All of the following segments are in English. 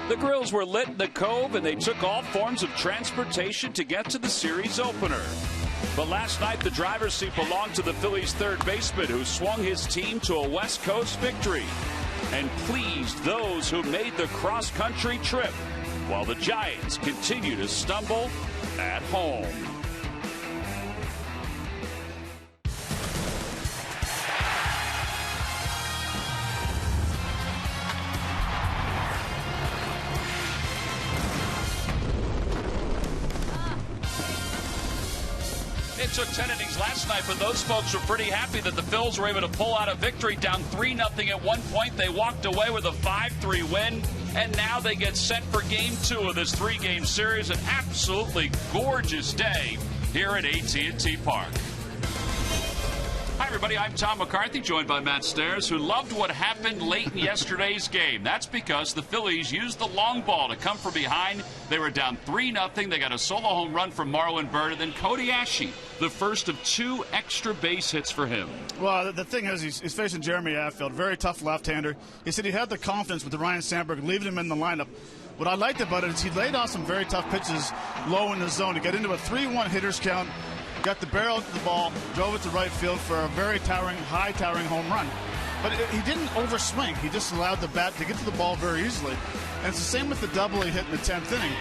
The grills were lit in the Cove, and they took all forms of transportation to get to the series opener. But last night, the driver's seat belonged to the Phillies' third baseman, who swung his team to a West Coast victory and pleased those who made the cross-country trip, while the Giants continue to stumble at home. It took 10 innings last night, but those folks were pretty happy that the Phils were able to pull out a victory down 3-0 at one point. They walked away with a 5-3 win, and now they get set for Game 2 of this 3-game series. An absolutely gorgeous day here at AT&T Park. Hi, everybody. I'm Tom McCarthy, joined by Matt Stairs, who loved what happened late in yesterday's game. That's because the Phillies used the long ball to come from behind. They were down 3-0. They got a solo home run from Marlon Byrd, and then Cody Ashe, the first of 2 extra base hits for him. Well, the thing is, he's facing Jeremy Affield, very tough left-hander. He said he had the confidence with the Ryan Sandberg, leaving him in the lineup. What I liked about it is he laid off some very tough pitches low in the zone. He got into a 3-1 hitter's count, got the barrel to the ball, drove it to right field for a very high-towering home run. But he didn't overswing. He just allowed the bat to get to the ball very easily. And it's the same with the double he hit in the 10th inning.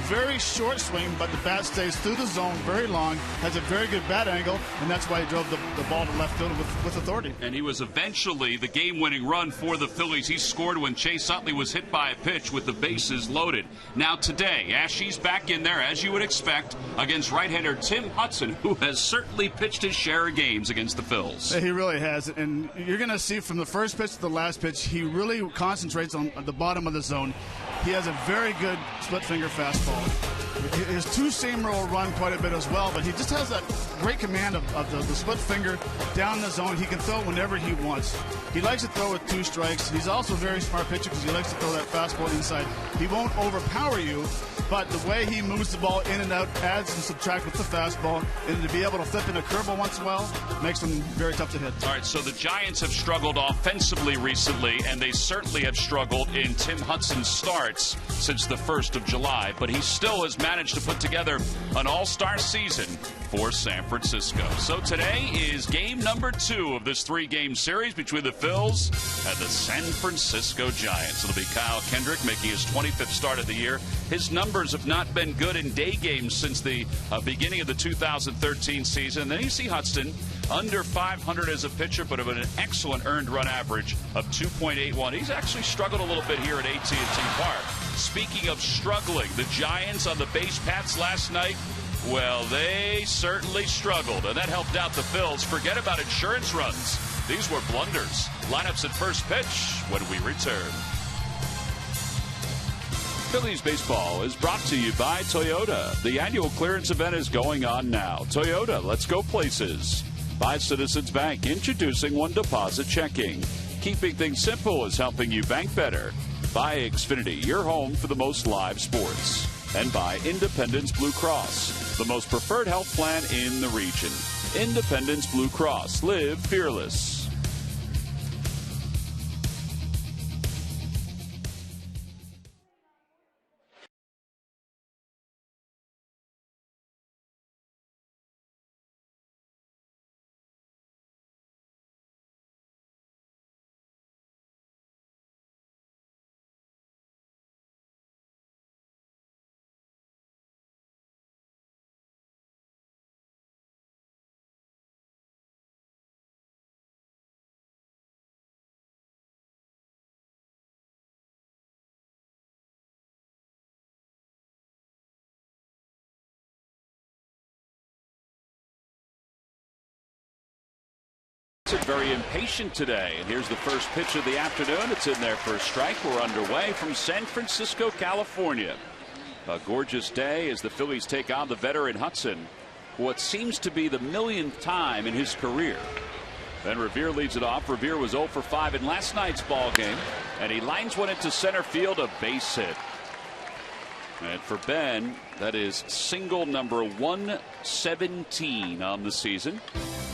Very short swing, but the bat stays through the zone very long, has a very good bat angle, and that's why he drove the ball to left field with authority. And he was eventually the game-winning run for the Phillies. He scored when Chase Utley was hit by a pitch with the bases loaded. Now today, Ashe's back in there, as you would expect, against right-hander Tim Hudson, who has certainly pitched his share of games against the Phils. He really has, and you're going to see from the first pitch to the last pitch, he really concentrates on the bottom of the zone. He has a very good split-finger fastball. His two-seam roll run quite a bit as well, but he just has that great command of the split finger down the zone. He can throw whenever he wants. He likes to throw with 2 strikes. He's also a very smart pitcher because he likes to throw that fastball inside. He won't overpower you, but the way he moves the ball in and out, adds and subtracts with the fastball, and to be able to flip in a curveball once in a while makes him very tough to hit. All right, so the Giants have struggled offensively recently, and they certainly have struggled in Tim Hudson's starts since the 1st of July, but he still has managed to put together an all-star season for San Francisco. So today is game number 2 of this 3-game series between the Phils and the San Francisco Giants. It'll be Kyle Kendrick making his 25th start of the year. His numbers have not been good in day games since the beginning of the 2013 season. And then you see Hudson under 500 as a pitcher, but of an excellent earned run average of 2.81. He's actually struggled a little bit here at AT&T Park. Speaking of struggling, the Giants on the base paths last night, well, they certainly struggled, and that helped out the Phils. Forget about insurance runs. These were blunders. Lineups at first pitch when we return. Phillies baseball is brought to you by Toyota. The annual clearance event is going on now. Toyota, let's go places. By Citizens Bank, introducing One Deposit Checking. Keeping things simple is helping you bank better. By Xfinity, your home for the most live sports. And by Independence Blue Cross, the most preferred health plan in the region. Independence Blue Cross. Live fearless. Very impatient today, and here's the first pitch of the afternoon. It's in there for a strike. We're underway from San Francisco, California. A gorgeous day as the Phillies take on the veteran Hudson, what seems to be the millionth time in his career. Then Revere leads it off. Revere was 0 for 5 in last night's ball game, and he lines one into center field, a base hit. And for Ben, that is single number 117 on the season.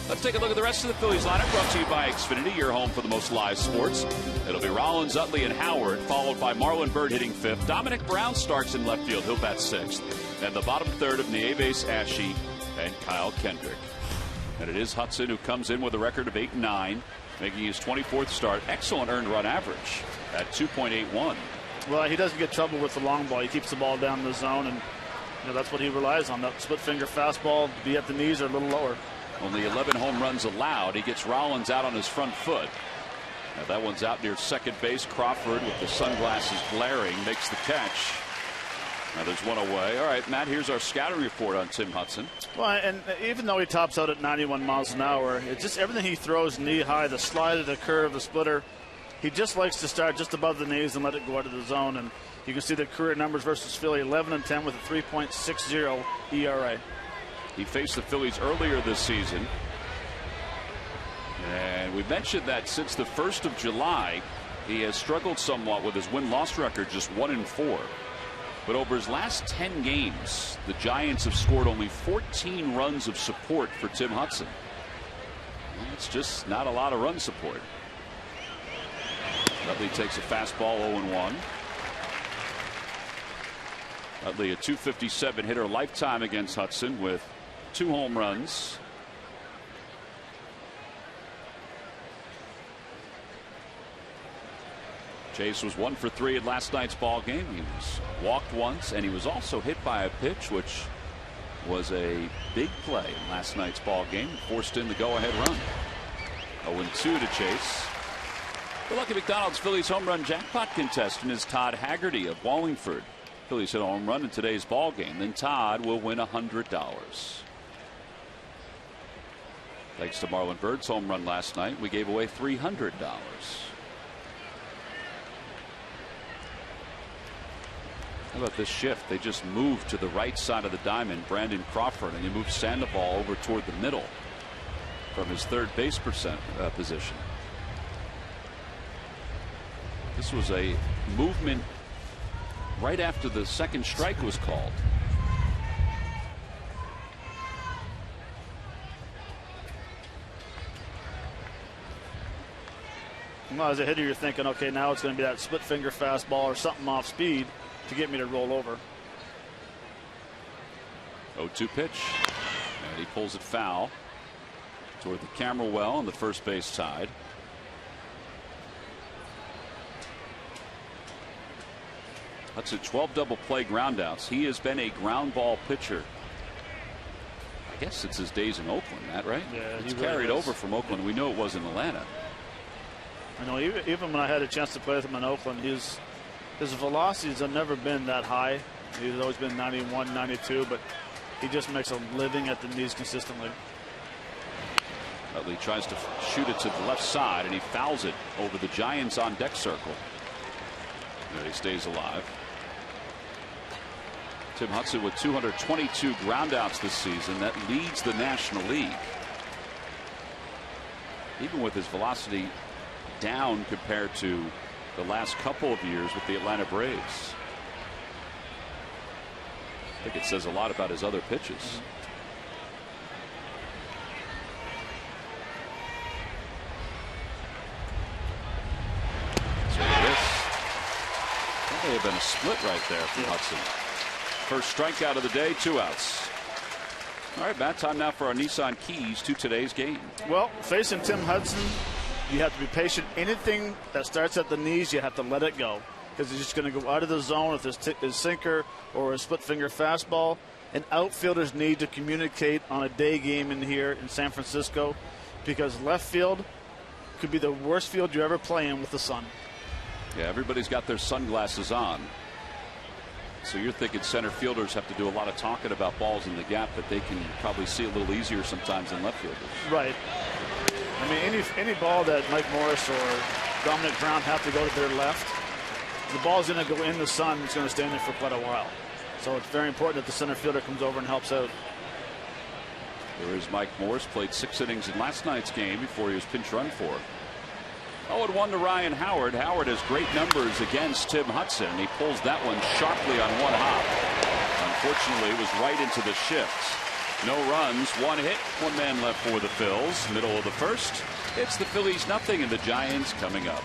Let's take a look at the rest of the Phillies lineup, brought to you by Xfinity, your home for the most live sports. It'll be Rollins, Utley, and Howard, followed by Marlon Byrd hitting fifth. Dominic Brown starts in left field. He'll bat sixth. And the bottom third of Nieves, Ashe, and Kyle Kendrick. And it is Hudson who comes in with a record of 8-9, making his 24th start. Excellent earned run average at 2.81. Well, he doesn't get trouble with the long ball. He keeps the ball down in the zone, and that's what he relies on. That split finger fastball, be at the knees or a little lower. Only 11 home runs allowed. He gets Rollins out on his front foot. Now that one's out near second base. Crawford, with the sunglasses glaring, makes the catch. Now there's one away. All right, Matt, here's our scouting report on Tim Hudson. Well, and even though he tops out at 91 miles an hour, it's just everything he throws knee high, the slider, the curve, the splitter. He just likes to start just above the knees and let it go out of the zone. And you can see the career numbers versus Philly, 11-10 with a 3.60 ERA. He faced the Phillies earlier this season. And we mentioned that since the 1st of July, he has struggled somewhat with his win-loss record, just 1-4. But over his last 10 games, the Giants have scored only 14 runs of support for Tim Hudson. It's just not a lot of run support. Utley takes a fastball, 0-1. Utley, a .257 hitter lifetime against Hudson with 2 home runs. Chase was 1 for 3 in last night's ball game. He was walked once, and he was also hit by a pitch, which was a big play in last night's ball game. Forced in the go-ahead run. 0-2 to Chase. The Lucky McDonald's Phillies home run jackpot contestant is Todd Haggerty of Wallingford. Phillies hit a home run in today's ball game. Then Todd will win $100. Thanks to Marlon Byrd's home run last night, we gave away $300. How about this shift? They just moved to the right side of the diamond, Brandon Crawford, and he moved Sandoval over toward the middle from his third base position. This was a movement right after the second strike was called. Well, as a hitter, you're thinking, okay, now it's going to be that split finger fastball or something off speed to get me to roll over. 0-2 pitch, and he pulls it foul toward the camera well on the first base side. That's a 12 double play groundouts. He has been a ground ball pitcher. I guess it's his days in Oakland, Matt, right? Yeah, it's carried over from Oakland. We know it was in Atlanta. I know, even when I had a chance to play with him in Oakland, his velocities have never been that high. He's always been 91, 92, but he just makes a living at the knees consistently. Utley tries to shoot it to the left side, and he fouls it over the Giants on deck circle. And he stays alive. Tim Hudson with 222 groundouts this season. That leads the National League. Even with his velocity down compared to the last couple of years with the Atlanta Braves. I think it says a lot about his other pitches. So this may have been a split right there from Hudson. First strikeout of the day, 2 outs. All right, Matt, time now for our Nissan keys to today's game. Well, facing Tim Hudson, you have to be patient. Anything that starts at the knees, you have to let it go, because he's just going to go out of the zone with his sinker or a split finger fastball. And outfielders need to communicate on a day game in here in San Francisco, because left field could be the worst field you ever play in with the sun. Yeah, everybody's got their sunglasses on. So you're thinking center fielders have to do a lot of talking about balls in the gap that they can probably see a little easier sometimes than left fielders. Right. I mean, any ball that Mike Morris or Dominic Brown have to go to their left, the ball's going to go in the sun. It's going to stay in there for quite a while. So it's very important that the center fielder comes over and helps out. There is Mike Morris, played 6 innings in last night's game before he was pinch run for. 0-1 to Ryan Howard. Howard has great numbers against Tim Hudson. He pulls that one sharply on one hop. Unfortunately, it was right into the shifts. No runs, one hit, one man left for the Phils. Middle of the first. It's the Phillies nothing and the Giants coming up.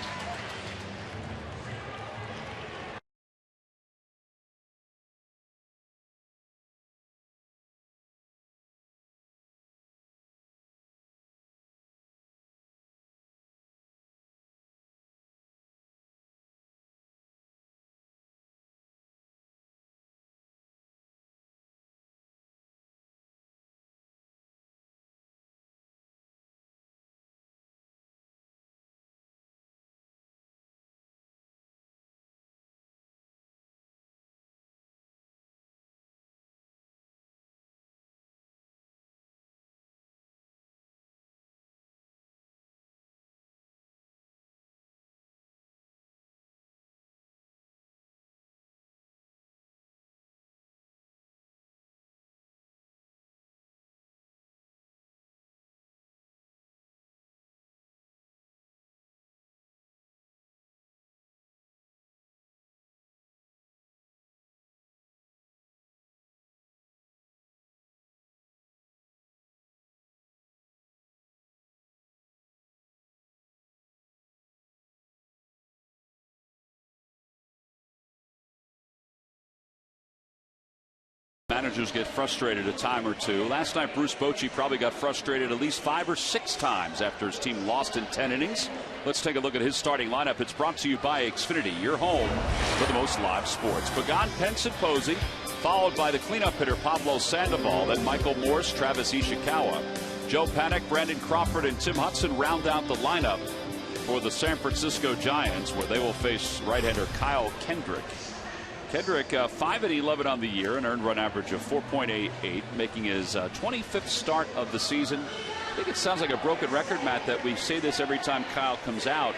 Managers get frustrated a time or two. Last night, Bruce Bochy probably got frustrated at least 5 or 6 times after his team lost in 10 innings. Let's take a look at his starting lineup. It's brought to you by Xfinity, your home for the most live sports. Pagan, Pence, and Posey, followed by the cleanup hitter Pablo Sandoval, then Michael Morse, Travis Ishikawa. Joe Panik, Brandon Crawford, and Tim Hudson round out the lineup for the San Francisco Giants, where they will face right-hander Kyle Kendrick. Kendrick 5-11 on the year, an earned run average of 4.88, making his 25th start of the season. I think it sounds like a broken record, Matt, that we say this every time Kyle comes out.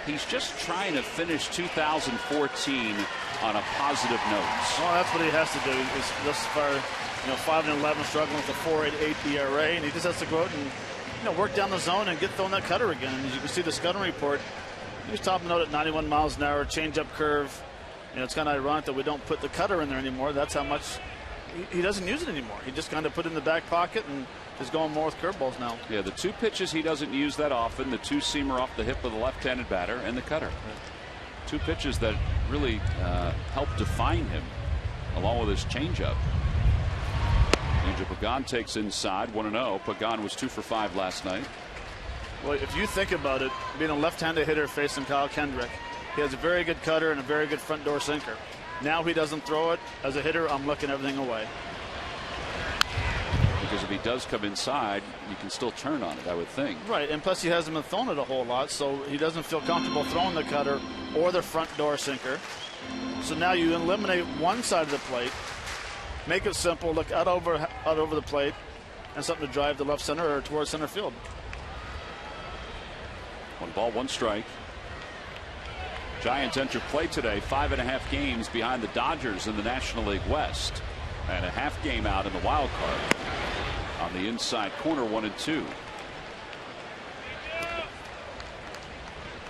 He's just trying to finish 2014 on a positive note. Well, that's what he has to do. He's thus far, 5-11, struggling with a 4.88 ERA, and he just has to go out and work down the zone and get throwing that cutter again. And as you can see, the scouting report, he was topping out at 91 miles an hour, change-up curve. It's kind of ironic that we don't put the cutter in there anymore. That's how much he doesn't use it anymore. He just kind of put it in the back pocket and is going more with curveballs now. Yeah, the 2 pitches he doesn't use that often, the 2-seamer off the hip of the left-handed batter and the cutter. 2 pitches that really help define him, along with his changeup. Angel Pagan takes inside, 1-0. Pagan was 2 for 5 last night. Well, if you think about it, being a left-handed hitter facing Kyle Kendrick, he has a very good cutter and a very good front door sinker. Now he doesn't throw it. As a hitter, I'm looking everything away. Because if he does come inside, you can still turn on it, I would think. Right, and plus he hasn't been throwing it a whole lot, so he doesn't feel comfortable throwing the cutter or the front door sinker. So now you eliminate one side of the plate, make it simple, look out over the plate, and something to drive to left center or towards center field. 1 ball, 1 strike. Giants enter play today 5.5 games behind the Dodgers in the National League West, and a half game out in the wild card. On the inside corner, 1-2.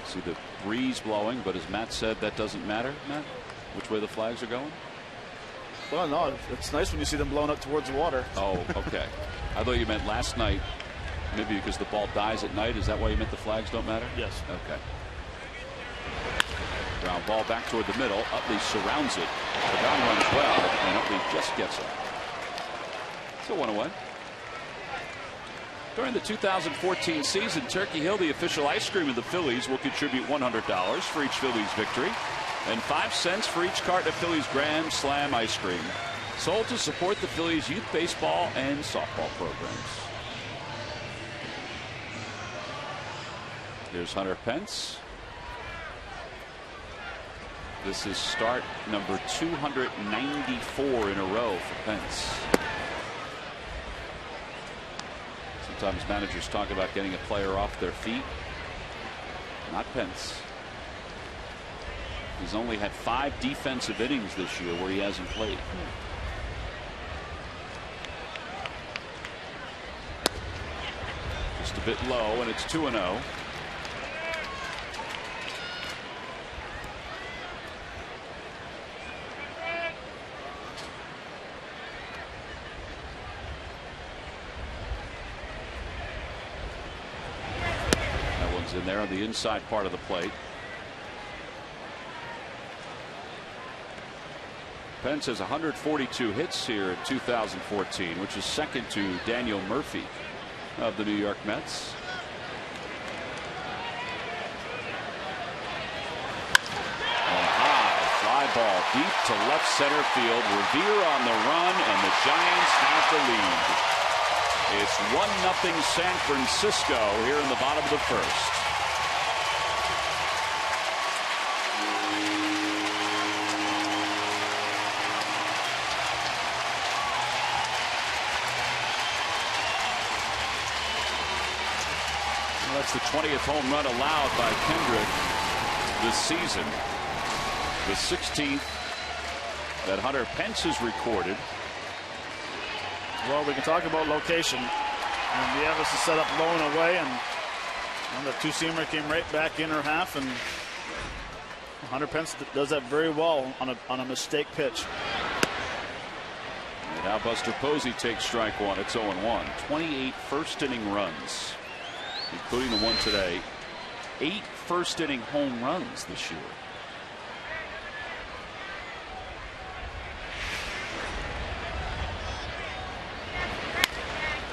See the breeze blowing, but as Matt said, that doesn't matter. Matt, which way the flags are going? Well, no, it's nice when you see them blowing up towards the water. Oh, okay. I thought you meant last night, maybe because the ball dies at night. Is that why you meant the flags don't matter? Yes. Okay. Ground ball back toward the middle. Utley surrounds it. Pagan runs well, and Utley just gets it. So 1-1. During the 2014 season, Turkey Hill, the official ice cream of the Phillies, will contribute $100 for each Phillies victory and 5 cents for each carton of Phillies Grand Slam ice cream, sold to support the Phillies youth baseball and softball programs. Here's Hunter Pence. This is start number 294 in a row for Pence. Sometimes managers talk about getting a player off their feet. Not Pence. He's only had 5 defensive innings this year where he hasn't played. Just a bit low, and it's 2-0. He's in there on the inside part of the plate. Pence has 142 hits here in 2014, which is second to Daniel Murphy of the New York Mets. And high fly ball deep to left center field. Revere on the run, and the Giants have the lead. It's 1-0 San Francisco here in the bottom of the first. That's the 20th home run allowed by Kendrick this season. The 16th that Hunter Pence has recorded. Well, we can talk about location. And Nieves is set up low and away, and the two-seamer came right back in her half, and Hunter Pence does that very well on a mistake pitch. And now Buster Posey takes strike one. It's 0-1. 28 first-inning runs, including the one today. 8 first-inning home runs this year.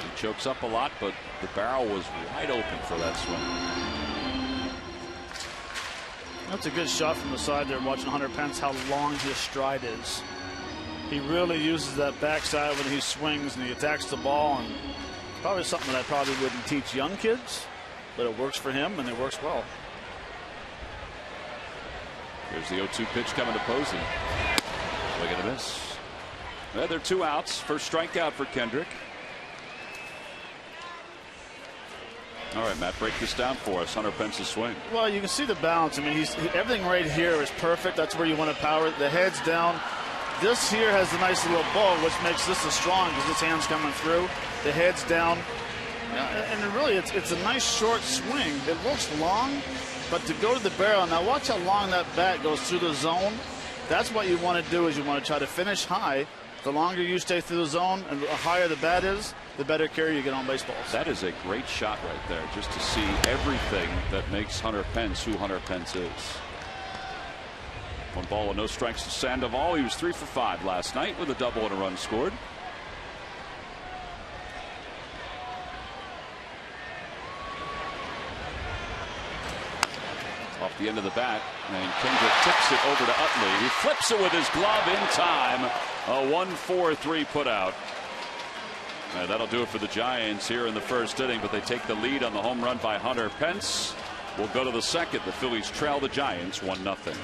He chokes up a lot, but the barrel was wide open for that swing. That's a good shot from the side there, watching Hunter Pence, how long his stride is. He really uses that backside when he swings and he attacks the ball, and probably something that I probably wouldn't teach young kids, but it works for him and it works well. There's the 0-2 pitch coming to Posey. Look at this. Well, there are 2 outs. First strikeout for Kendrick. All right, Matt, break this down for us. Hunter Pence's swing. Well, you can see the balance. I mean, everything right here is perfect. That's where you want to power it. The head's down. This here has a nice little bow, which makes this a strong because this hand's coming through. The head's down. And really, it's a nice short swing. It looks long, but to go to the barrel, now watch how long that bat goes through the zone. That's what you want to do, is you want to try to finish high. The longer you stay through the zone and the higher the bat is, the better carry you get on baseballs. That is a great shot right there, just to see everything that makes Hunter Pence who Hunter Pence is. 1 ball and no strikes to Sandoval. He was 3 for 5 last night with a double and a run scored. Off the end of the bat, and Kendrick tips it over to Utley. He flips it with his glove in time. A 1-4-3 put out. And that'll do it for the Giants here in the first inning, but they take the lead on the home run by Hunter Pence. We'll go to the second. The Phillies trail the Giants 1-0.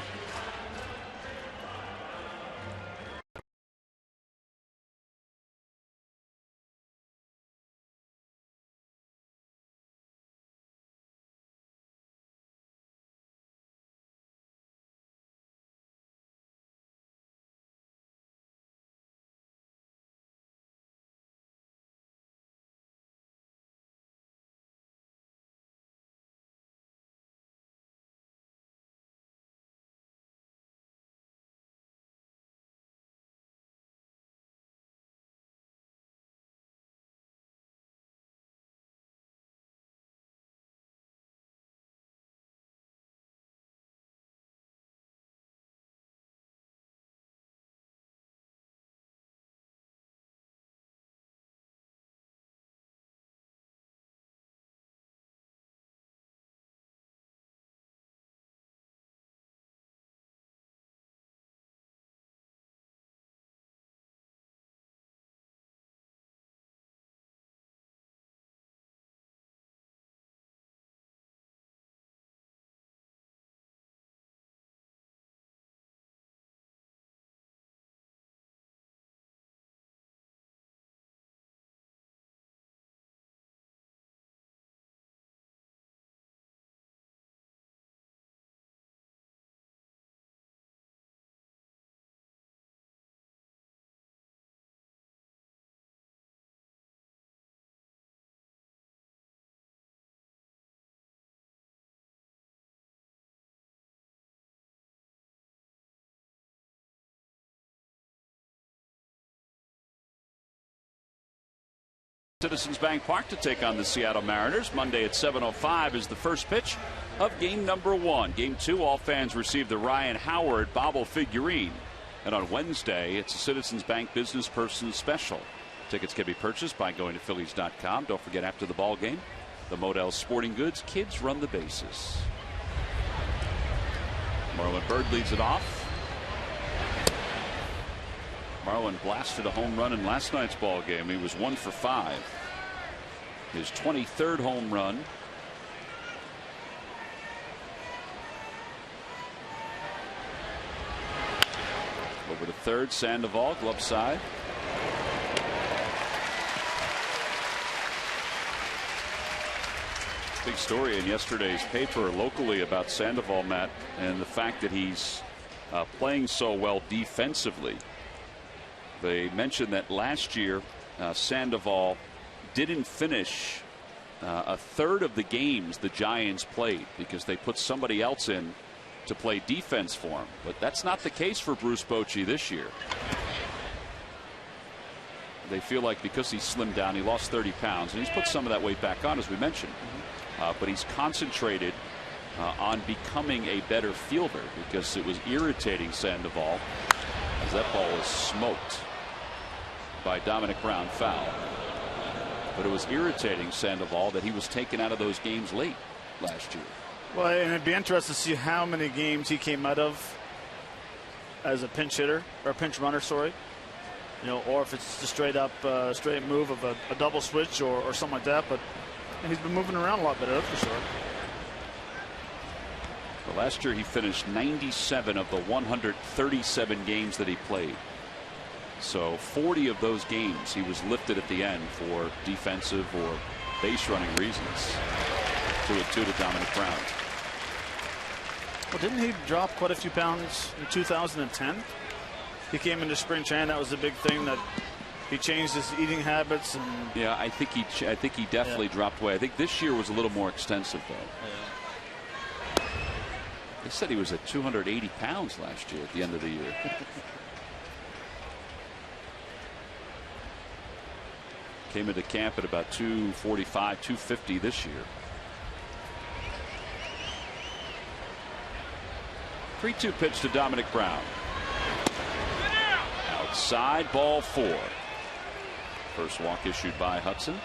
Citizens Bank Park to take on the Seattle Mariners. Monday at 7:05 is the first pitch of game number 1. Game 2, all fans receive the Ryan Howard bobble figurine. And on Wednesday, it's a Citizens Bank Business Person Special. Tickets can be purchased by going to Phillies.com. Don't forget, after the ball game, the Modell Sporting Goods Kids Run the Bases. Marlon Byrd leads it off. Marlon blasted a home run in last night's ball game. He was 1 for 5. His 23rd home run. Over to third, Sandoval, glove side. Big story in yesterday's paper locally about Sandoval, Matt, and the fact that he's playing so well defensively. They mentioned that last year Sandoval didn't finish a third of the games the Giants played because they put somebody else in to play defense for him. But that's not the case for Bruce Bochy this year. They feel like because he slimmed down, he lost 30 pounds, and he's put some of that weight back on, as we mentioned. But he's concentrated on becoming a better fielder because it was irritating Sandoval as that ball was smoked by Dominic Brown, foul. But it was irritating Sandoval that he was taken out of those games late last year. Well, and it'd be interesting to see how many games he came out of as a pinch hitter or pinch runner, sorry. You know, or if it's just straight up straight move of a double switch or something like that. But he's been moving around a lot better, that's for sure. Well, last year he finished 97 of the 137 games that he played. So 40 of those games he was lifted at the end for defensive or base running reasons. 2-2 to Dominic Brown. Well, didn't he drop quite a few pounds in 2010? He came into spring training. That was a big thing, that he changed his eating habits. And yeah, I think he definitely dropped weight. I think this year was a little more extensive, though. Yeah. They said he was at 280 pounds last year at the end of the year. Came into camp at about 245, 250 this year. 3-2 pitch to Dominic Brown. Outside, ball 4. First walk issued by Hudson.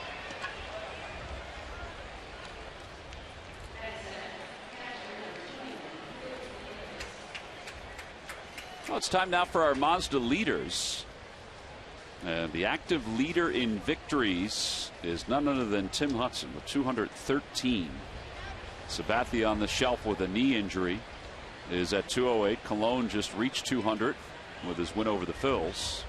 Well, it's time now for our Mazda leaders. And the active leader in victories is none other than Tim Hudson with 213. Sabathia on the shelf with a knee injury is at 208. Cologne just reached 200 with his win over the Phillies.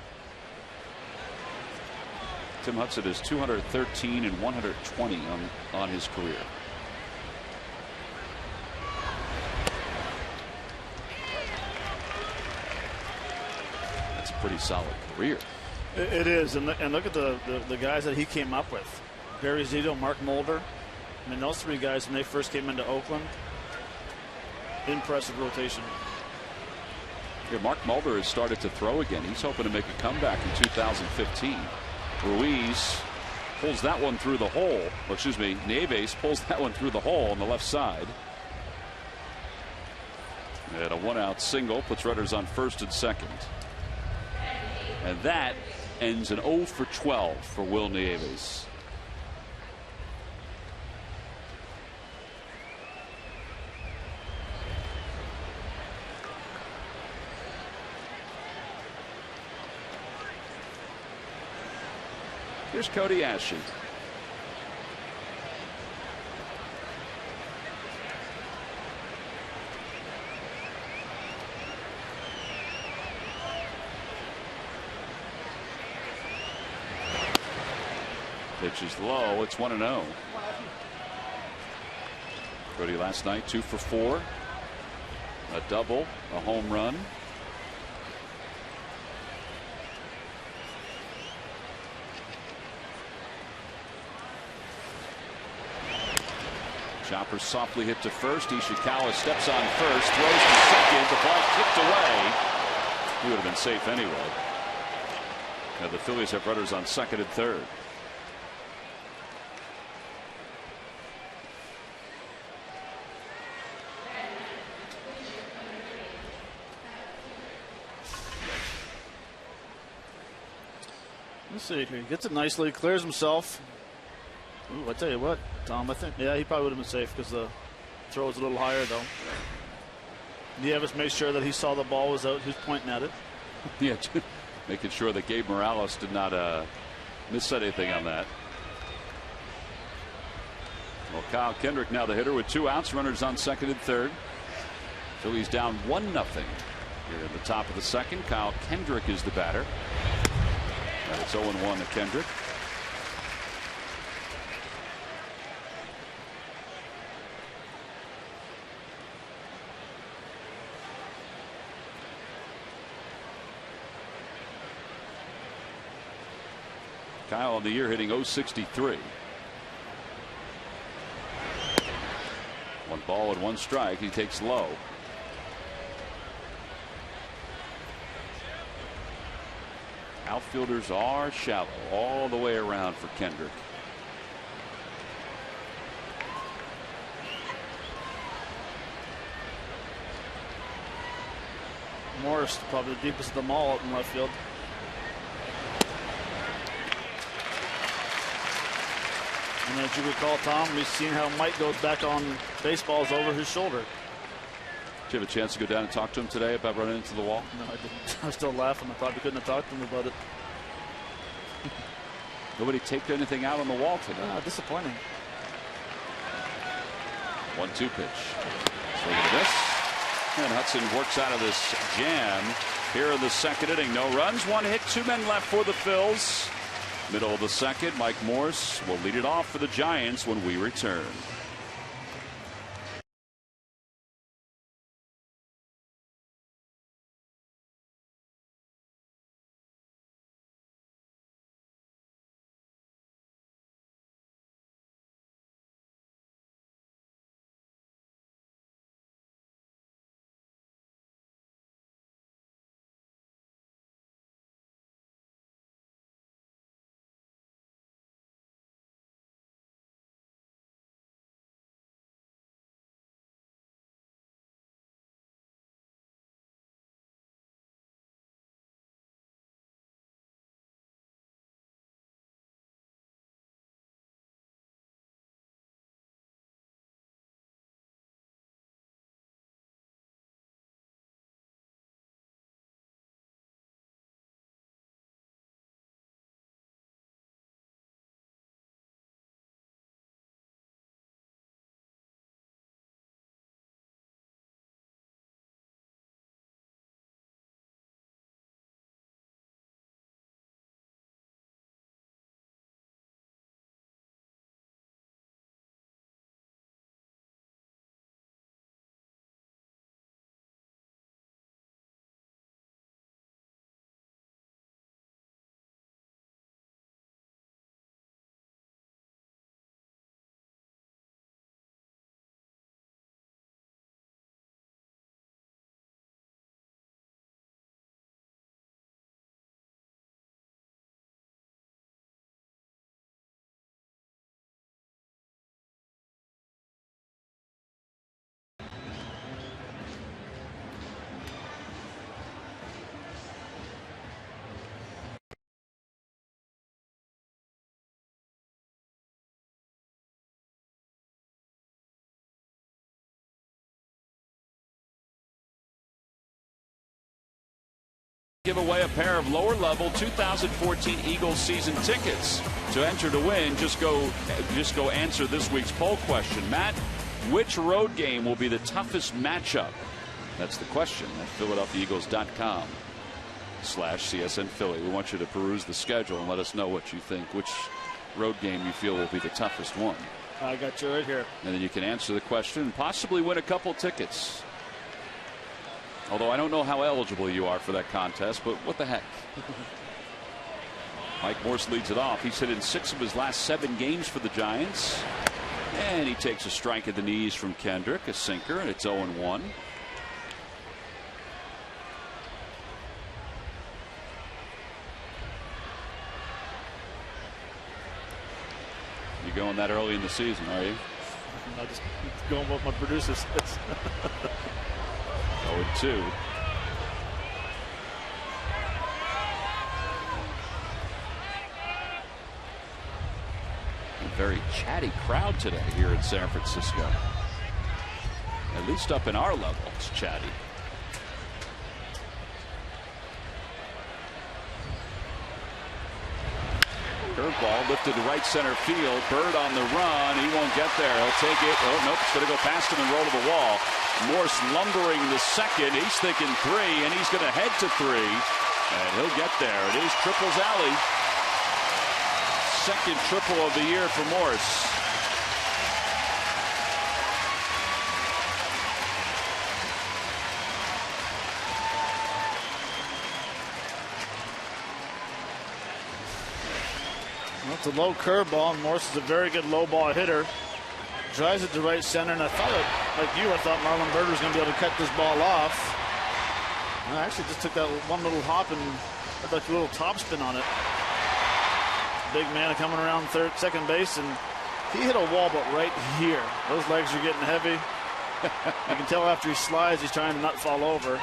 Tim Hudson is 213 and 120 on his career. That's a pretty solid career. It is, and look at the guys that he came up with. Barry Zito, Mark Mulder. I mean, those three guys, when they first came into Oakland, impressive rotation. Yeah, Mark Mulder has started to throw again. He's hoping to make a comeback in 2015. Ruiz pulls that one through the hole. Or excuse me, Nieves pulls that one through the hole on the left side. And a 1-out single puts runners on first and second. And that ends an 0 for 12 for Will Nieves. Here's Cody Ashe. Pitch is low. It's 1-0. Cody last night 2 for 4. A double, a home run. Chopper softly hit to first. Ishikawa steps on first, throws to second. The ball kicked away. He would have been safe anyway. Now the Phillies have runners on second and third. Let's see here. He gets it nicely, clears himself. Ooh, I tell you what, Tom, I think, yeah, he probably would have been safe because the throw was a little higher, though. Nieves made sure that he saw the ball was out. He was pointing at it. Yeah, making sure that Gabe Morales did not miss anything on that. Well, Kyle Kendrick now the hitter with 2 outs, runners on second and third. Phillies down 1-0 here in the top of the second. Kyle Kendrick is the batter. And it's 0-1 to Kendrick. Kyle on the year hitting .063. 1 ball and 1 strike. He takes low. Outfielders are shallow all the way around for Kendrick. Morris probably the deepest of them all out in left field. And as you recall, Tom, we've seen how Mike goes back on baseballs over his shoulder. Did you have a chance to go down and talk to him today about running into the wall? No, I didn't. I was still laughing. I probably couldn't have talked to him about it. Nobody taped anything out on the wall today. Disappointing. 1-2 pitch. Swing and a miss. And Hudson works out of this jam here in the second inning. No runs, 1 hit, 2 men left for the Phils. Middle of the second, Mike Morse will lead it off for the Giants when we return. Give away a pair of lower level 2014 Eagles season tickets. To enter to win, just go answer this week's poll question. Matt, which road game will be the toughest matchup? That's the question at PhiladelphiaEagles.com/CSN Philly. We want you to peruse the schedule and let us know what you think, which road game you feel will be the toughest one. I got you right here. And then you can answer the question and possibly win a couple tickets. Although I don't know how eligible you are for that contest, but what the heck. Mike Morse leads it off. He's hit in 6 of his last 7 games for the Giants. And he takes a strike at the knees from Kendrick, a sinker, and it's 0-1. You going that early in the season, are you? I'm just going with my producer says. 0-2. A very chatty crowd today here in San Francisco. At least up in our level, it's chatty. Curveball lifted to right center field. Bird on the run. He won't get there. He'll take it. Oh, nope. It's going to go past him and roll to the wall. Morse lumbering the second. He's thinking 3, and he's going to head to 3. And he'll get there. It is Triples Alley. Second triple of the year for Morse. It's a low curveball, and Morse is a very good low ball hitter. Drives it to right center, and I thought, I thought Marlon Byrd was going to be able to cut this ball off. I actually just took that one little hop and had like a little topspin on it. Big man coming around second base, and he hit a wall, but right here. Those legs are getting heavy. You can tell after he slides, he's trying to not fall over.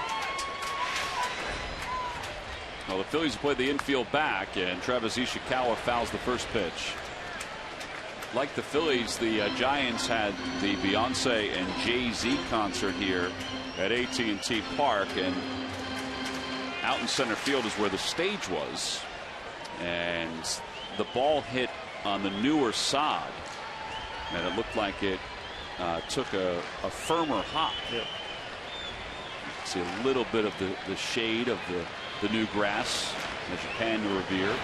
Well, the Phillies played the infield back, and Travis Ishikawa fouls the first pitch. Like the Phillies, the Giants had the Beyonce and Jay-Z concert here at AT&T Park, and out in center field is where the stage was, and the ball hit on the newer sod, and it looked like it took a firmer hop. Yep. See a little bit of the shade of the new grass as you pan to Revere.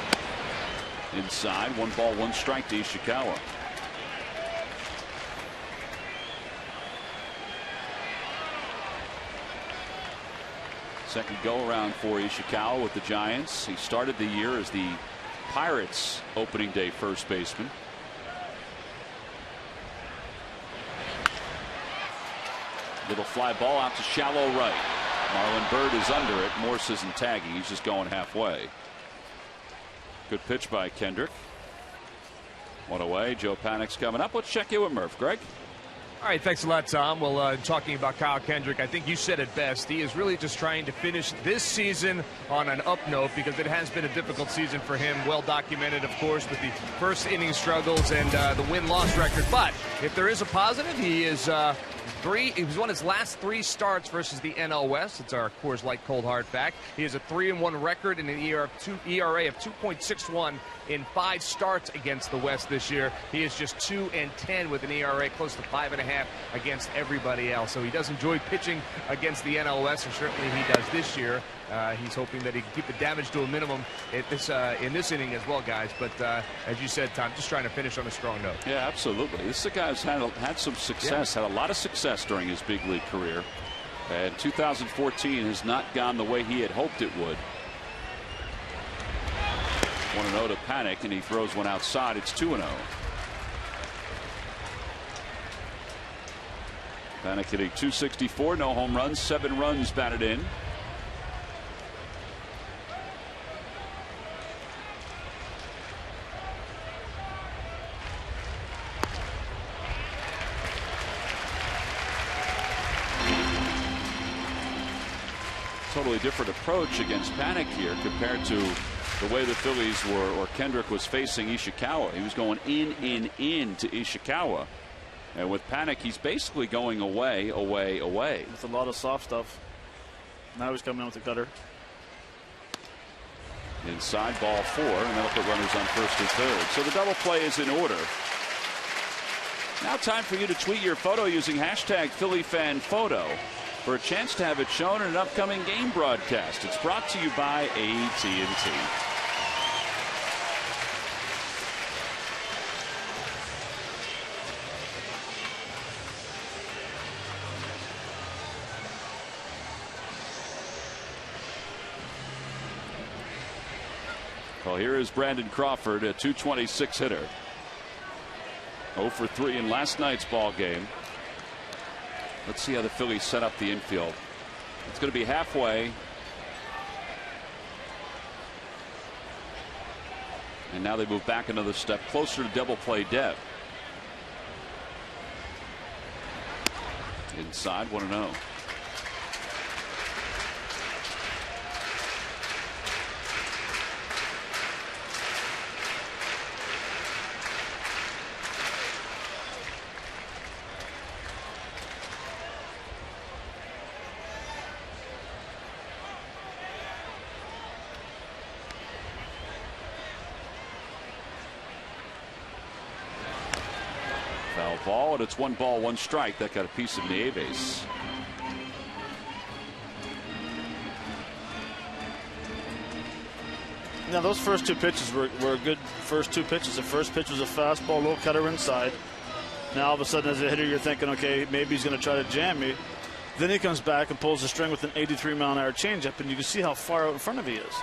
Inside, 1 ball, 1 strike to Ishikawa. Second go around for Ishikawa with the Giants. He started the year as the Pirates opening day first baseman. Little fly ball out to shallow right. Marlon Byrd is under it. Morse isn't tagging. He's just going halfway. Good pitch by Kendrick. 1 away. Joe Panik's coming up. Let's check in with Murph. Greg? All right, thanks a lot, Tom. Well, talking about Kyle Kendrick, I think you said it best. He is really just trying to finish this season on an up note because it has been a difficult season for him. Well documented, of course, with the first inning struggles and the win-loss record. But if there is a positive, he is he's won his last 3 starts versus the NL West. It's our Coors Light cold hard fact. He has a 3-1 record and an ERA of 2.61 in 5 starts against the West this year. He is just 2-10 with an ERA close to 5.5 against everybody else. So he does enjoy pitching against the NL West, and certainly he does this year. He's hoping that he can keep the damage to a minimum in this inning as well, guys. But as you said, Tom, just trying to finish on a strong note. Yeah, absolutely. This is a guy who's had some success, had a lot of success during his big league career. And 2014 has not gone the way he had hoped it would. 1-0 to Panik, and he throws one outside. It's 2-0. Panik hitting .264, no home runs, 7 runs batted in. Totally different approach against Panik here compared to the way the Phillies were, or Kendrick was facing Ishikawa. He was going in to Ishikawa. And with Panik, he's basically going away. With a lot of soft stuff. Now he's coming in with the cutter. Inside, ball 4, and that'll put runners on first and third. So the double play is in order. Now time for you to tweet your photo using hashtag PhillyFanPhoto for a chance to have it shown in an upcoming game broadcast. It's brought to you by AT&T. Well, here is Brandon Crawford, a .226 hitter. 0 for 3 in last night's ball game. Let's see how the Phillies set up the infield. It's going to be halfway. And now they move back another step closer to double play depth. Inside, 1-0. Foul ball, and it's 1 ball, 1 strike. That got a piece of Nieves. Now, those first 2 pitches were good first 2 pitches. The first pitch was a fastball, low cutter inside. Now, all of a sudden, as a hitter, you're thinking, okay, maybe he's going to try to jam me. Then he comes back and pulls the string with an 83-mile-an-hour changeup, and you can see how far out in front of he is.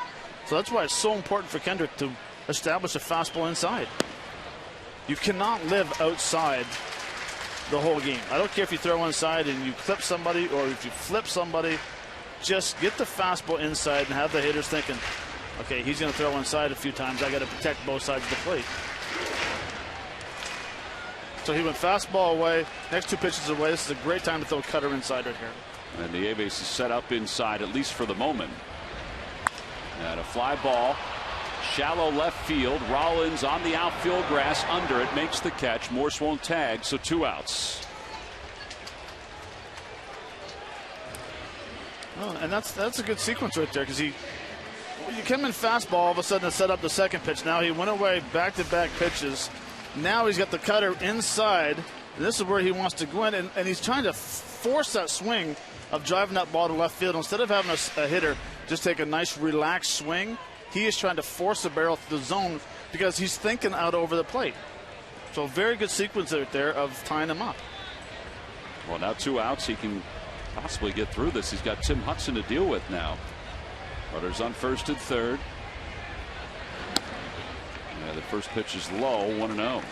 So that's why it's so important for Kendrick to establish a fastball inside. You cannot live outside the whole game. I don't care if you throw inside and you clip somebody or if you flip somebody. Just get the fastball inside and have the hitters thinking, okay, he's going to throw inside a few times. I got to protect both sides of the plate. So he went fastball away. Next 2 pitches away. This is a great time to throw a cutter inside right here. And Nieves is set up inside, at least for the moment. And a fly ball. Shallow left field. Rollins on the outfield grass under it. Makes the catch. Morse won't tag, so 2 outs. Oh, and that's a good sequence right there, because you come in fastball, all of a sudden to set up the second pitch. Now he went away back-to-back pitches. Now he's got the cutter inside. And this is where he wants to go in, and he's trying to force that swing of driving that ball to left field. Instead of having a hitter just take a nice relaxed swing, he is trying to force the barrel through the zone because he's thinking out over the plate. So very good sequence right there of tying him up. Well, now 2 outs. He can possibly get through this. He's got Tim Hudson to deal with now. Runners on first and third. Yeah, the first pitch is low, 1-0.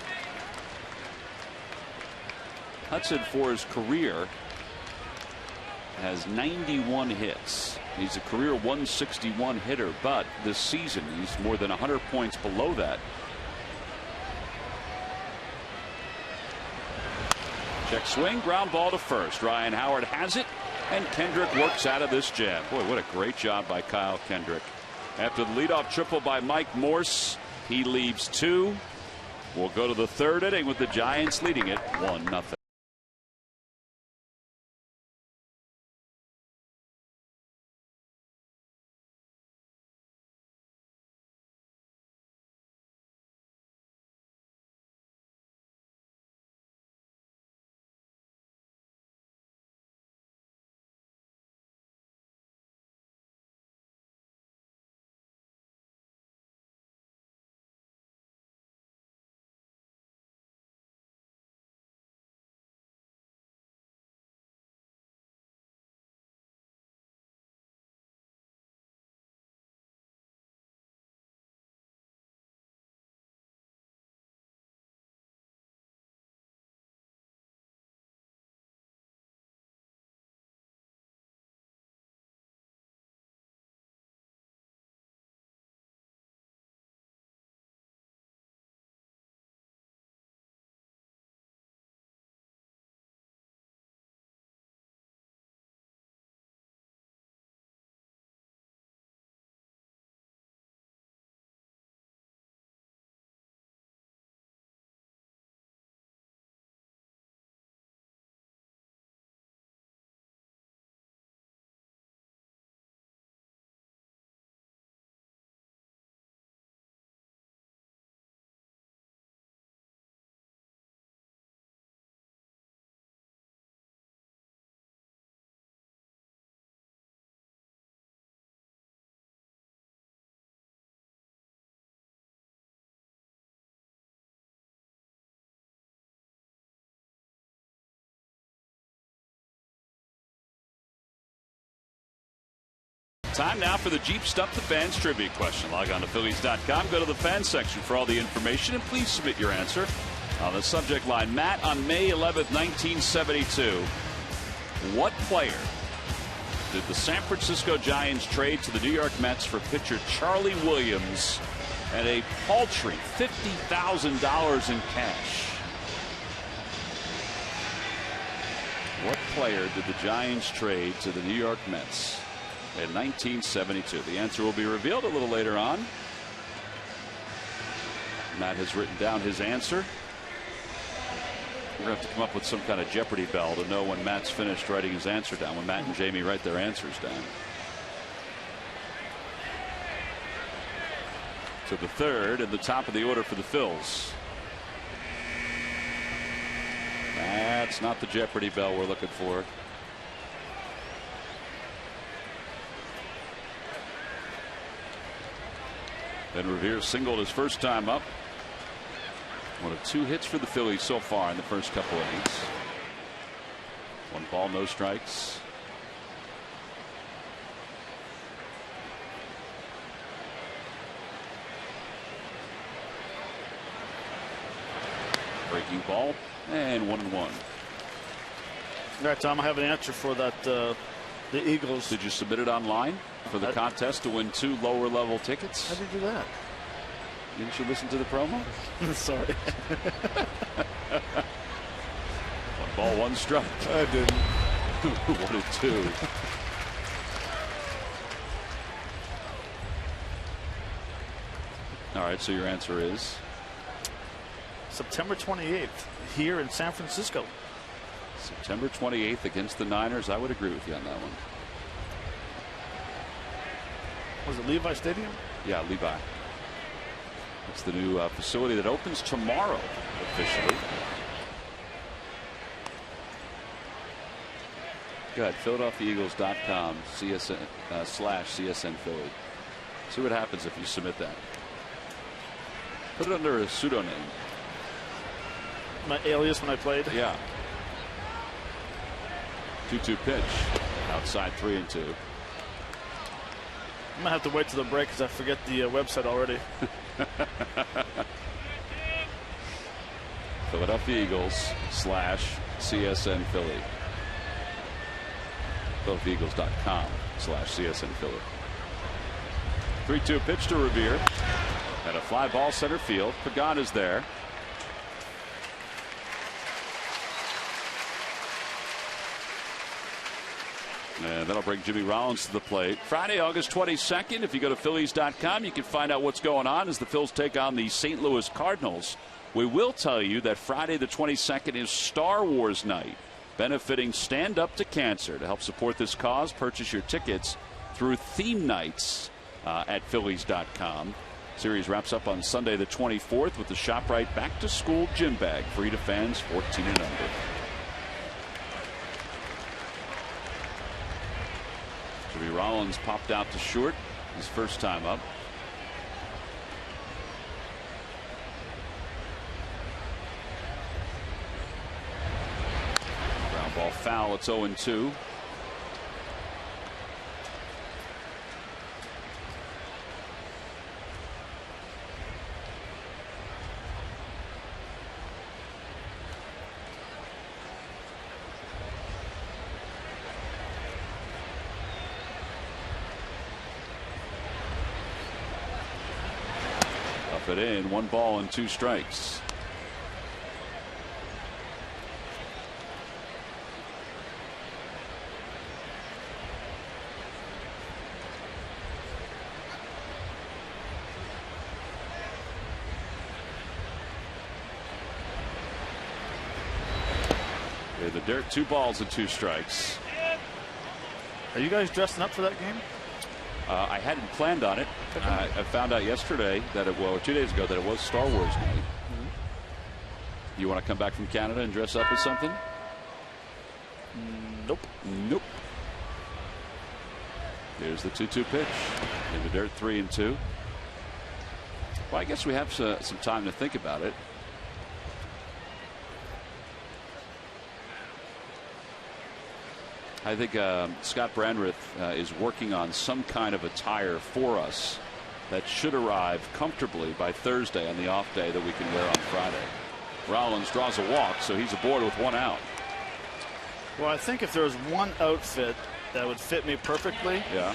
Hudson, for his career, has 91 hits. He's a career 161 hitter, but this season he's more than 100 points below that. Check swing, ground ball to first. Ryan Howard has it, and Kendrick works out of this jam. Boy, what a great job by Kyle Kendrick. After the leadoff triple by Mike Morse, he leaves 2. We'll go to the 3rd inning with the Giants leading it 1-0. Time now for the Jeep Stump the Fans trivia question. Log on to Phillies.com, go to the fans section for all the information, and please submit your answer. On the subject line, Matt, on May 11th, 1972, what player did the San Francisco Giants trade to the New York Mets for pitcher Charlie Williams and a paltry $50,000 in cash? What player did the Giants trade to the New York Mets in 1972? The answer will be revealed a little later on. Matt has written down his answer. We're going to have to come up with some kind of Jeopardy bell to know when Matt's finished writing his answer down, when Matt and Jamie write their answers down. To the third and the top of the order for the Phils. That's not the Jeopardy bell we're looking for. Then Revere singled his first time up. One of 2 hits for the Phillies so far in the first couple innings. 1 ball, no strikes. Breaking ball and 1-1. All right, Tom, I have an answer for that. The Eagles. Did you submit it online for the contest to win 2 lower level tickets? How did you do that? Didn't you listen to the promo? Sorry. 1 ball, 1 strike. I didn't. 1-2. All right, so your answer is September 28th here in San Francisco. September 28th against the Niners. I would agree with you on that one. Was it Levi Stadium? Yeah, Levi. It's the new facility that opens tomorrow officially. Go ahead, PhiladelphiaEagles.com /CSN Philly. See what happens if you submit that. Put it under a pseudonym. My alias when I played? Yeah. 2-2 pitch. Outside 3-2. I'm going to have to wait till the break because I forget the website already. Philadelphia Eagles /CSN Philly. PhiladelphiaEagles.com /CSN Philly. 3-2 pitch to Revere. And a fly ball center field. Pagan is there. And that'll bring Jimmy Rollins to the plate. Friday, August 22nd. If you go to Phillies.com, you can find out what's going on as the Phils take on the St. Louis Cardinals. We will tell you that Friday the 22nd is Star Wars night, benefiting Stand Up to Cancer. To help support this cause, purchase your tickets through theme nights at Phillies.com. Series wraps up on Sunday the 24th with the ShopRite Back to School Gym Bag, free to fans 14 and under. Jimmy Rollins popped out to short his first time up. Ground ball foul. It's 0-2. It in. 1 ball and 2 strikes. In the dirt, 2 balls and 2 strikes. Are you guys dressing up for that game? I hadn't planned on it. I found out yesterday that 2 days ago that it was Star Wars night. You want to come back from Canada and dress up as something? Nope. Nope. Here's the 2-2 pitch. In the dirt, 3-2. Well, I guess we have some time to think about it. I think Scott Brandreth is working on some kind of attire for us that should arrive comfortably by Thursday on the off day that we can wear on Friday. Rollins draws a walk, so he's aboard with 1 out. Well, I think if there was one outfit that would fit me perfectly, yeah,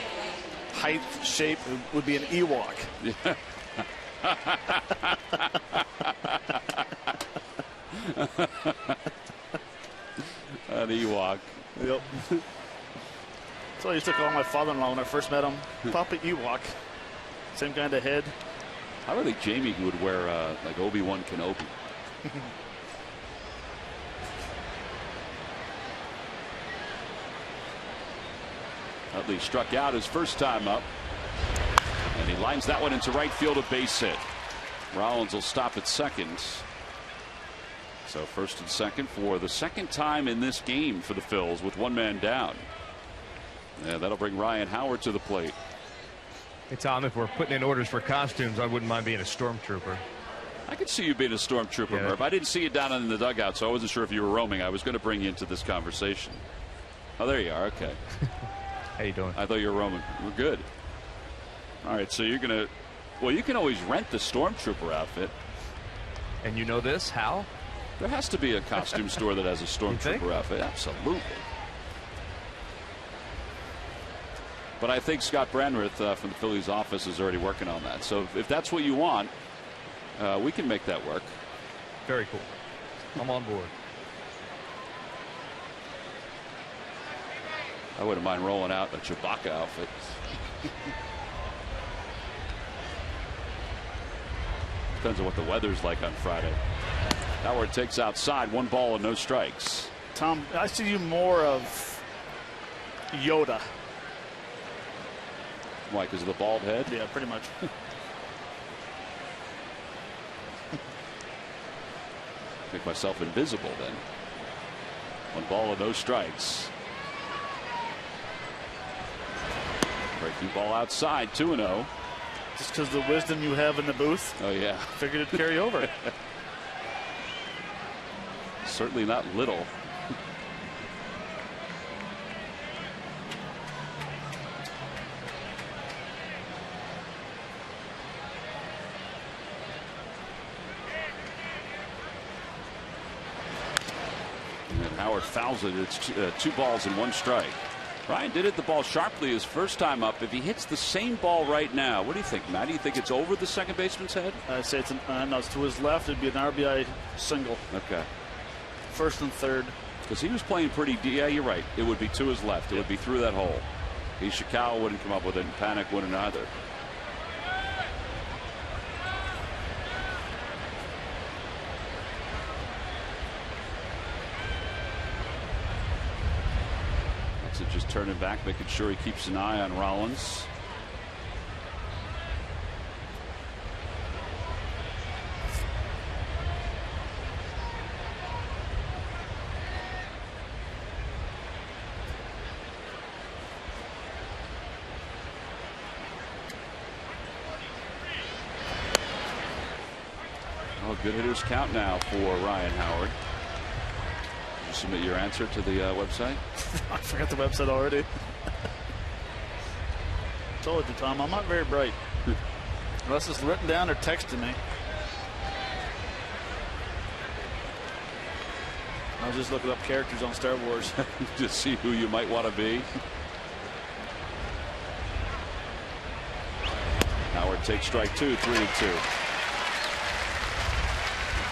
height, shape, would be an Ewok. Yeah. An Ewok. Yep. So I used to call my father-in-law when I first met him, Papa Ewok. Same kind of head. I would think Jamie would wear like Obi-Wan Kenobi. Utley struck out his first time up, and he lines that one into right field, a base hit. Rollins will stop at second. So first and second for the second time in this game for the Phils with one man down. Yeah, that'll bring Ryan Howard to the plate. Hey, Tom, if we're putting in orders for costumes, I wouldn't mind being a stormtrooper. I could see you being a stormtrooper, yeah. Murph. I didn't see you down in the dugout, so I wasn't sure if you were roaming. I was going to bring you into this conversation. Oh, there you are. Okay. How you doing? I thought you were roaming. We're good. All right, so you're going to... Well, you can always rent the stormtrooper outfit. And you know this? How? There has to be a costume store that has a stormtrooper outfit. Absolutely. But I think Scott Brandreth from the Phillies office is already working on that. So if that's what you want, we can make that work. Very cool. I'm on board. I wouldn't mind rolling out a Chewbacca outfit. Depends on what the weather's like on Friday. Howard takes outside, 1 ball and no strikes. Tom, I see you more of Yoda. Why, because of the bald head? Yeah, pretty much. Make myself invisible then. 1 ball and no strikes. Breaking ball outside, 2-0. Just because of the wisdom you have in the booth. Oh, yeah. Figured it'd carry over. Certainly not little. And Howard fouls it. It's 2 balls and 1 strike. Ryan did hit the ball sharply his first time up. If he hits the same ball right now, what do you think, Matt? Do you think it's over the second baseman's head? I'd say it's to his left. It'd be an RBI single. Okay. First and third. Because he was playing pretty deep. Yeah, you're right. It would be to his left. It would be through that hole. Ishikawa wouldn't come up with it, and Panic wouldn't either. Just turning back, making sure he keeps an eye on Rollins. Oh, good hitters count now for Ryan Howard. Submit your answer to the website. I forgot the website already. Told you, Tom, I'm not very bright. Unless it's written down or texted me. I was just looking up characters on Star Wars. To see who you might want to be. Howard takes strike 2, 3-2.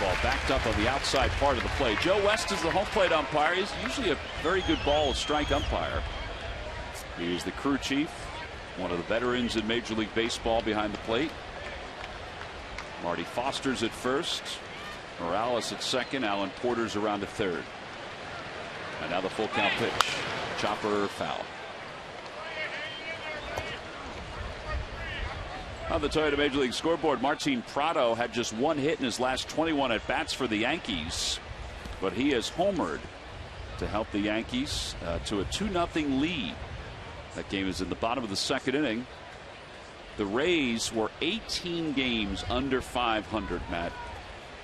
Ball backed up on the outside part of the plate. Joe West is the home plate umpire. He's usually a very good ball strike umpire. He's the crew chief, one of the veterans in Major League Baseball behind the plate. Marty Foster's at first, Morales at second, Alan Porter's around to third. And now the full count pitch. Chopper foul. On the Toyota Major League scoreboard, Martin Prado had just 1 hit in his last 21 at bats for the Yankees, but he has homered to help the Yankees to a 2-0 lead. That game is in the bottom of the second inning. The Rays were 18 games under 500, Matt,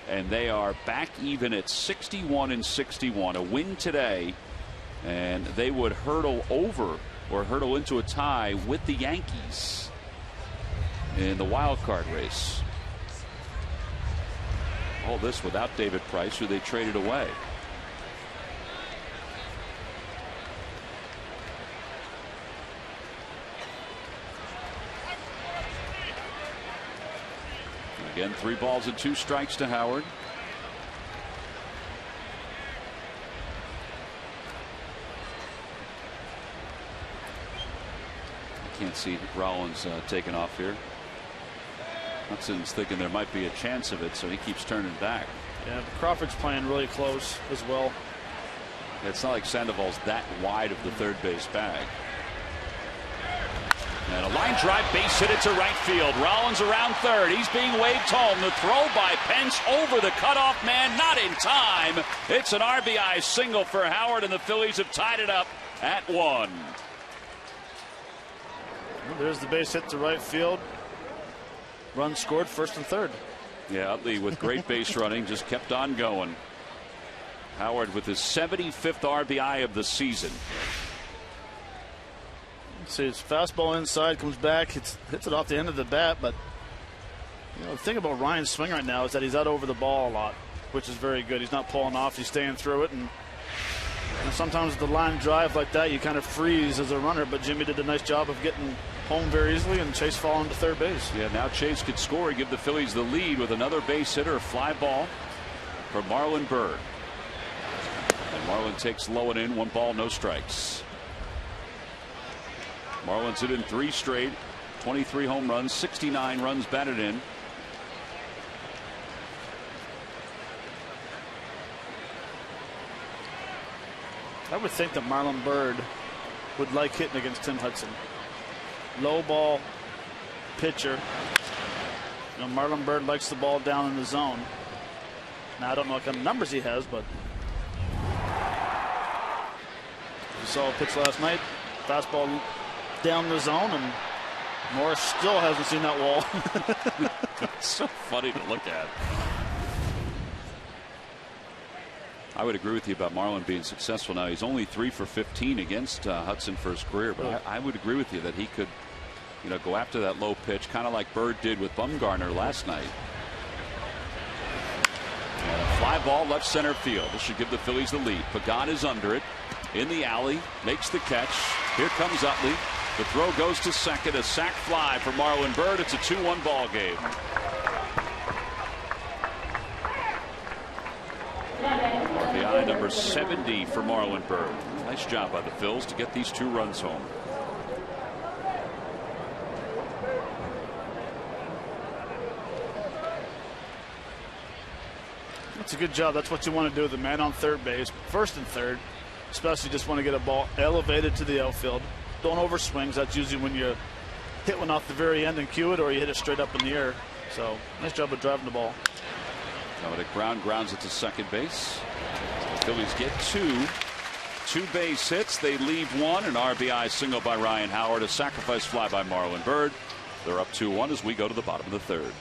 and they are back even at 61-61. A win today, and they would hurdle into a tie with the Yankees in the wild card race. All this without David Price, who they traded away. Again, 3 balls and 2 strikes to Howard. I can't see Rollins taking off here. Hudson's thinking there might be a chance of it, so he keeps turning back. Yeah, Crawford's playing really close as well. It's not like Sandoval's that wide of the third base bag. And a line drive base hit it to right field. Rollins around third. He's being waved home. The throw by Pence over the cutoff man. Not in time. It's an RBI single for Howard, and the Phillies have tied it up at 1. Well, there's the base hit to right field. Run scored, first and third. Yeah, Utley with great base running just kept on going. Howard with his 75th RBI of the season. See, it's fastball inside, comes back, hits it off the end of the bat. But the thing about Ryan's swing right now is that he's out over the ball a lot, which is very good. He's not pulling off, he's staying through it. And sometimes with the line drive like that, you kind of freeze as a runner. But Jimmy did a nice job of getting home very easily, and Chase falling to third base. Yeah, now Chase could score and give the Phillies the lead with another base hitter, a fly ball for Marlon Byrd. And Marlon takes low and in, 1 ball, no strikes. Marlins hit in 3 straight, 23 home runs, 69 runs batted in. I would think that Marlon Byrd would like hitting against Tim Hudson. Low ball pitcher. Marlon Byrd likes the ball down in the zone. Now, I don't know what kind of numbers he has, but you saw a pitch last night. Fastball down the zone, and Morris still hasn't seen that wall. It's so funny to look at. I would agree with you about Marlon being successful now. He's only 3 for 15 against Hudson for his career, but I would agree with you that he could, go after that low pitch, kind of like Bird did with Bumgarner last night. And a fly ball left center field. This should give the Phillies the lead. Pagan is under it in the alley, makes the catch. Here comes Utley. The throw goes to second. A sac fly for Marlon Byrd. It's a 2-1 ball game. RBI number 70 for Marlon Byrd. Nice job by the Phils to get these 2 runs home. That's a good job. That's what you want to do with the man on third base, first and third. Especially just want to get a ball elevated to the outfield. Don't overswings. That's usually when you hit one off the very end and cue it, or you hit it straight up in the air. So nice job of driving the ball. Dominic Brown grounds it to second base. The Phillies get 2 base hits. They leave 1. An RBI single by Ryan Howard. A sacrifice fly by Marlon Byrd. They're up 2-1 as we go to the bottom of the third.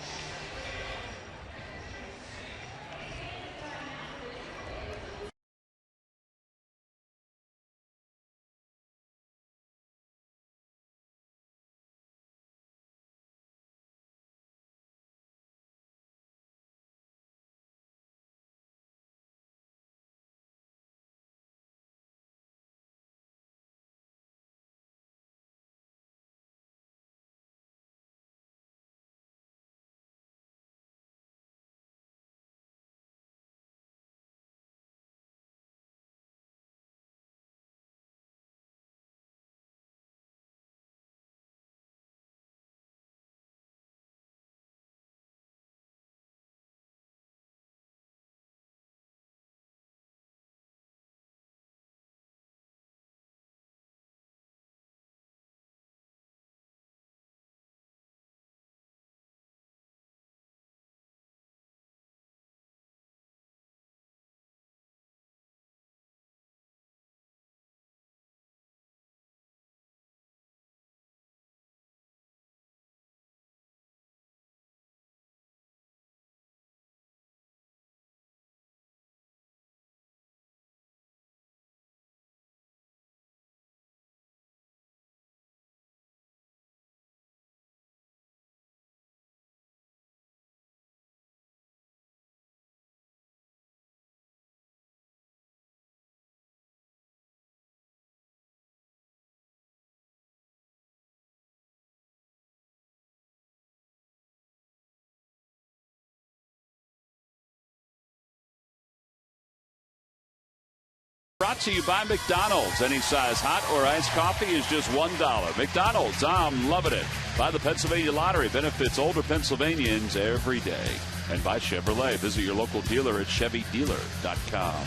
Brought to you by McDonald's. Any size hot or iced coffee is just $1. McDonald's, I'm loving it. By the Pennsylvania Lottery, benefits older Pennsylvanians every day. And by Chevrolet, visit your local dealer at ChevyDealer.com.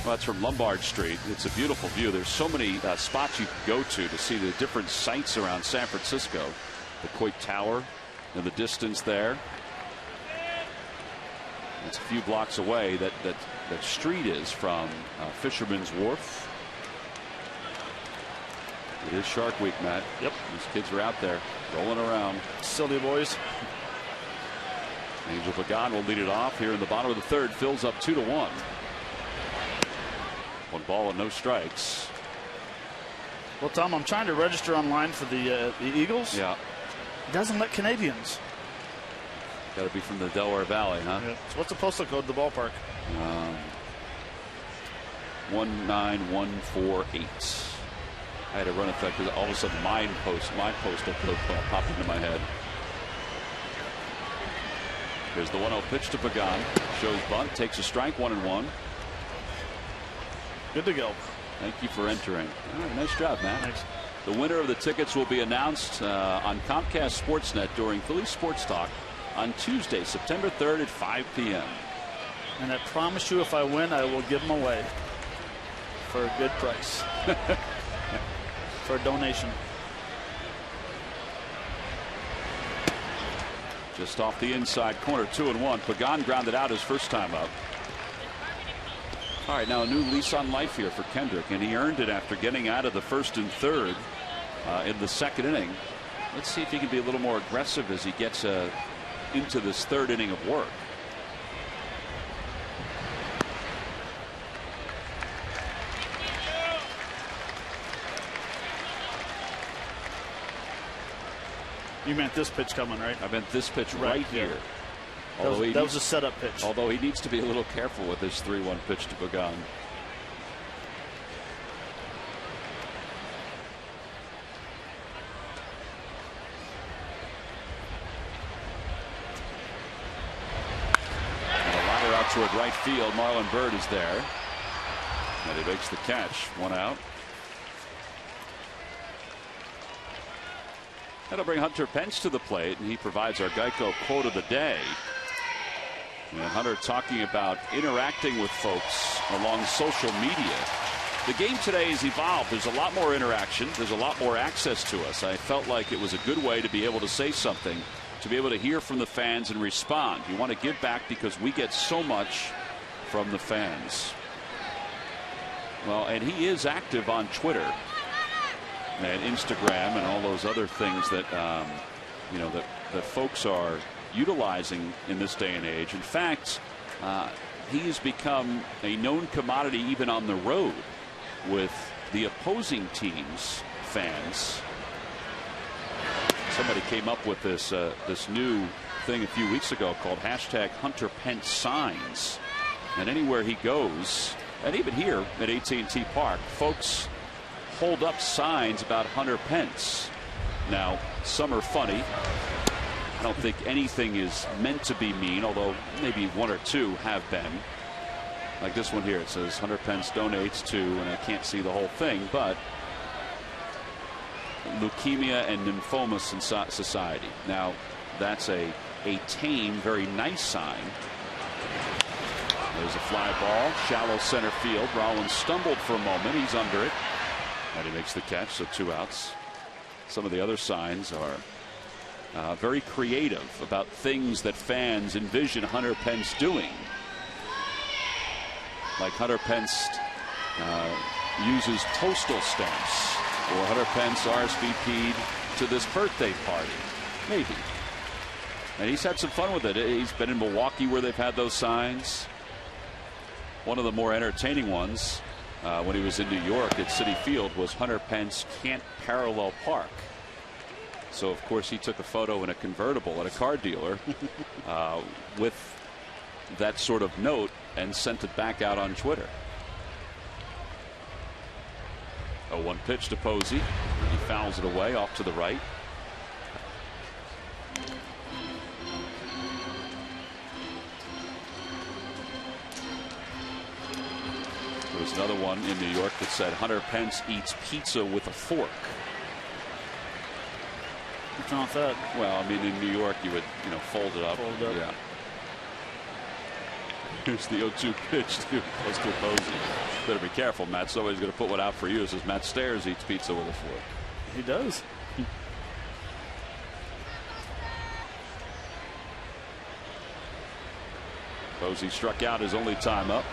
Well, that's from Lombard Street. It's a beautiful view. There's so many spots you can go to see the different sites around San Francisco. The Coit Tower in the distance there. It's a few blocks away. That street is from Fisherman's Wharf. It is Shark Week, Matt. Yep. These kids are out there rolling around. Silly boys. Angel Pagan will lead it off here in the bottom of the third. Phil's up 2-1. 1 ball and no strikes. Well, Tom, I'm trying to register online for the Eagles. Yeah. It doesn't let Canadians. Got to be from the Delaware Valley, huh? Yeah. So what's the postal code of the ballpark? 19148. I had a run effect because all of a sudden my postal code popped into my head. Here's the 1-0 pitch to Pagan. Shows bunt, takes a strike, 1-1. Good to go. Thank you for entering. All right, nice job, Matt. Thanks. The winner of the tickets will be announced on Comcast Sportsnet during Phillies Sports Talk on Tuesday, September 3rd at 5 p.m. And I promise you, if I win, I will give them away for a good price. For a donation. Just off the inside corner, 2-1. Pagan grounded out his first time up. All right, now a new lease on life here for Kendrick, and he earned it after getting out of the first and third in the second inning. Let's see if he can be a little more aggressive as he gets into this third inning of work. You meant this pitch coming, right? I meant this pitch right here. That was a setup pitch. Although he needs to be a little careful with this 3-1 pitch to Pagan. And a liner out toward right field. Marlon Byrd is there. And he makes the catch. 1 out. That'll bring Hunter Pence to the plate, and he provides our Geico quote of the day. And Hunter talking about interacting with folks along social media. The game today has evolved. There's a lot more interaction. There's a lot more access to us. I felt like it was a good way to be able to say something, to be able to hear from the fans and respond. You want to give back because we get so much from the fans. Well, and he is active on Twitter and Instagram and all those other things that that folks are utilizing in this day and age. In fact, he has become a known commodity even on the road with the opposing team's fans. Somebody came up with this new thing a few weeks ago called #HunterPenceSigns, and anywhere he goes, and even here at AT&T Park, folks hold up signs about Hunter Pence. Now, some are funny. I don't think anything is meant to be mean, although maybe 1 or 2 have been. Like this one here. It says Hunter Pence donates to, and I can't see the whole thing, but Leukemia and Lymphoma Society. Now, that's a tame, very nice sign. There's a fly ball, shallow center field. Rollins stumbled for a moment. He's under it. And he makes the catch, so 2 outs. Some of the other signs are very creative about things that fans envision Hunter Pence doing. Like Hunter Pence uses postal stamps, or Hunter Pence RSVP'd to this birthday party. Maybe. And he's had some fun with it. He's been in Milwaukee where they've had those signs. One of the more entertaining ones when he was in New York at Citi Field was Hunter Pence can't parallel park. So, of course, he took a photo in a convertible at a car dealer with that sort of note and sent it back out on Twitter. 0-1 pitch to Posey. He fouls it away off to the right. There was another one in New York that said Hunter Pence eats pizza with a fork. What's wrong with that? Well, I mean, in New York, you would, fold it up. Fold it up. Yeah. Here's the 0-2 pitch to close to Posey. Better be careful, Matt. Somebody's going to put one out for you. As Matt Stairs eats pizza with a fork. He does. Posey struck out his only time up.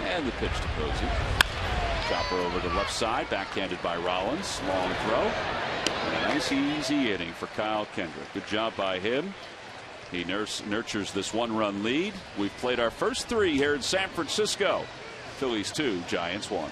And the pitch to Posey. Chopper over the left side, backhanded by Rollins. Long throw. And a nice easy inning for Kyle Kendrick. Good job by him. He nurtures this one-run lead. We've played our first 3 here in San Francisco. Phillies 2, Giants 1.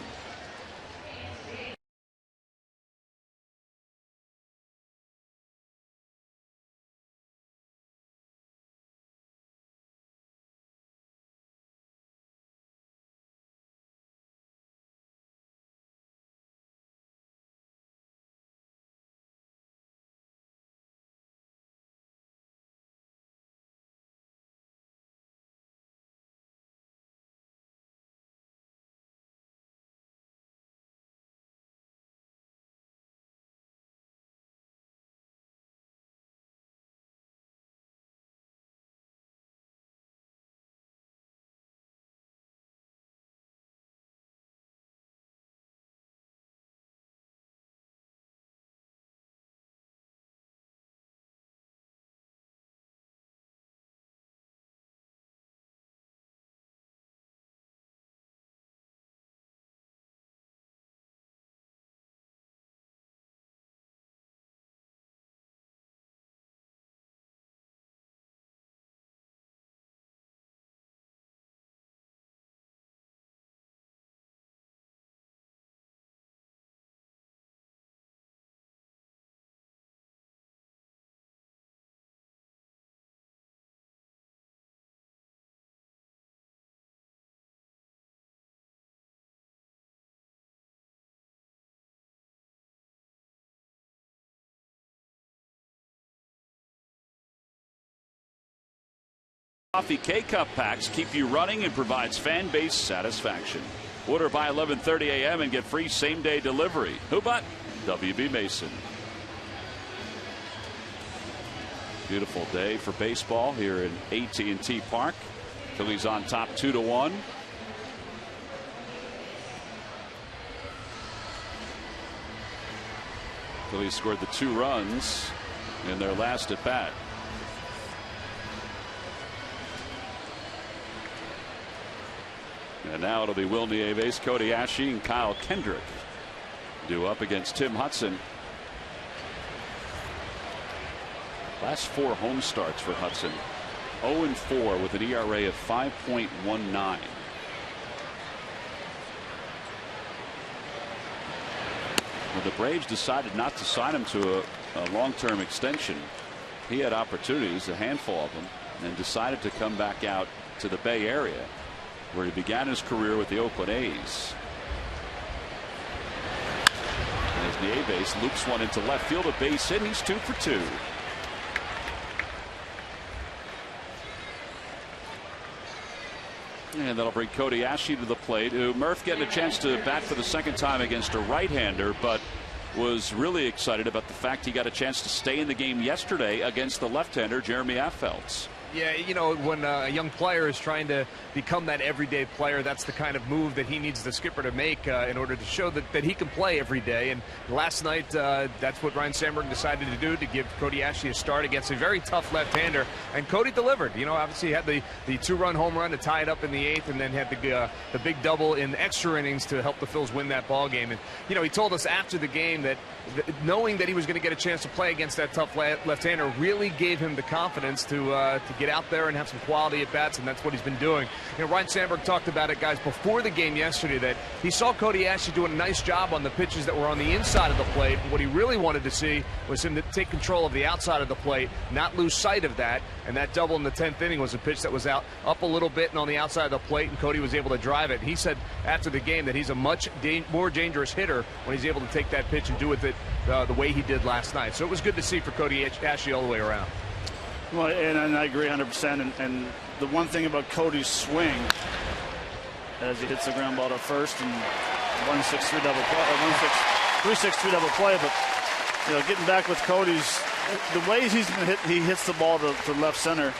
Coffee K-Cup packs keep you running and provides fan base satisfaction. Order by 11:30 a.m. and get free same-day delivery. Who but W.B. Mason. Beautiful day for baseball here in AT&T Park. Phillies on top 2-1. Phillies scored the 2 runs in their last at bat. And now it'll be Will Nieves, Cody Ashe, and Kyle Kendrick due up against Tim Hudson. Last 4 home starts for Hudson. 0-4 with an ERA of 5.19. When the Braves decided not to sign him to a long-term extension, he had opportunities, a handful of them, and decided to come back out to the Bay Area, where he began his career with the Oakland A's. And as Nieves loops one into left field, a base hit, he's 2 for 2. And that'll bring Cody Ashe to the plate, who Murph getting a chance to bat for the second time against a right-hander, but was really excited about the fact he got a chance to stay in the game yesterday against the left-hander Jeremy Affeldt. Yeah, you know, when a young player is trying to become that everyday player, that's the kind of move that he needs the skipper to make in order to show that he can play every day. And last night, that's what Ryne Sandberg decided to do, to give Cody Ashe a start against a very tough left-hander. And Cody delivered. You know, obviously he had the 2-run home run to tie it up in the 8th, and then had the big double in extra innings to help the Phils win that ball game. And, you know, he told us after the game that knowing that he was going to get a chance to play against that tough left-hander really gave him the confidence to get out there and have some quality at bats, and that's what he's been doing. You know, Ryne Sandberg talked about it, guys, before the game yesterday, that he saw Cody Ashe doing a nice job on the pitches that were on the inside of the plate. What he really wanted to see was him to take control of the outside of the plate, not lose sight of that. And that double in the 10th inning was a pitch that was out up a little bit and on the outside of the plate, and Cody was able to drive it. He said after the game that he's a much more dangerous hitter when he's able to take that pitch and do with it the way he did last night. So it was good to see for Cody Ashe all the way around. Well, and I agree 100%. And the one thing about Cody's swing, as he hits the ground ball to first and 1-6-3 double play, 3-6-3 double play, but you know, getting back with Cody's, the ways he's been hit, he hits the ball to left center.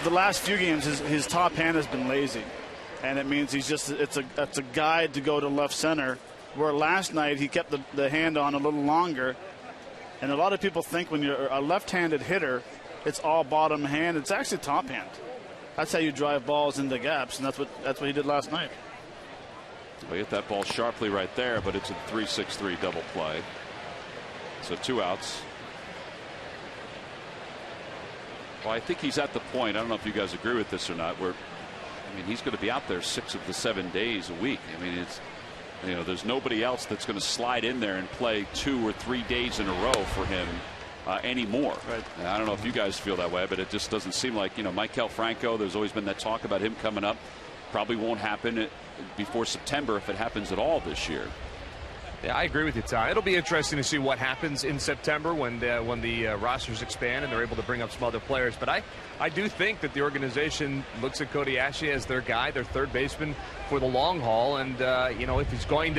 the last few games, his top hand has been lazy, and it means it's a guide to go to left center. Where last night he kept the hand on a little longer, and a lot of people think when you're a left-handed hitter, it's all bottom hand. It's actually top hand. That's how you drive balls into gaps, and that's what he did last night. Well, he hit that ball sharply right there, but it's a 3-6-3 double play. So 2 outs. Well, I think he's at the point. I don't know if you guys agree with this or not. He's going to be out there 6 of the 7 days a week. There's nobody else that's going to slide in there and play 2 or 3 days in a row for him anymore. Right. And I don't know if you guys feel that way, but it just doesn't seem like, Maikel Franco, there's always been that talk about him coming up. Probably won't happen before September if it happens at all this year. Yeah, I agree with you, Ty. It'll be interesting to see what happens in September when the rosters expand and they're able to bring up some other players. But I do think that the organization looks at Cody Ashley as their guy, their third baseman for the long haul. And, if he's going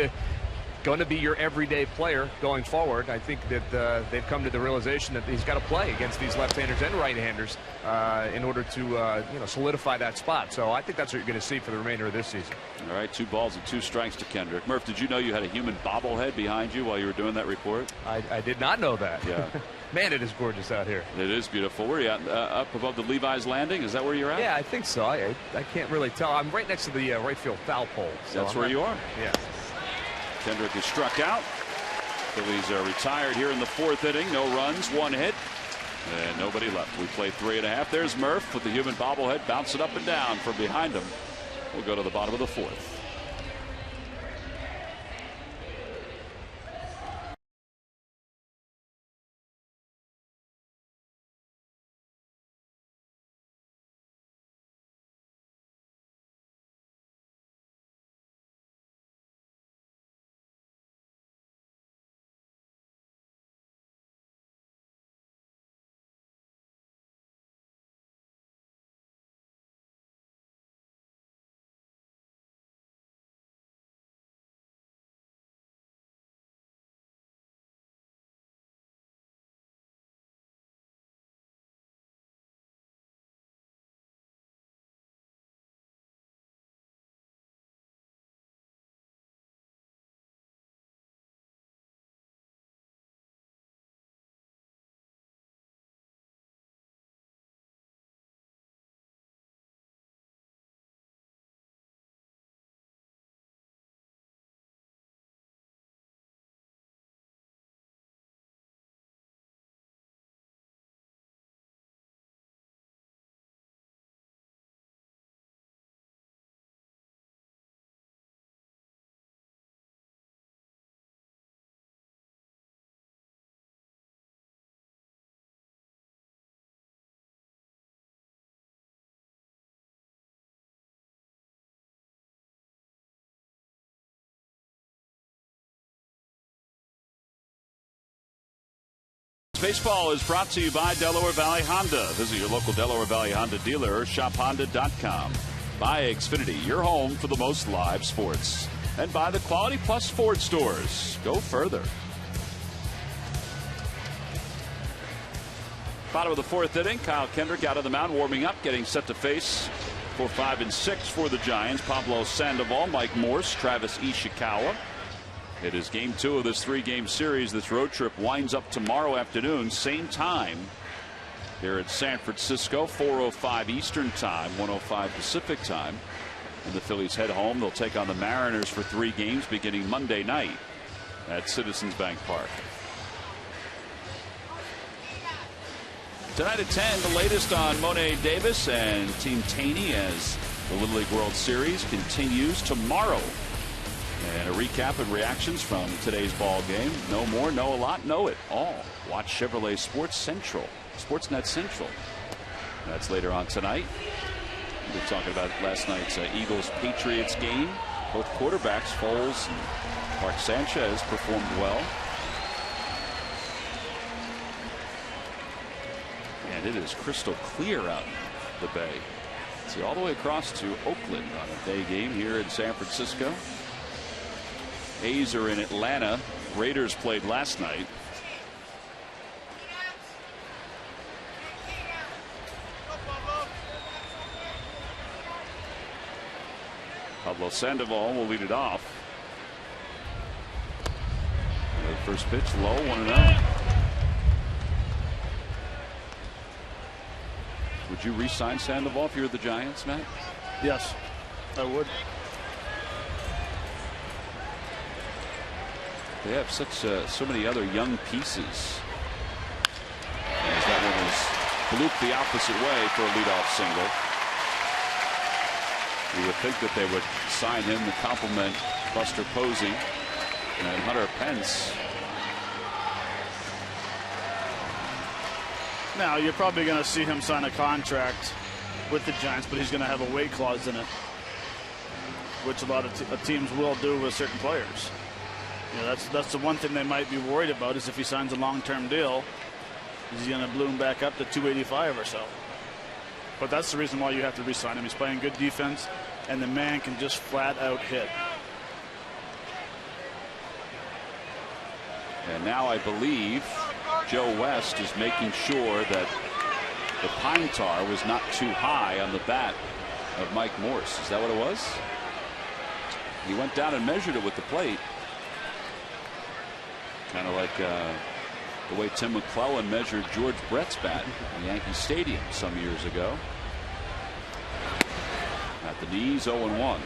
to be your everyday player going forward, I think that they've come to the realization that he's got to play against these left-handers and right-handers in order to solidify that spot. So I think that's what you're going to see for the remainder of this season. All right, 2 balls and 2 strikes to Kendrick. Murph, did you know you had a human bobblehead behind you while you were doing that report? I did not know that. Yeah. Man, it is gorgeous out here. It is beautiful. Where are you at? Up above the Levi's Landing? Is that where you're at? Yeah, I think so. I can't really tell. I'm right next to the right field foul pole. So that's where you are? Yeah. Kendrick is struck out. Phillies are retired here in the 4th inning. No runs, 1 hit, and nobody left. We play 3.5. There's Murph with the human bobblehead bouncing up and down from behind him. We'll go to the bottom of the 4th. Baseball is brought to you by Delaware Valley Honda. Visit your local Delaware Valley Honda dealer or shophonda.com. By Xfinity, your home for the most live sports. And by the Quality Plus Ford stores. Go further. Bottom of the 4th inning, Kyle Kendrick out of the mound, warming up, getting set to face for 5 and 6 for the Giants. Pablo Sandoval, Mike Morse, Travis Ishikawa. It is game 2 of this 3-game series. This road trip winds up tomorrow afternoon, same time here at San Francisco, 4:05 Eastern Time, 1:05 Pacific Time. And the Phillies head home. They'll take on the Mariners for 3 games beginning Monday night at Citizens Bank Park. Tonight at 10, the latest on Monet Davis and Team Taney as the Little League World Series continues tomorrow. And a recap and reactions from today's ball game. Know more, know a lot, know it all. Watch Chevrolet Sports Central, Sportsnet Central. That's later on tonight. We're talking about last night's Eagles-Patriots game. Both quarterbacks, Foles and Mark Sanchez, performed well. And it is crystal clear out in the Bay. See, all the way across to Oakland on a day game here in San Francisco. A's are in Atlanta. Raiders played last night. Pablo Sandoval will lead it off. The first pitch low, 1-0. Would you re-sign Sandoval if you were the Giants, Matt? Yes, I would. They have such so many other young pieces. As that one was blooped the opposite way for a leadoff single. You would think that they would sign him to complement Buster Posey and Hunter Pence. Now, you're probably going to see him sign a contract with the Giants, but he's going to have a weight clause in it, which a lot of teams will do with certain players. You know, that's the one thing they might be worried about, is if he signs a long-term deal, is he going to bloom back up to 285 or so. But that's the reason why you have to re-sign him. He's playing good defense, and the man can just flat out hit. And now I believe Joe West is making sure that the pine tar was not too high on the bat of Mike Morse. Is that what it was? He went down and measured it with the plate. Kind of like the way Tim McClellan measured George Brett's bat in Yankee Stadium some years ago. At the knees, 0-1.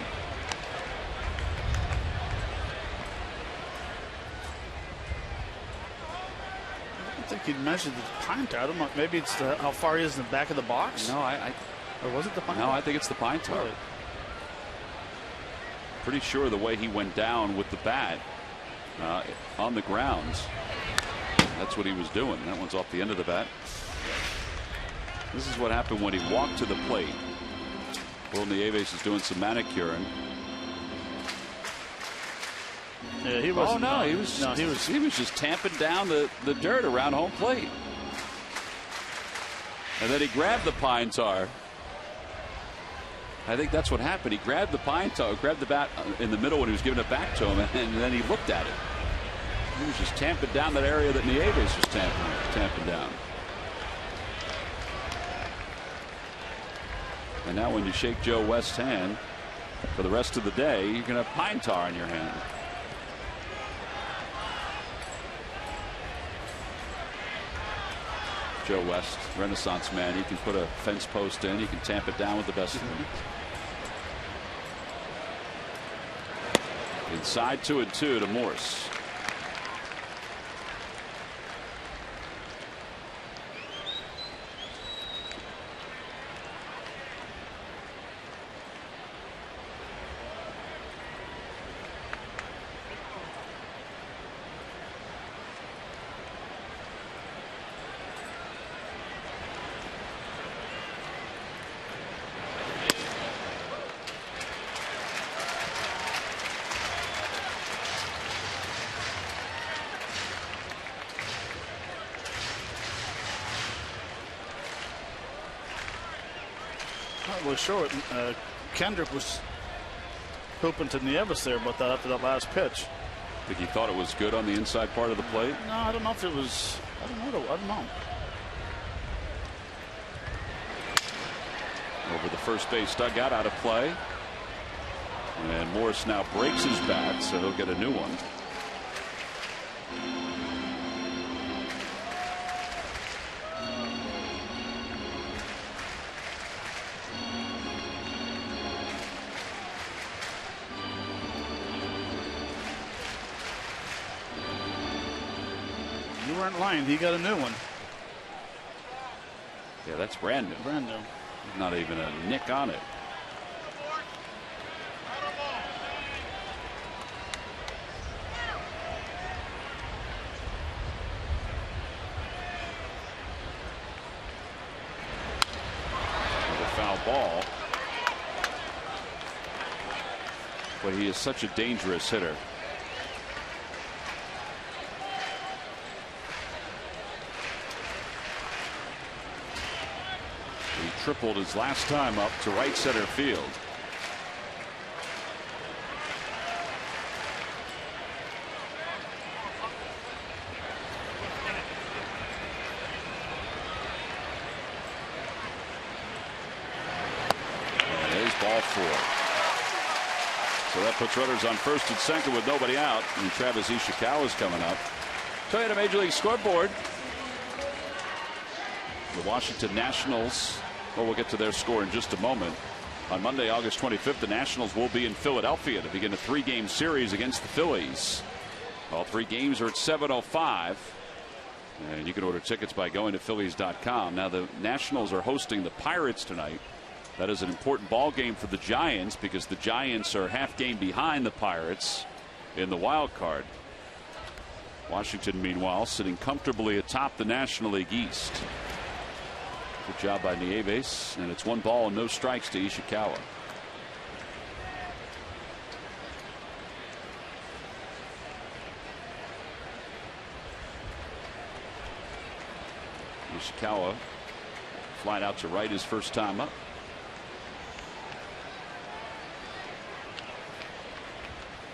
I think he'd measured the pine tar. I don't know. Maybe it's how far he is in the back of the box. No, or was it the pine no, tar? I think it's the pine tar. Really? Pretty sure the way he went down with the bat on the ground, that's what he was doing. That one's off the end of the bat. This is what happened when he walked to the plate. Will Nieves is doing some manicuring. Yeah, he was. Oh no, he was just tamping down the dirt around home plate. And then he grabbed the pine tar. I think that's what happened. He grabbed the pine tar, grabbed the bat in the middle when he was giving it back to him, and then he looked at it. He was just tamping down that area that Nieves was tamping down. And now when you shake Joe West's hand for the rest of the day, you're going to have pine tar in your hand. Joe West, Renaissance man. He can put a fence post in. He can tamp it down with the best of them. Inside 2-2 to Morse. Well, sure. Kendrick was hoping to Nieves there about that after that last pitch. Think he thought it was good on the inside part of the plate? No, I don't know if it was. I don't know. Over the first base dugout, out of play. And Morris now breaks his bat, so he'll get a new one. You weren't lying. He got a new one. Yeah, that's brand new. Brand new. Not even a nick on it. Another foul ball. But he is such a dangerous hitter. Tripled his last time up to right center field. And there's ball 4. So that puts runners on first and second with nobody out. And Travis Ishikawa is coming up. So at a Major League scoreboard, the Washington Nationals, well, we'll get to their score in just a moment. On Monday, August 25th, the Nationals will be in Philadelphia to begin a 3-game series against the Phillies. All 3 games are at 7:05. And you can order tickets by going to Phillies.com. Now, the Nationals are hosting the Pirates tonight. That is an important ball game for the Giants because the Giants are half game behind the Pirates in the wild card. Washington, meanwhile, sitting comfortably atop the National League East. Good job by Nieves, and it's 1 ball and no strikes to Ishikawa. Ishikawa flying out to right his first time up.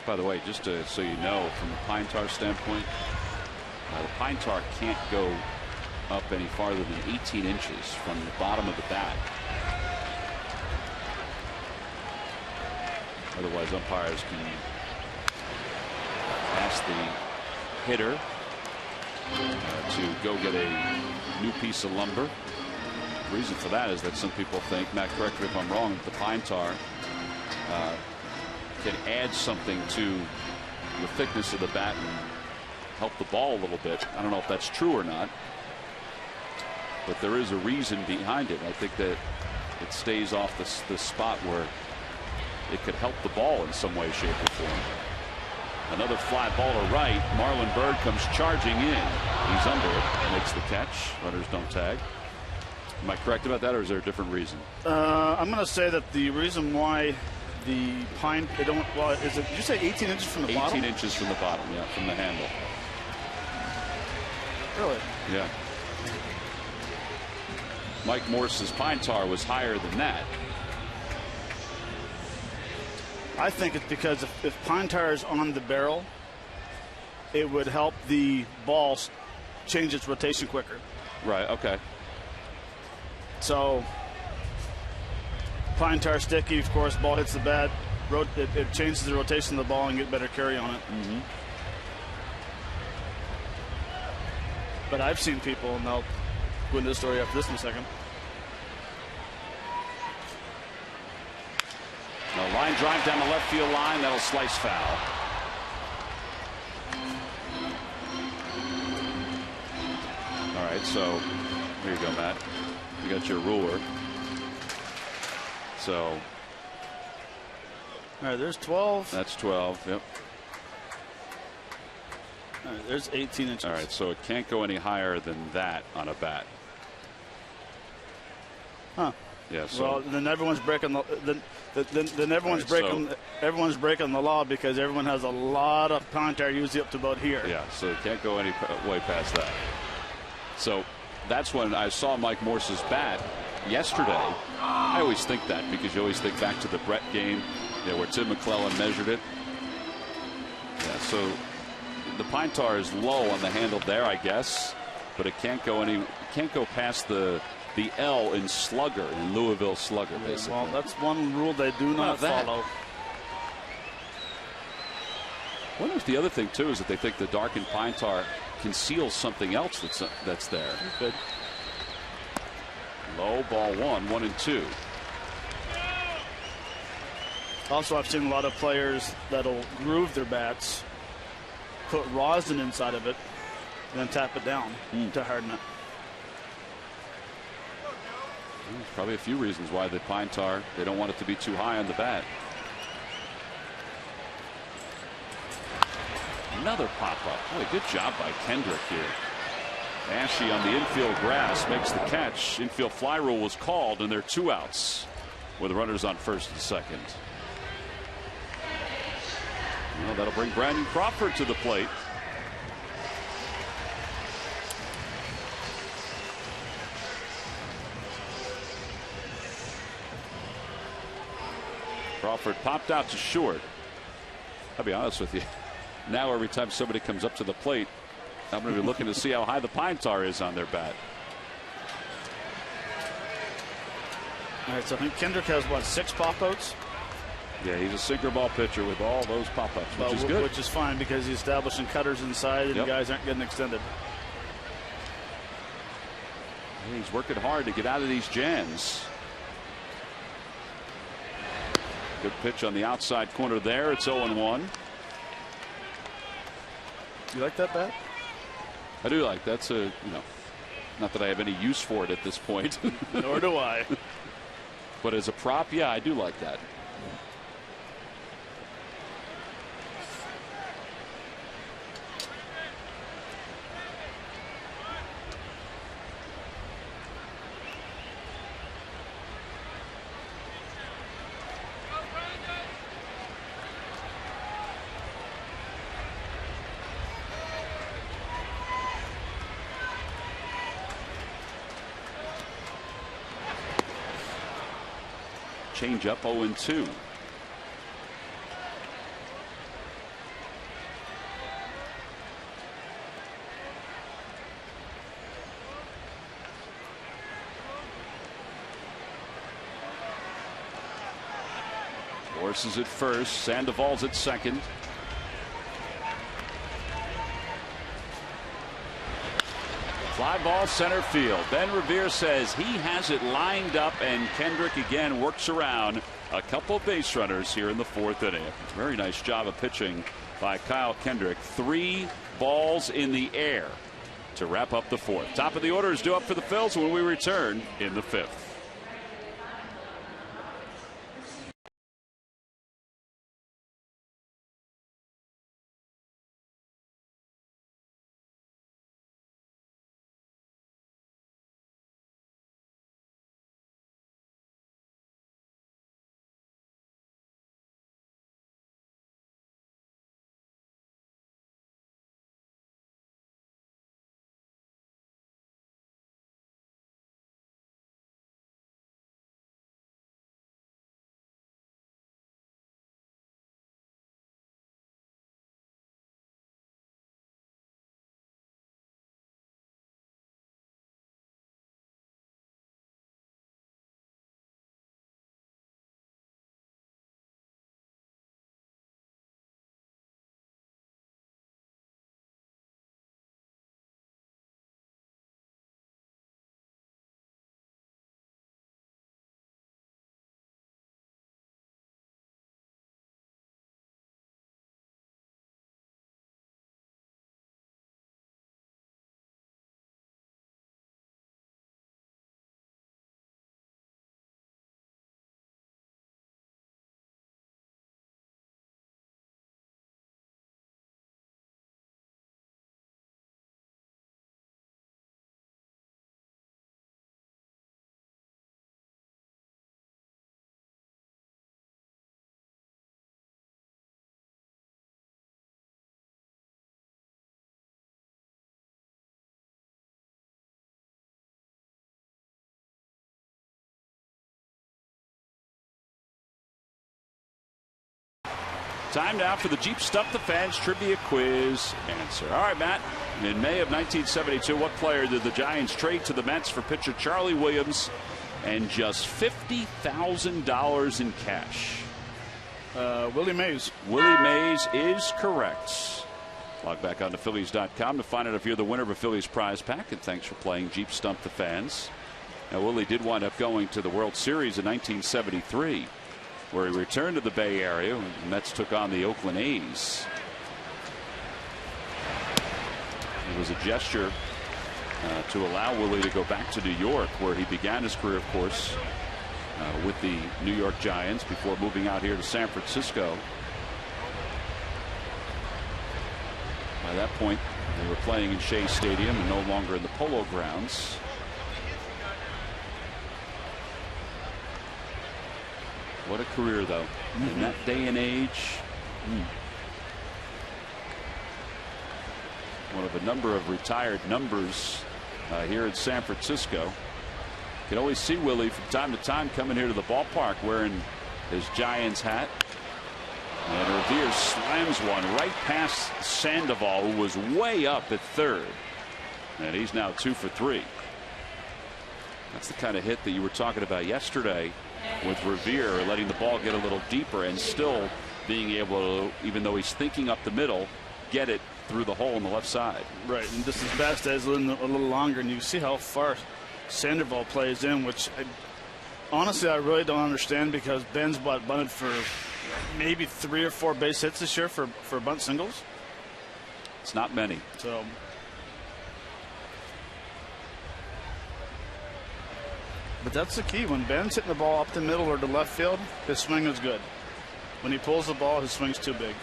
By the way, just so you know, from the pine tar standpoint, the pine tar can't go up any farther than 18 inches from the bottom of the bat. Otherwise, umpires can ask the hitter to go get a new piece of lumber. The reason for that is that some people think, Matt, correct me if I'm wrong, that the pine tar can add something to the thickness of the bat and help the ball a little bit. I don't know if that's true or not, but there is a reason behind it. I think that it stays off the spot where it could help the ball in some way, shape, or form. Another fly ball to right. Marlon Byrd comes charging in. He's under it, makes the catch. Runners don't tag. Am I correct about that, or is there a different reason? I'm going to say that the reason why the pine, they don't, well, is it, did you say 18 inches from the bottom? 18 inches from the bottom, yeah, from the handle. Really? Yeah. Mike Morse's pine tar was higher than that. I think it's because if pine tar is on the barrel, it would help the ball change its rotation quicker. Right, okay. So pine tar sticky, of course, ball hits the bat, it changes the rotation of the ball and get better carry on it. Mm-hmm. But I've seen people, and they'll go into the story after this in a second. A line drive down the left field line, that'll slice foul. All right, so here you go, Matt. You got your ruler. So. All right, there's 12. That's 12, yep. All right, there's 18 inches. All right, so it can't go any higher than that on a bat. Huh. Yeah, so. Well, then everyone's breaking the then everyone's breaking everyone's breaking the law because everyone has a lot of pine tar usually up to about here. Yeah, so it can't go any way past that. So that's when I saw Mike Morse's bat yesterday. I always think that because you always think back to the Brett game, where Tim McClellan measured it. Yeah, so the pine tar is low on the handle there, I guess, but it can't go past the L in slugger, in Louisville slugger, basically. Well, that's one rule they do not follow. I wonder if the other thing too is that they think the darkened pine tar conceals something else that's there. Good. Low, ball 1-2. Also, I've seen a lot of players that'll groove their bats, put rosin inside of it, and then tap it down to harden it. There's probably a few reasons why the pine tar, they don't want it to be too high on the bat. Another pop-up. Boy, good job by Kendrick here. Ashe on the infield grass makes the catch. Infield fly rule was called, and there are 2 outs with runners on first and second. Well, that'll bring Brandon Crawford to the plate. Crawford popped out to short. I'll be honest with you. Now every time somebody comes up to the plate, I'm going to be looking to see how high the pine tar is on their bat. All right, so I think Kendrick has, what, 6 pop outs? Yeah, he's a sinker ball pitcher with all those pop-ups, which is good. Which is fine because he's establishing cutters inside and the guys aren't getting extended. Yeah, he's working hard to get out of these jams. Good pitch on the outside corner there. It's 0-1. You like that bat? I do like that's a not that I have any use for it at this point. Nor do I. But as a prop, yeah, I do like that. Change up 0-2. Forces at first. Sandoval's at second. Fly ball center field. Ben Revere says he has it lined up, and Kendrick again works around a couple of base runners here in the 4th inning. Very nice job of pitching by Kyle Kendrick. 3 balls in the air to wrap up the 4th. Top of the order is due up for the Phils when we return in the 5th. Time now for the Jeep Stump the Fans trivia quiz answer. All right, Matt. In May of 1972, what player did the Giants trade to the Mets for pitcher Charlie Williams and just $50,000 in cash? Willie Mays. Willie Mays is correct. Log back on to Phillies.com to find out if you're the winner of a Phillies prize pack. And thanks for playing Jeep Stump the Fans. Now, Willie did wind up going to the World Series in 1973. Where he returned to the Bay Area when the Mets took on the Oakland A's. It was a gesture to allow Willie to go back to New York, where he began his career, of course, with the New York Giants before moving out here to San Francisco. By that point, they were playing in Shea Stadium and no longer in the Polo Grounds. What a career, though. In that day and age. One of a number of retired numbers here in San Francisco. You can always see Willie from time to time coming here to the ballpark wearing his Giants hat. And Revere slams one right past Sandoval, who was way up at third. And he's now 2 for 3. That's the kind of hit that you were talking about yesterday. with Revere letting the ball get a little deeper and still being able to, even though he's thinking up the middle, get it through the hole on the left side. Right, and this is best as a little longer, and you see how far Sandoval plays in, which honestly I really don't understand, because Ben's bunted for maybe 3 or 4 base hits this year for bunt singles. It's not many. So. But that's the key. When Ben's hitting the ball up the middle or to left field, his swing is good. When he pulls the ball, his swing's too big.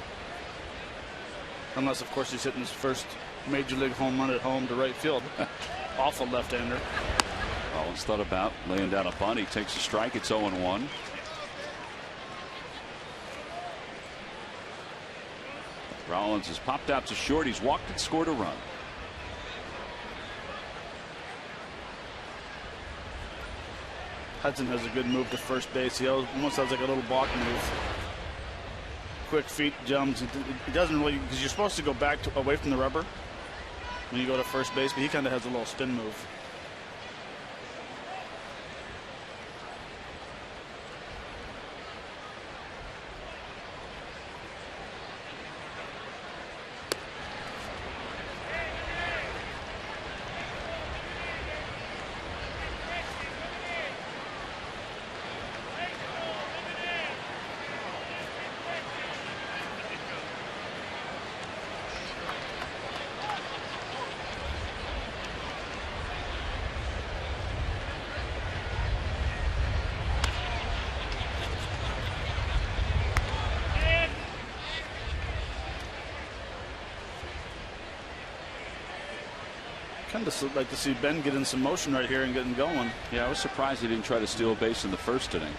Unless, of course, he's hitting his first major league home run at home to right field. Awful left-hander. Rollins thought about laying down a bunt. He takes a strike. It's 0-1. Rollins has popped out to short. He's walked and scored a run. Hudson has a good move to first base. He almost has like a little block move. Quick feet jumps. He doesn't really, because you're supposed to go back away from the rubber when you go to first base, but he kind of has a little spin move. Kind of like to see Ben get in some motion right here and getting going. Yeah, I was surprised he didn't try to steal a base in the first inning.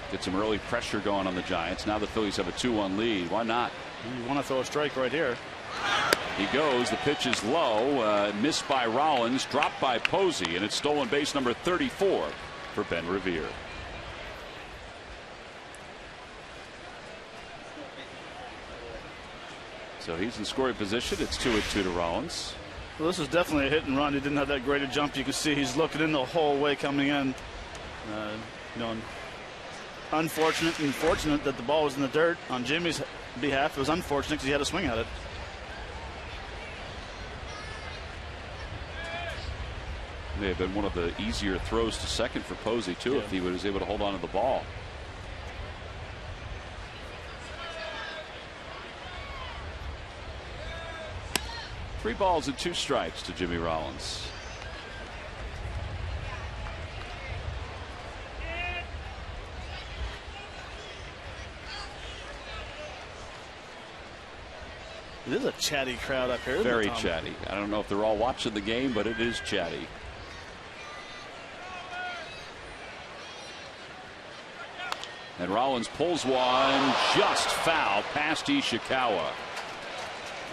Get some early pressure going on the Giants. Now the Phillies have a 2-1 lead. Why not? You want to throw a strike right here. He goes. The pitch is low. Missed by Rollins. Dropped by Posey. And it's stolen base number 34 for Ben Revere. So he's in scoring position. It's 2-2 to Rollins. Well, this is definitely a hit and run. He didn't have that great a jump. You can see he's looking in the whole way coming in. Unfortunate and fortunate that the ball was in the dirt. On Jimmy's behalf, it was unfortunate because he had a swing at it. May have been one of the easier throws to second for Posey, too, if he was able to hold on to the ball. Three balls and 2 strikes to Jimmy Rollins. It is a chatty crowd up here. Very chatty. I don't know if they're all watching the game, but it is chatty. And Rollins pulls one just foul past Ishikawa.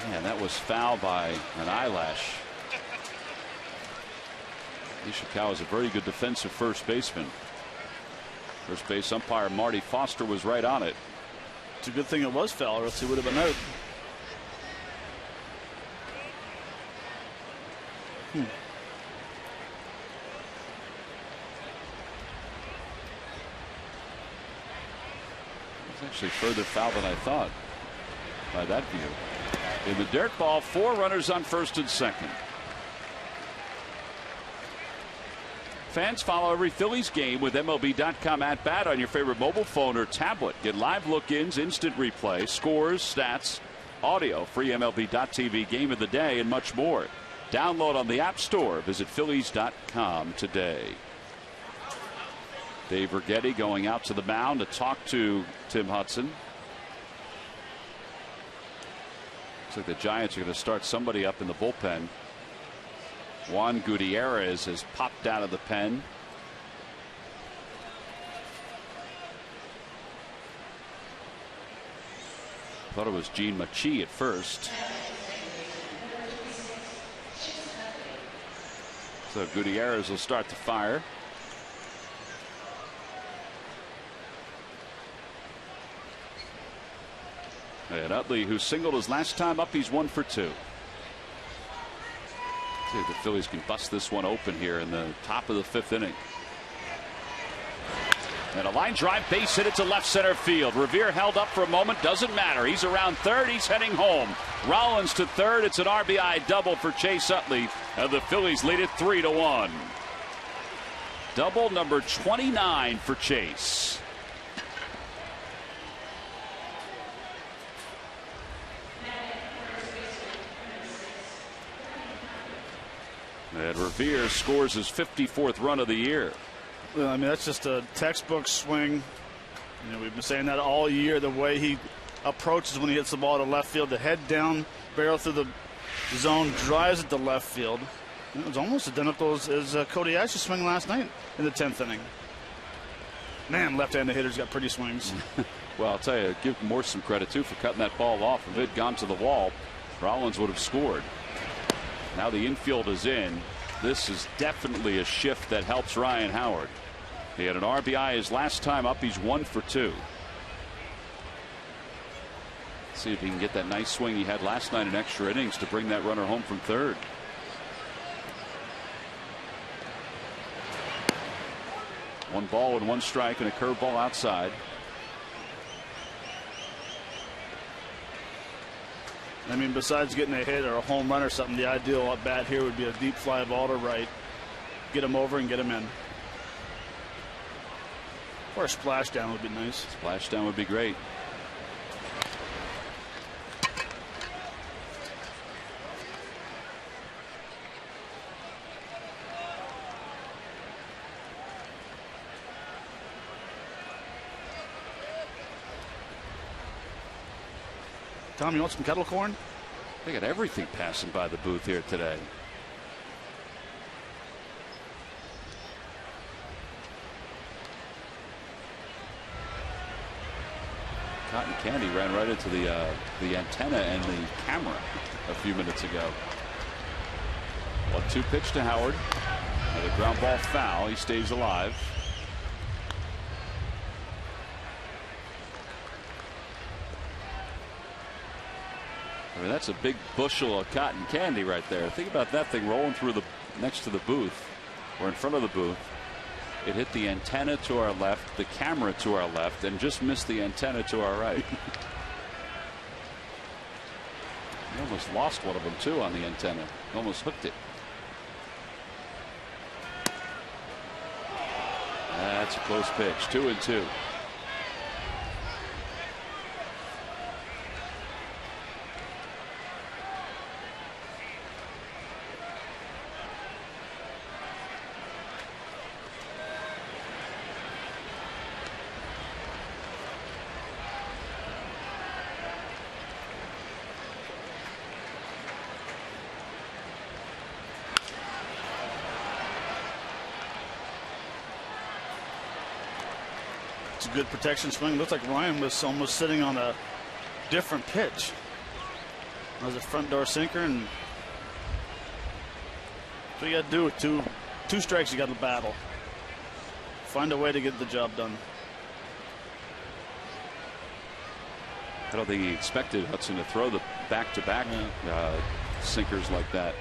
Man, that was foul by an eyelash. Ishikawa is a very good defensive first baseman. First base umpire Marty Foster was right on it. It's a good thing it was foul, or else he would have been out. It's actually further foul than I thought by that view. In the dirt ball, 4 runners on first and second. Fans, follow every Phillies game with MLB.com at bat on your favorite mobile phone or tablet. Get live look-ins, instant replay, scores, stats, audio, free MLB.tv game of the day, and much more. Download on the App Store. Visit Phillies.com today. Dave Righetti going out to the mound to talk to Tim Hudson. Looks like the Giants are going to start somebody up in the bullpen. Juan Gutierrez has popped out of the pen. Thought it was Gene Machi at first. So Gutierrez will start the fire. And Utley, who singled his last time up, he's 1 for 2. See if the Phillies can bust this one open here in the top of the 5th inning. And a line drive base hit it to left center field. Revere held up for a moment. Doesn't matter. He's around third. He's heading home. Rollins to third. It's an RBI double for Chase Utley. And the Phillies lead it 3-1. Double number 29 for Chase. And Revere scores his 54th run of the year. Well, I mean, that's just a textbook swing. You know, we've been saying that all year, the way he approaches when he hits the ball to left field, the head down, barrel through the zone, drives it to left field. It was almost identical as Cody Ash's swing last night in the 10th inning. Man, left-handed hitters got pretty swings. Well, I'll tell you, give Morse some credit, too, for cutting that ball off. If it had gone to the wall, Rollins would have scored. Now the infield is in. This is definitely a shift that helps Ryan Howard. He had an RBI his last time up. He's 1 for 2. See if he can get that nice swing he had last night in extra innings to bring that runner home from third. One ball and one strike and a curveball outside. I mean, besides getting a hit or a home run or something, the ideal at bat here would be a deep fly ball to right. Get him over and get him in. Or a splashdown would be nice. Splashdown would be great. Tom, you want some kettle corn? They got everything passing by the booth here today. Cotton candy ran right into the antenna and the camera a few minutes ago. 1-2 pitch to Howard. Another ground ball foul. He stays alive. I mean, that's a big bushel of cotton candy right there. Think about that thing rolling through the next to the booth or in front of the booth. It hit the antenna to our left, the camera to our left, and just missed the antenna to our right. We almost lost one of them too on the antenna. Almost hooked it. That's a close pitch. 2-2. It's a good protection swing. Looks like Ryan was almost sitting on a different pitch. That was a front door sinker, and that's what you got to do with two strikes. You got to battle. Find a way to get the job done. I don't think he expected Hudson to throw the back-to-back sinkers like that.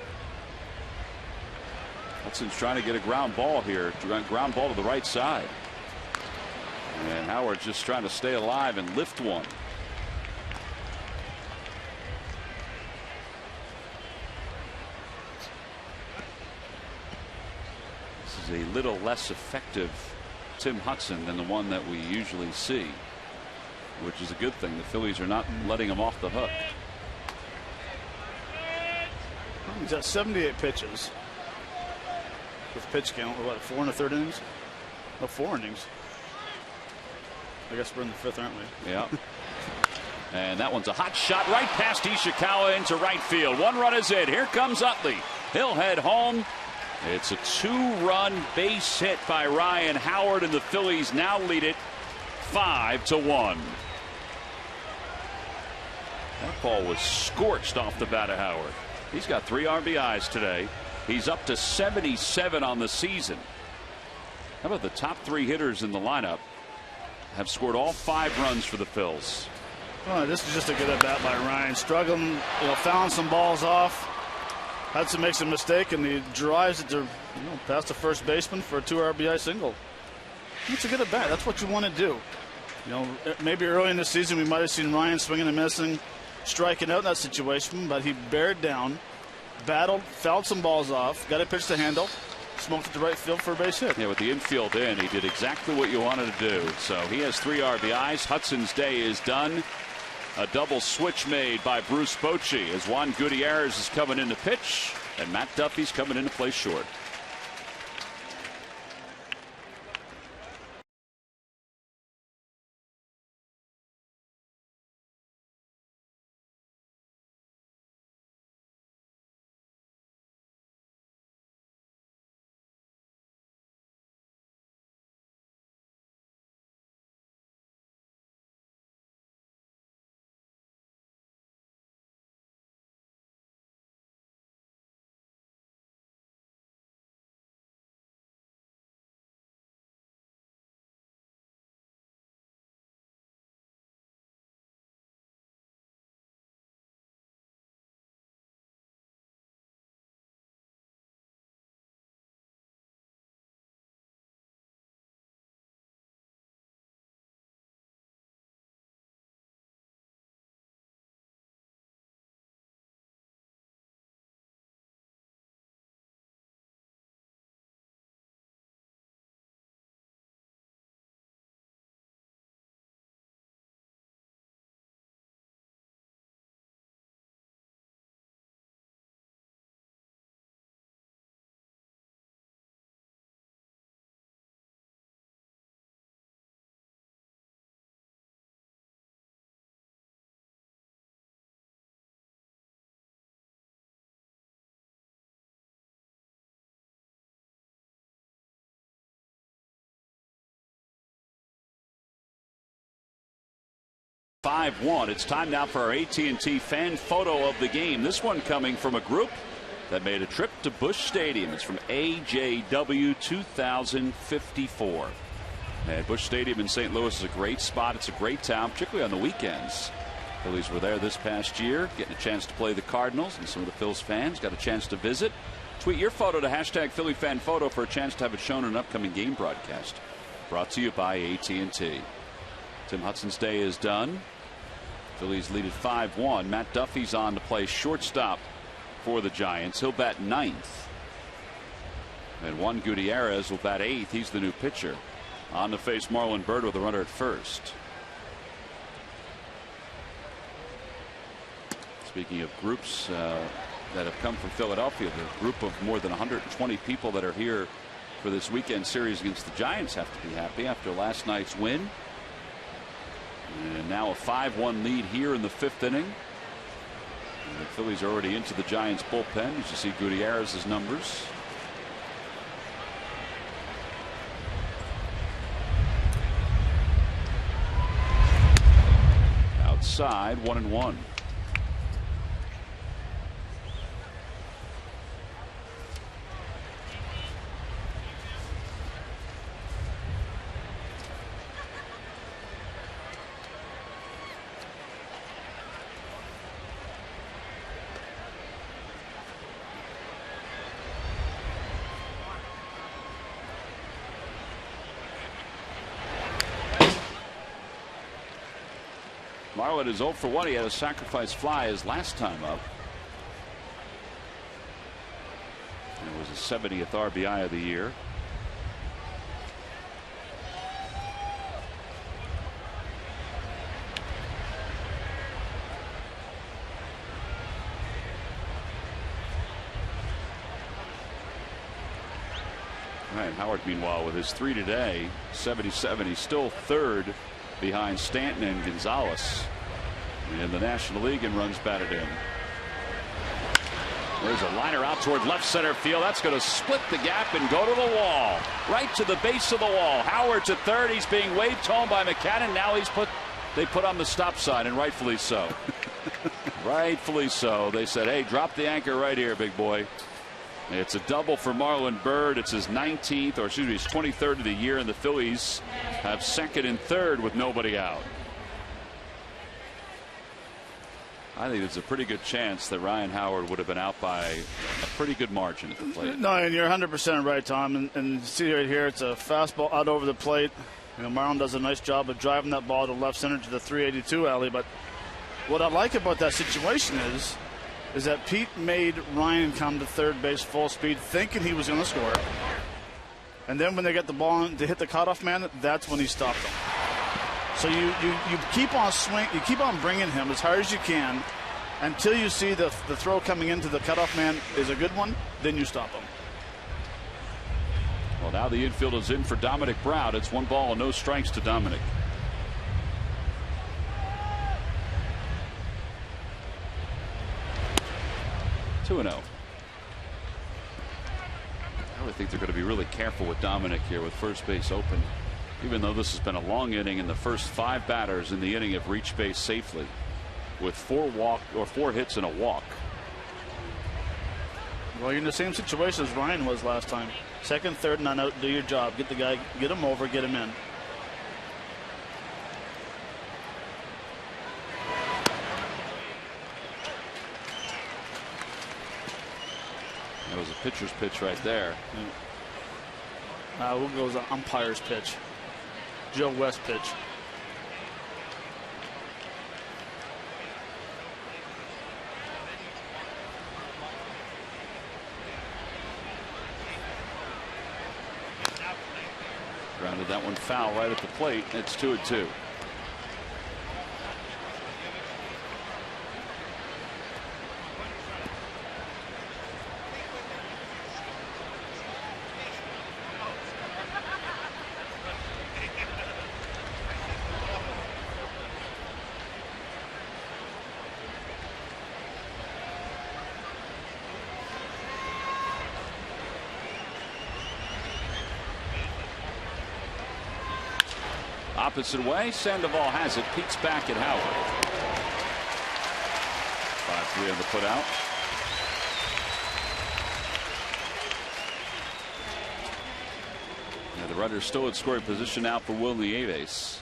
Hudson's trying to get a ground ball here. Ground ball to the right side. And Howard's just trying to stay alive and lift one. This is a little less effective Tim Hudson than the one that we usually see, which is a good thing. The Phillies are not letting him off the hook. He's at 78 pitches. With pitch count, what, 4 1/3 innings? No, 4 innings. I guess we're in the 5th, aren't we? Yeah. And that one's a hot shot right past Ishikawa into right field. One run is in. Here comes Utley. He'll head home. It's a 2-run base hit by Ryan Howard, and the Phillies now lead it 5-1. That ball was scorched off the bat of Howard. He's got 3 RBIs today. He's up to 77 on the season. How about the top 3 hitters in the lineup have scored all 5 runs for the Phils? Oh, this is just a good at bat by Ryan. Struggling, fouling some balls off. Hudson makes a mistake and he drives it to past the first baseman for a 2 RBI single. It's a good at bat. That's what you want to do. You know, maybe early in the season we might have seen Ryan swinging and missing, striking out in that situation, but he bared down, battled, fouled some balls off, got a pitch to handle, smoked it to right field for a base hit. Yeah, with the infield in, he did exactly what you wanted to do. So he has 3 RBIs. Hudson's day is done. A double switch made by Bruce Bochy as Juan Gutierrez is coming in to pitch, and Matt Duffy's coming in to play short. (5-1). It's time now for our AT&T fan photo of the game. This one coming from a group that made a trip to Busch Stadium. It's from AJW 2054. And Busch Stadium in St. Louis is a great spot. It's a great town, particularly on the weekends. Phillies were there this past year, getting a chance to play the Cardinals, and some of the Phillies fans got a chance to visit. Tweet your photo to #PhillyFanPhoto for a chance to have it shown in an upcoming game broadcast. Brought to you by AT&T. Tim Hudson's day is done. Phillies lead at 5-1. Matt Duffy's on to play shortstop for the Giants. He'll bat 9th. And Juan Gutierrez will bat 8th. He's the new pitcher. On to face Marlon Byrd with a runner at first. Speaking of groups that have come from Philadelphia, the group of more than 120 people that are here for this weekend series against the Giants have to be happy after last night's win. And now a 5-1 lead here in the 5th inning. And the Phillies are already into the Giants bullpen. You should see Gutierrez's numbers. Outside, 1-1. Marlon is 0 for 1. He had a sacrifice fly his last time up. And it was his 70th RBI of the year. Ryan Howard, meanwhile, with his 3 today, 77. He's still 3rd behind Stanton and Gonzalez in the National League in runs batted in. There's a liner out toward left center field. That's going to split the gap and go to the wall, right to the base of the wall. Howard's at 3rd. He's being waved home by McCannon. Now they put on the stop sign, and rightfully so. Rightfully so. They said, hey, drop the anchor right here, big boy. It's a double for Marlon Byrd. It's his 19th, or excuse me, his 23rd of the year, and the Phillies have 2nd and 3rd with nobody out. I think there's a pretty good chance that Ryan Howard would have been out by a pretty good margin at the plate. No, and you're 100% right, Tom. And see right here, it's a fastball out over the plate. You know, Marlon does a nice job of driving that ball to left center to the 382 alley. But what I like about that situation is that Pete made Ryan come to third base full speed, thinking he was going to score. And then when they get the ball to hit the cutoff man, that's when he stopped them. So you keep on you keep on bringing him as hard as you can until you see the throw coming into the cutoff man is a good one, then you stop him. Well, now the infield is in for Dominic Brown. It's 1 ball and no strikes to Dominic. Two and 0. I would think they're going to be really careful with Dominic here with first base open. Even though this has been a long inning, and the first 5 batters in the inning have reached base safely with 4 hits and a walk. Well, you're in the same situation as Ryan was last time. Second, third, not out. Do your job. Get the guy, get him over, get him in. That was a pitcher's pitch right there. We'll go with the umpire's pitch. Joe West pitch. Grounded that one foul right at the plate. It's 2-2. Opposite way, Sandoval has it. Pete's back at Howard. 5-3 on the put out. Now the runner's still at scoring position now for Will Nieves.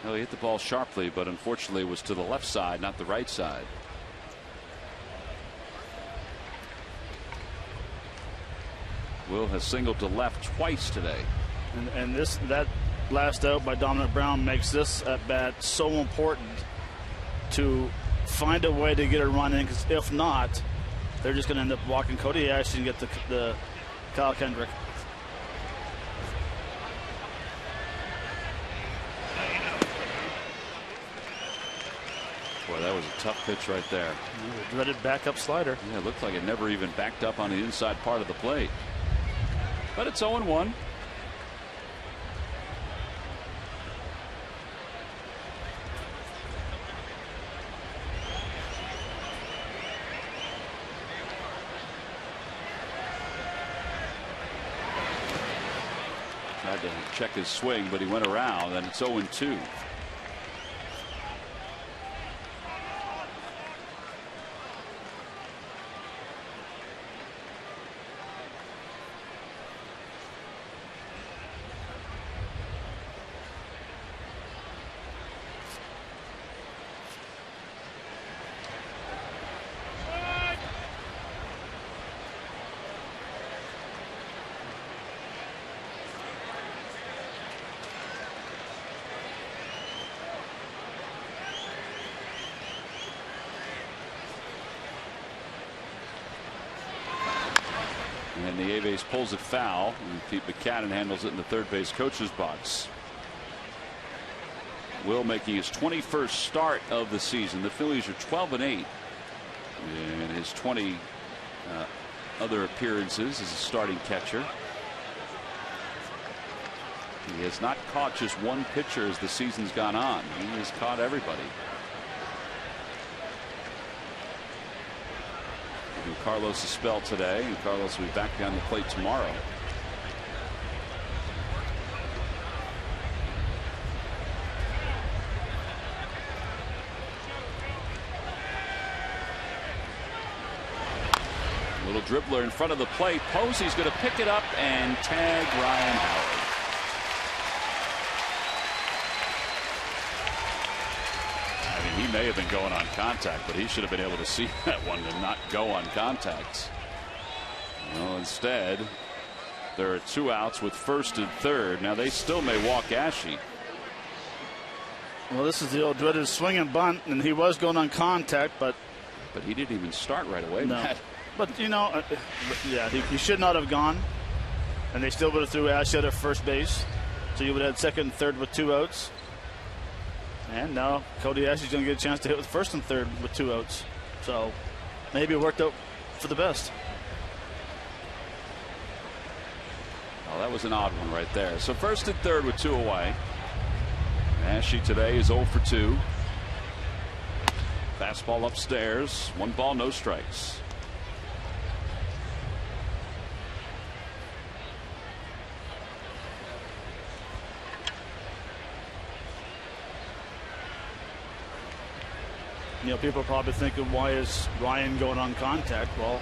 Well, he hit the ball sharply, but unfortunately it was to the left side, not the right side. Will has singled to left twice today. And that last out by Dominic Brown makes this at bat so important to find a way to get a run in, because if not, they're just going to end up walking Cody Ashton and get the Kyle Kendrick. Boy, that was a tough pitch right there. The dreaded backup slider. Yeah, it looked like it never even backed up on the inside part of the plate. But it's 0-1. Tried to check his swing, but he went around, and it's 0-2. And Nieves pulls it foul, and Pete Buchanan handles it in the third base coach's box. Will making his 21st start of the season. The Phillies are 12-8 in his 20 other appearances as a starting catcher. He has not caught just one pitcher as the season's gone on. He has caught everybody. Carlos a spell today, and Carlos will be back behind the plate tomorrow. Little dribbler in front of the plate. Posey's going to pick it up and tag Ryan Howard. I mean, he may have been going on contact, but he should have been able to see that one and not go on contact. Well, instead, there are 2 outs with first and third. Now they still may walk Ashe. Well, this is the old dreaded swing and bunt, and he was going on contact, but he didn't even start right away. No. Matt. But yeah, he should not have gone, and they still would have threw Ashe at first base, so you would have had second and third with 2 outs. And now Cody Ashe's going to get a chance to hit with first and third with 2 outs. So maybe it worked out for the best. Oh, that was an odd one right there. So first and third with 2 away. Ashe today is 0 for 2. Fastball upstairs. 1 ball, no strikes. People are probably thinking, why is Ryan going on contact? Well,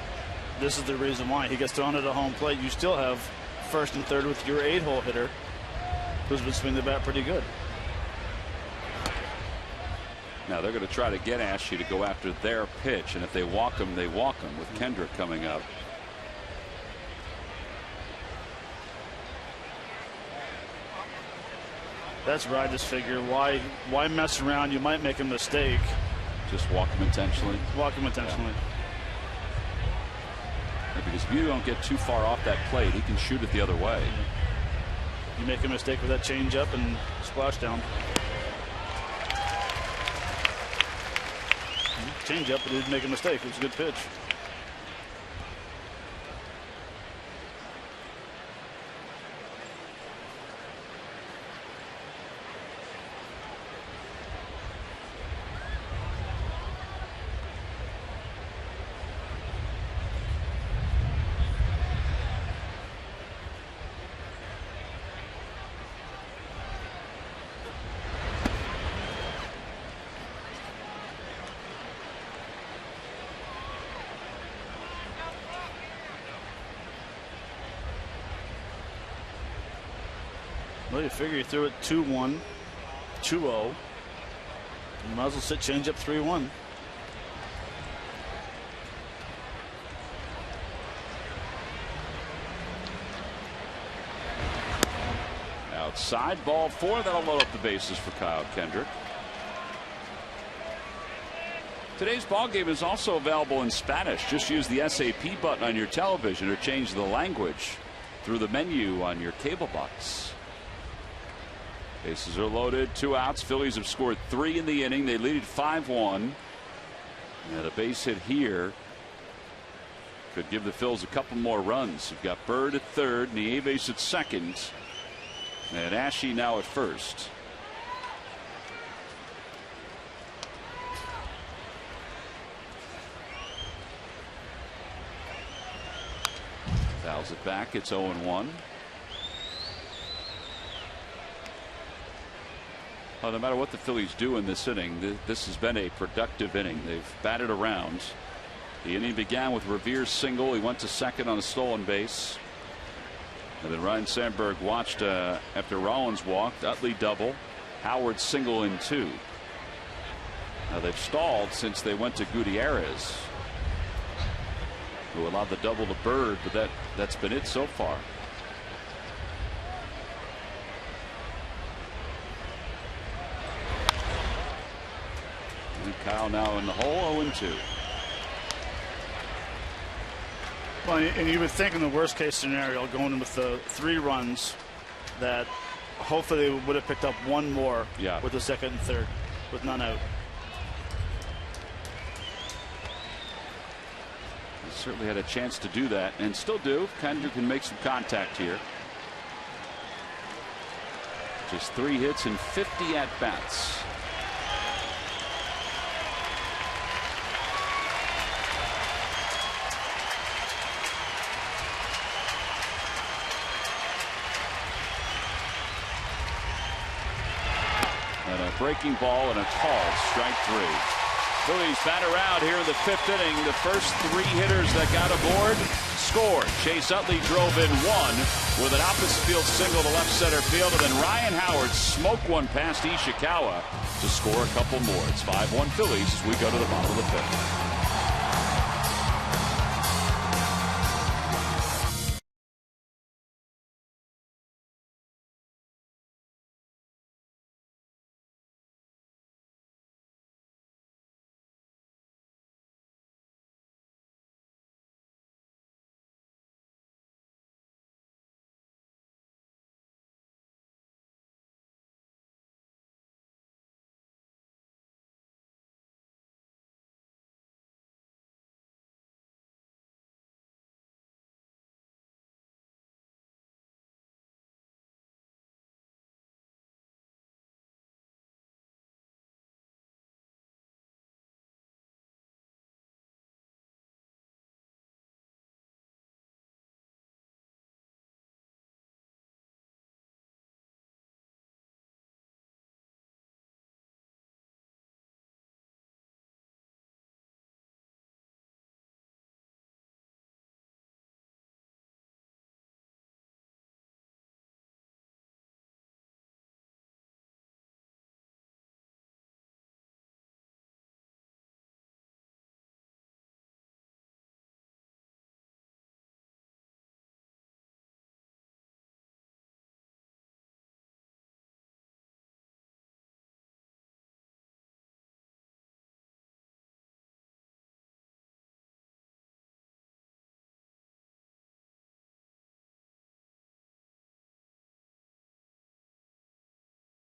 this is the reason why. He gets thrown at a home plate. You still have first and third with your 8-hole hitter, who's been swinging the bat pretty good. Now they're going to try to get Ashe to go after their pitch, and if they walk him, they walk him with Kendrick coming up. That's where I just figure, why mess around? You might make a mistake. Just walk him intentionally. Walk him intentionally. Yeah, because if you don't get too far off that plate, he can shoot it the other way. You make a mistake with that changeup and splash down. Changeup, but he didn't make a mistake. It was a good pitch. Well, you figure you threw it 2-1, 2-0. You might as well sit change up 3-1. Outside, ball 4. That'll load up the bases for Kyle Kendrick. Today's ball game is also available in Spanish. Just use the SAP button on your television or change the language through the menu on your cable box. Bases are loaded. 2 outs. Phillies have scored 3 in the inning. They lead 5-1. And a base hit here could give the Phils a couple more runs. You've got Bird at third, Nieves at second, and Ashe now at first. Fouls it back. It's 0-1. Well, no matter what the Phillies do in this inning, this has been a productive inning. They've batted around. The inning began with Revere's single. He went to second on a stolen base. And then Ryan Sandberg watched after Rollins walked. Utley double. Howard single in 2. Now they've stalled since they went to Gutierrez, who allowed the double to Bird, but that's been it so far. Kyle now in the hole, 0-2. Well, and you would think in the worst case scenario, going in with the 3 runs, that hopefully they would have picked up 1 more with the second and third with none out. They certainly had a chance to do that and still do. Kendrick can make some contact here. Just 3 hits and 50 at bats. And a breaking ball and a call, strike 3. Phillies bat around here in the 5th inning. The first 3 hitters that got aboard scored. Chase Utley drove in 1 with an opposite field single to left center field, and then Ryan Howard smoked one past Ishikawa to score a couple more. It's 5-1 Phillies as we go to the bottom of the 5th.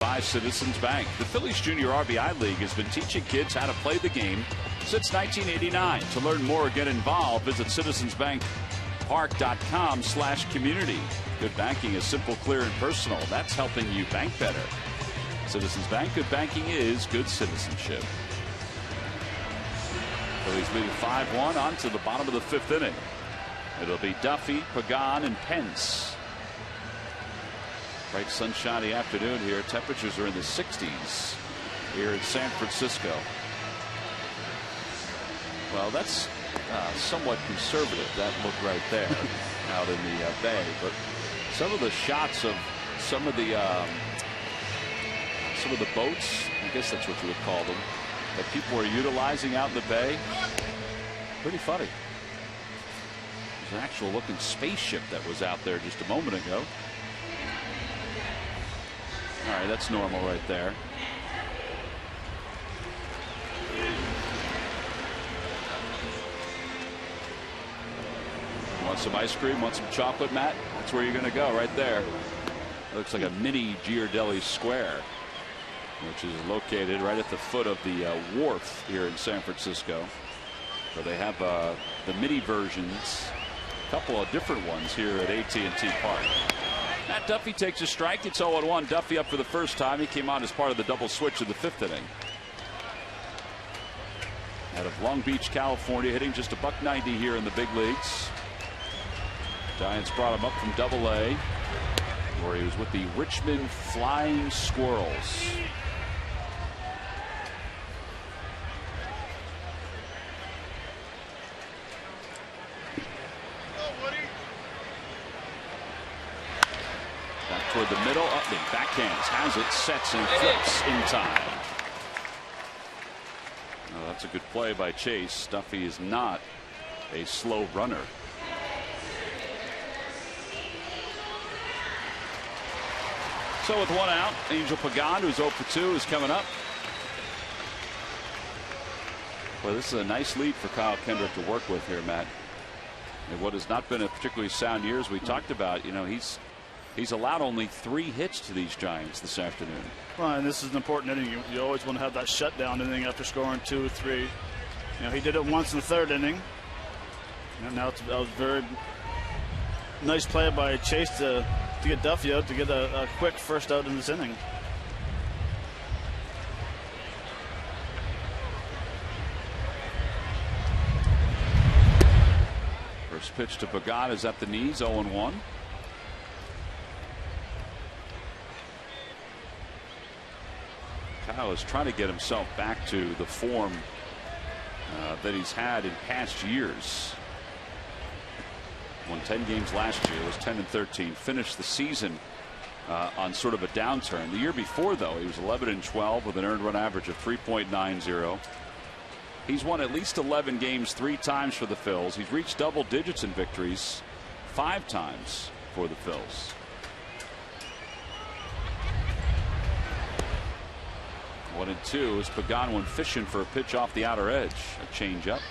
By Citizens Bank. The Phillies Junior RBI League has been teaching kids how to play the game since 1989. To learn more or get involved, visit citizensbankpark.com/community. Good banking is simple, clear, and personal. That's helping you bank better. Citizens Bank, good banking is good citizenship. Phillies lead 5-1 on to the bottom of the 5th inning. It'll be Duffy, Pagan, and Pence. Bright sunshiny afternoon here. Temperatures are in the 60s here in San Francisco. Well, that's somewhat conservative, that look right there out in the bay. But some of the shots of some of the boats, I guess that's what you would call them, that people are utilizing out in the bay, pretty funny. There's an actual looking spaceship that was out there just a moment ago. All right, that's normal right there. Want some ice cream? Want some chocolate, Matt? That's where you're going to go, right there. It looks like a mini Ghirardelli Square, which is located right at the foot of the wharf here in San Francisco. So they have the mini versions, a couple of different ones here at AT&T Park. Matt Duffy takes a strike. It's 0-1. Duffy up for the first time. He came on as part of the double switch in the 5th inning. Out of Long Beach, California, hitting just a $190 here in the big leagues. Giants brought him up from Double-A, where he was with the Richmond Flying Squirrels. Toward the middle, Utley backhands, has it, sets and flips in time. Oh, that's a good play by Chase. Duffy is not a slow runner. So with 1 out, Angel Pagan, who's 0 for 2, is coming up. Well, this is a nice lead for Kyle Kendrick to work with here, Matt. And what has not been a particularly sound year, as we talked about, you know, he's allowed only 3 hits to these Giants this afternoon. Well, and this is an important inning. You always want to have that shutdown inning after scoring 2 or 3. You know, he did it once in the 3rd inning. And now that was very nice play by Chase to get Duffy out, to get a quick first out in this inning. First pitch to Pagan is at the knees, 0-1. Kyle is trying to get himself back to the form that he's had in past years. Won 10 games last year, was 10-13, finished the season on sort of a downturn. The year before, though, he was 11-12 with an earned run average of 3.90. He's won at least 11 games 3 times for the Phils. He's reached double digits in victories 5 times for the Phils. One and two as Pagan went fishing for a pitch off the outer edge. A changeup.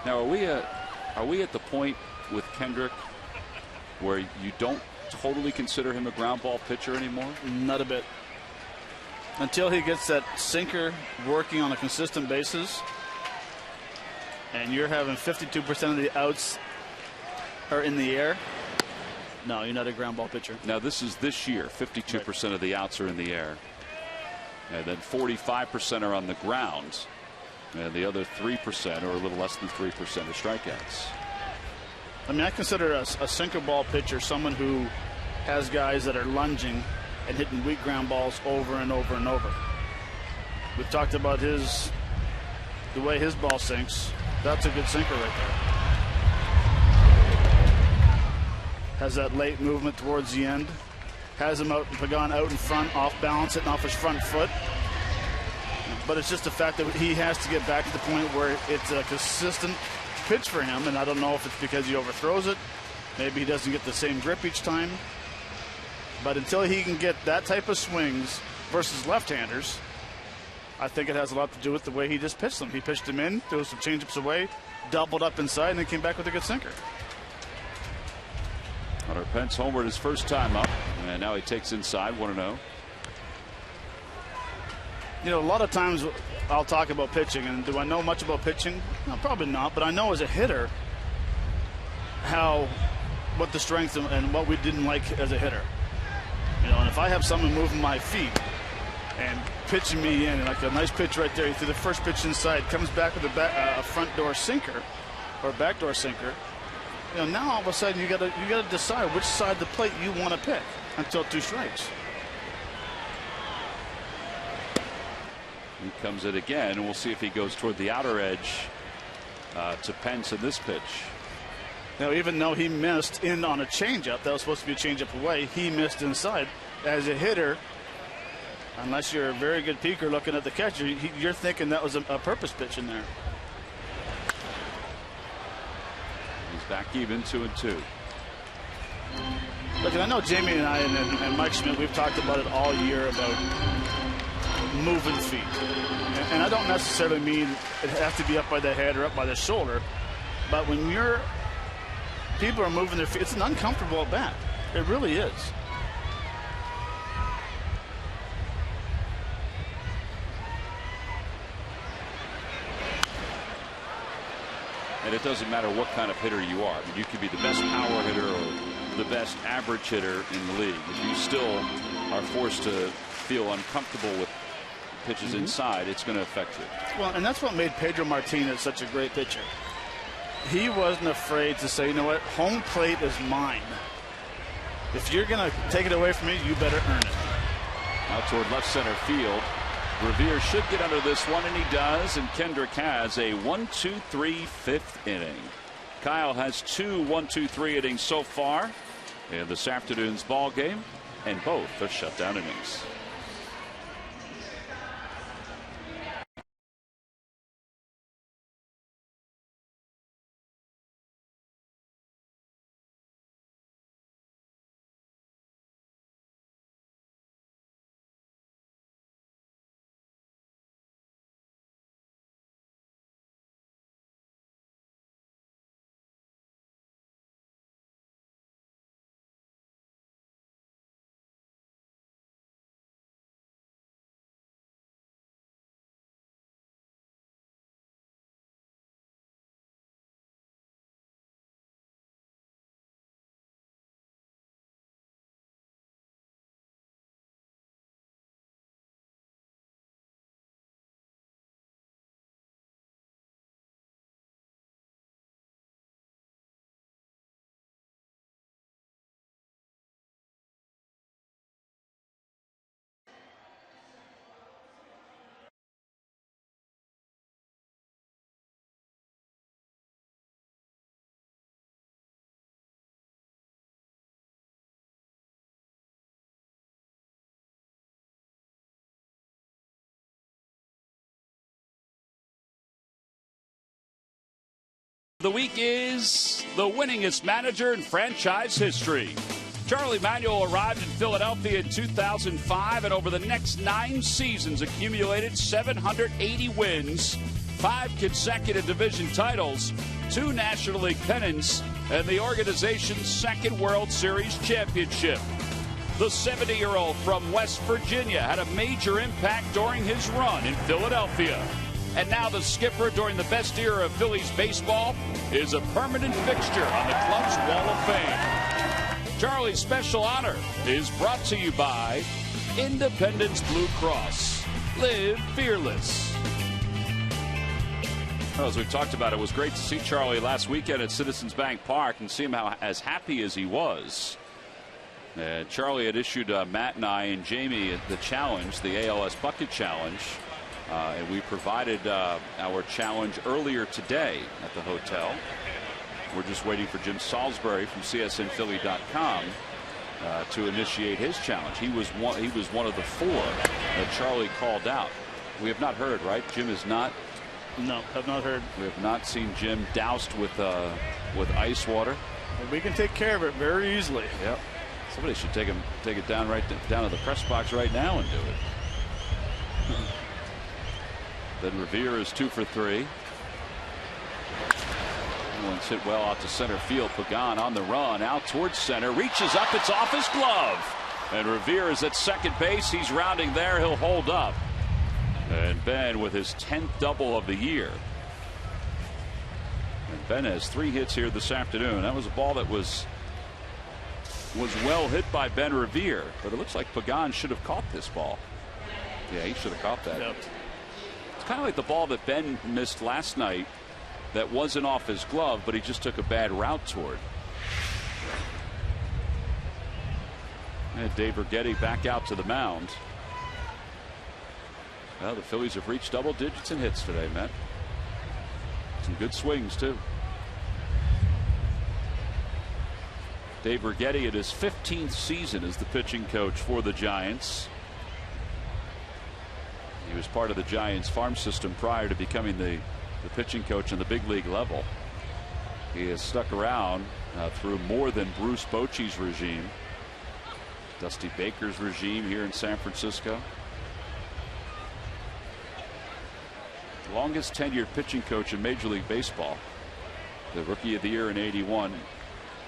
Now, are we at the point with Kendrick where you don't totally consider him a ground ball pitcher anymore? Not a bit. Until he gets that sinker working on a consistent basis, and you're having 52% of the outs are in the air. No, you're not a ground ball pitcher. Now, this is this year. 52% of the outs are in the air. And then 45% are on the ground. And the other 3%, or a little less than 3%, are strikeouts. I mean, I consider a sinker ball pitcher someone who has guys that are lunging and hitting weak ground balls over and over and over. We've talked about the way his ball sinks. That's a good sinker right there. Has that late movement towards the end. Has him out, Pagan out in front, off balance, hitting off his front foot. But it's just the fact that he has to get back to the point where it's a consistent pitch for him, and I don't know if it's because he overthrows it. Maybe he doesn't get the same grip each time. But until he can get that type of swings versus left-handers, I think it has a lot to do with the way he just pitched them. He pitched them in, threw some changeups away, doubled up inside, and then came back with a good sinker. Hunter Pence homered his first time up, and now he takes inside 1-0. You know, a lot of times I'll talk about pitching, and do I know much about pitching? No, probably not, but I know as a hitter what the strengths and what we didn't like as a hitter. You know, and if I have someone moving my feet and pitching me in, like a nice pitch right there, he threw the first pitch inside, comes back with a front door sinker or back door sinker. You know, now all of a sudden you got to decide which side of the plate you want to pick until 2 strikes. He comes in again, and we'll see if he goes toward the outer edge to Pence in this pitch. Now, even though he missed in on a changeup, that was supposed to be a changeup away, he missed inside. As a hitter, unless you're a very good peeker looking at the catcher, you're thinking that was a purpose pitch in there. He's back even 2-2. Look, I know Jamie and I and Mike Schmidt, we've talked about it all year about moving feet. And I don't necessarily mean it has to be up by the head or up by the shoulder, but when people are moving their feet, it's an uncomfortable at bat. It really is. And it doesn't matter what kind of hitter you are. I mean, you could be the best power hitter or the best average hitter in the league. If you still are forced to feel uncomfortable with pitches inside, it's going to affect you. Well, and that's what made Pedro Martinez such a great pitcher. He wasn't afraid to say, you know what, home plate is mine. If you're going to take it away from me, you better earn it. Now toward left center field. Revere should get under this one, and he does, and Kendrick has a 1-2-3 5th inning. Kyle has 2 1-2-3 innings so far in this afternoon's ball game, and both are shutdown innings. The week is the winningest manager in franchise history. Charlie Manuel arrived in Philadelphia in 2005 and over the next 9 seasons accumulated 780 wins, 5 consecutive division titles, 2 National League pennants, and the organization's 2nd World Series championship. The 70-year-old from West Virginia had a major impact during his run in Philadelphia. And now the skipper during the best era of Phillies baseball is a permanent fixture on the club's Wall of Fame. Charlie's special honor is brought to you by Independence Blue Cross. Live fearless. Well, as we talked about, it was great to see Charlie last weekend at Citizens Bank Park and see him as happy as he was. Charlie had issued Matt and I and Jamie the challenge, the ALS Bucket Challenge. And we provided our challenge earlier today at the hotel. We're just waiting for Jim Salisbury from CSNPhilly.com to initiate his challenge. He was one of the 4 that Charlie called out. We have not heard, right? Jim is not. No, have not heard. We have not seen Jim doused with ice water. We can take care of it very easily. Yep. Somebody should take it down down to the press box right now and do it. Then Revere is 2 for 3. One's hit well out to center field. Pagan on the run out towards center, reaches up, it's off his glove, and Revere is at second base. He's rounding there, he'll hold up. And Ben with his 10th double of the year. And Ben has 3 hits here this afternoon. That was a ball that was well hit by Ben Revere, but it looks like Pagan should have caught this ball. Yeah, he should have caught that. Yep. It's kind of like the ball that Ben missed last night that wasn't off his glove, but he just took a bad route toward. And Dave Urghetti back out to the mound. Well, the Phillies have reached double digits in hits today, Matt. Some good swings, too. Dave Urghetti at his 15th season as the pitching coach for the Giants. He was part of the Giants farm system prior to becoming the pitching coach on the big league level. He has stuck around through more than Bruce Bochy's regime, Dusty Baker's regime here in San Francisco. Longest tenured pitching coach in Major League Baseball. The Rookie of the Year in '81.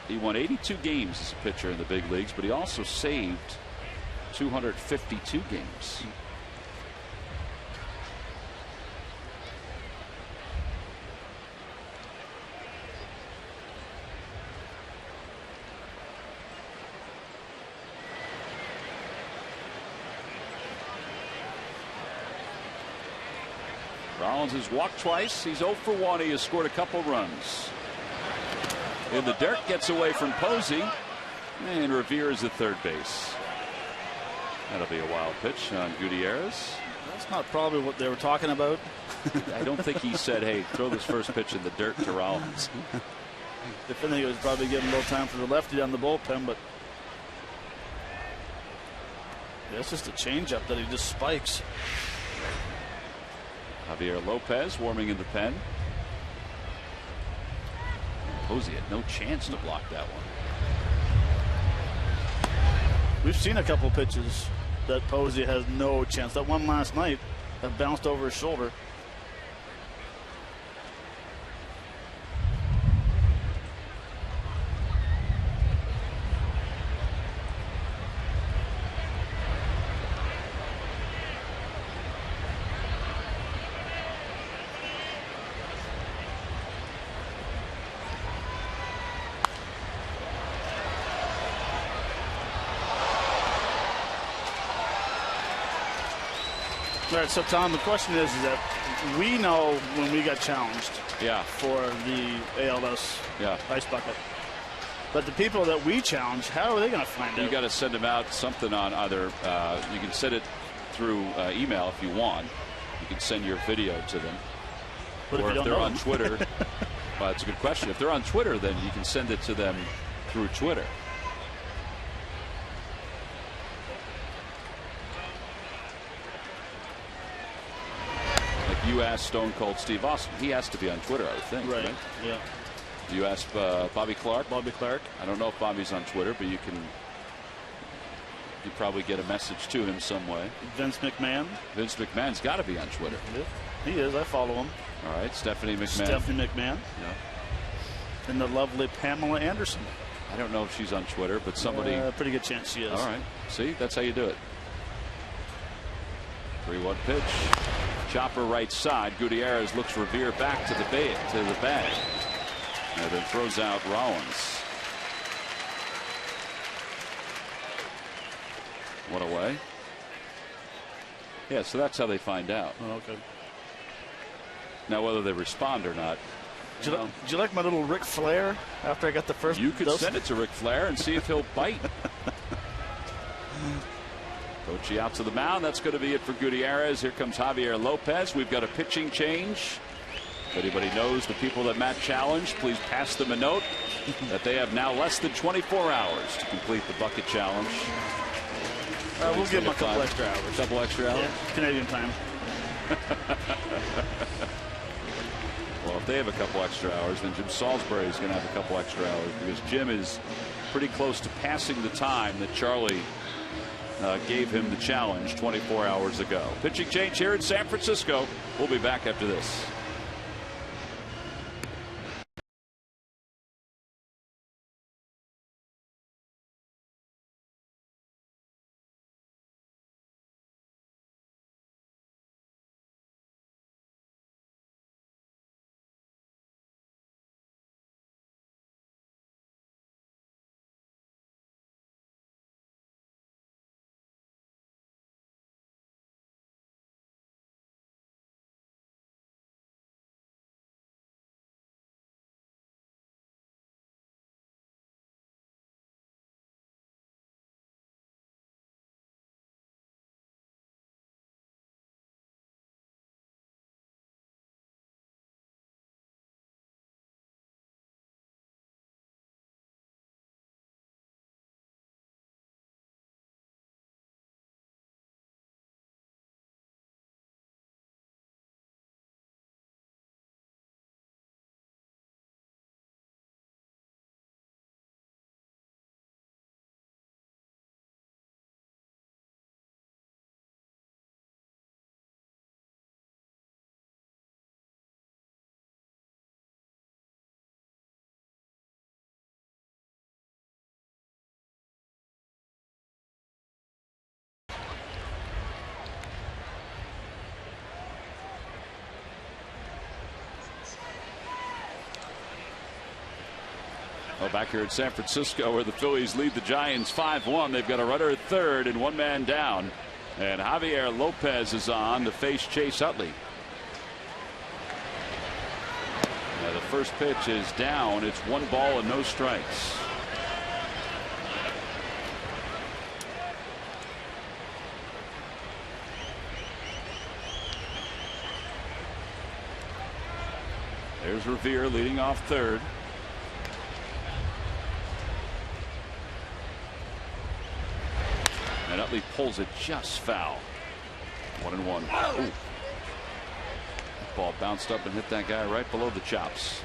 He won 82 games as a pitcher in the big leagues, but he also saved 252 games. Rollins has walked twice. He's 0 for 1. He has scored a couple runs. In the dirt, gets away from Posey, and Revere is at third base. That'll be a wild pitch on Gutierrez. That's not probably what they were talking about. I don't think he said, hey, throw this first pitch in the dirt to Rollins. If anything, it was probably giving a little time for the lefty on the bullpen, but yeah, it's just a changeup that he just spikes. Javier Lopez warming in the pen. Posey had no chance to block that one. We've seen a couple pitches that Posey has no chance. That one last night that bounced over his shoulder. All right, so Tom, the question is that we know when we got challenged for the ALS ice bucket. But the people that we challenge, how are they going to find out? You got to send them out something on either, you can send it through email if you want. You can send your video to them. But or if they're on Twitter, well, that's a good question. If they're on Twitter, then you can send it to them through Twitter. You asked Stone Cold Steve Austin. He has to be on Twitter, I would think. Right. Yeah. You asked Bobby Clark? Bobby Clark. I don't know if Bobby's on Twitter, but you probably get a message to him some way. Vince McMahon. Vince McMahon's got to be on Twitter. He is. I follow him. All right. Stephanie McMahon. Stephanie McMahon. Yeah. And the lovely Pamela Anderson. I don't know if she's on Twitter, but somebody. Pretty good chance she is. All right. See, that's how you do it. 3-1 pitch. Chopper right side. Gutierrez looks Revere back to the bag. And then throws out Rollins. What a way. Yeah, so that's how they find out. Oh, okay. Now, whether they respond or not. Did you like my little Ric Flair after I got the first? You could send it to Ric Flair and see if he'll bite. Bochy out to the mound. That's going to be it for Gutierrez. Here comes Javier Lopez. We've got a pitching change. If anybody knows the people that Matt challenged, please pass them a note that they have now less than 24 hours to complete the bucket challenge. We'll give them a couple extra hours. A couple extra hours? Yeah, Canadian time. Well, if they have a couple extra hours, then Jim Salisbury is going to have a couple extra hours, because Jim is pretty close to passing the time that Charlie gave him the challenge 24 hours ago. Pitching change here in San Francisco. We'll be back after this. Well, back here at San Francisco, where the Phillies lead the Giants 5-1. They've got a runner at third and one man down. And Javier Lopez is on to face Chase Utley. Now, the first pitch is down. It's 1 ball and no strikes. There's Revere leading off third. And Utley pulls it just foul. 1-1. Ooh. That ball bounced up and hit that guy right below the chops.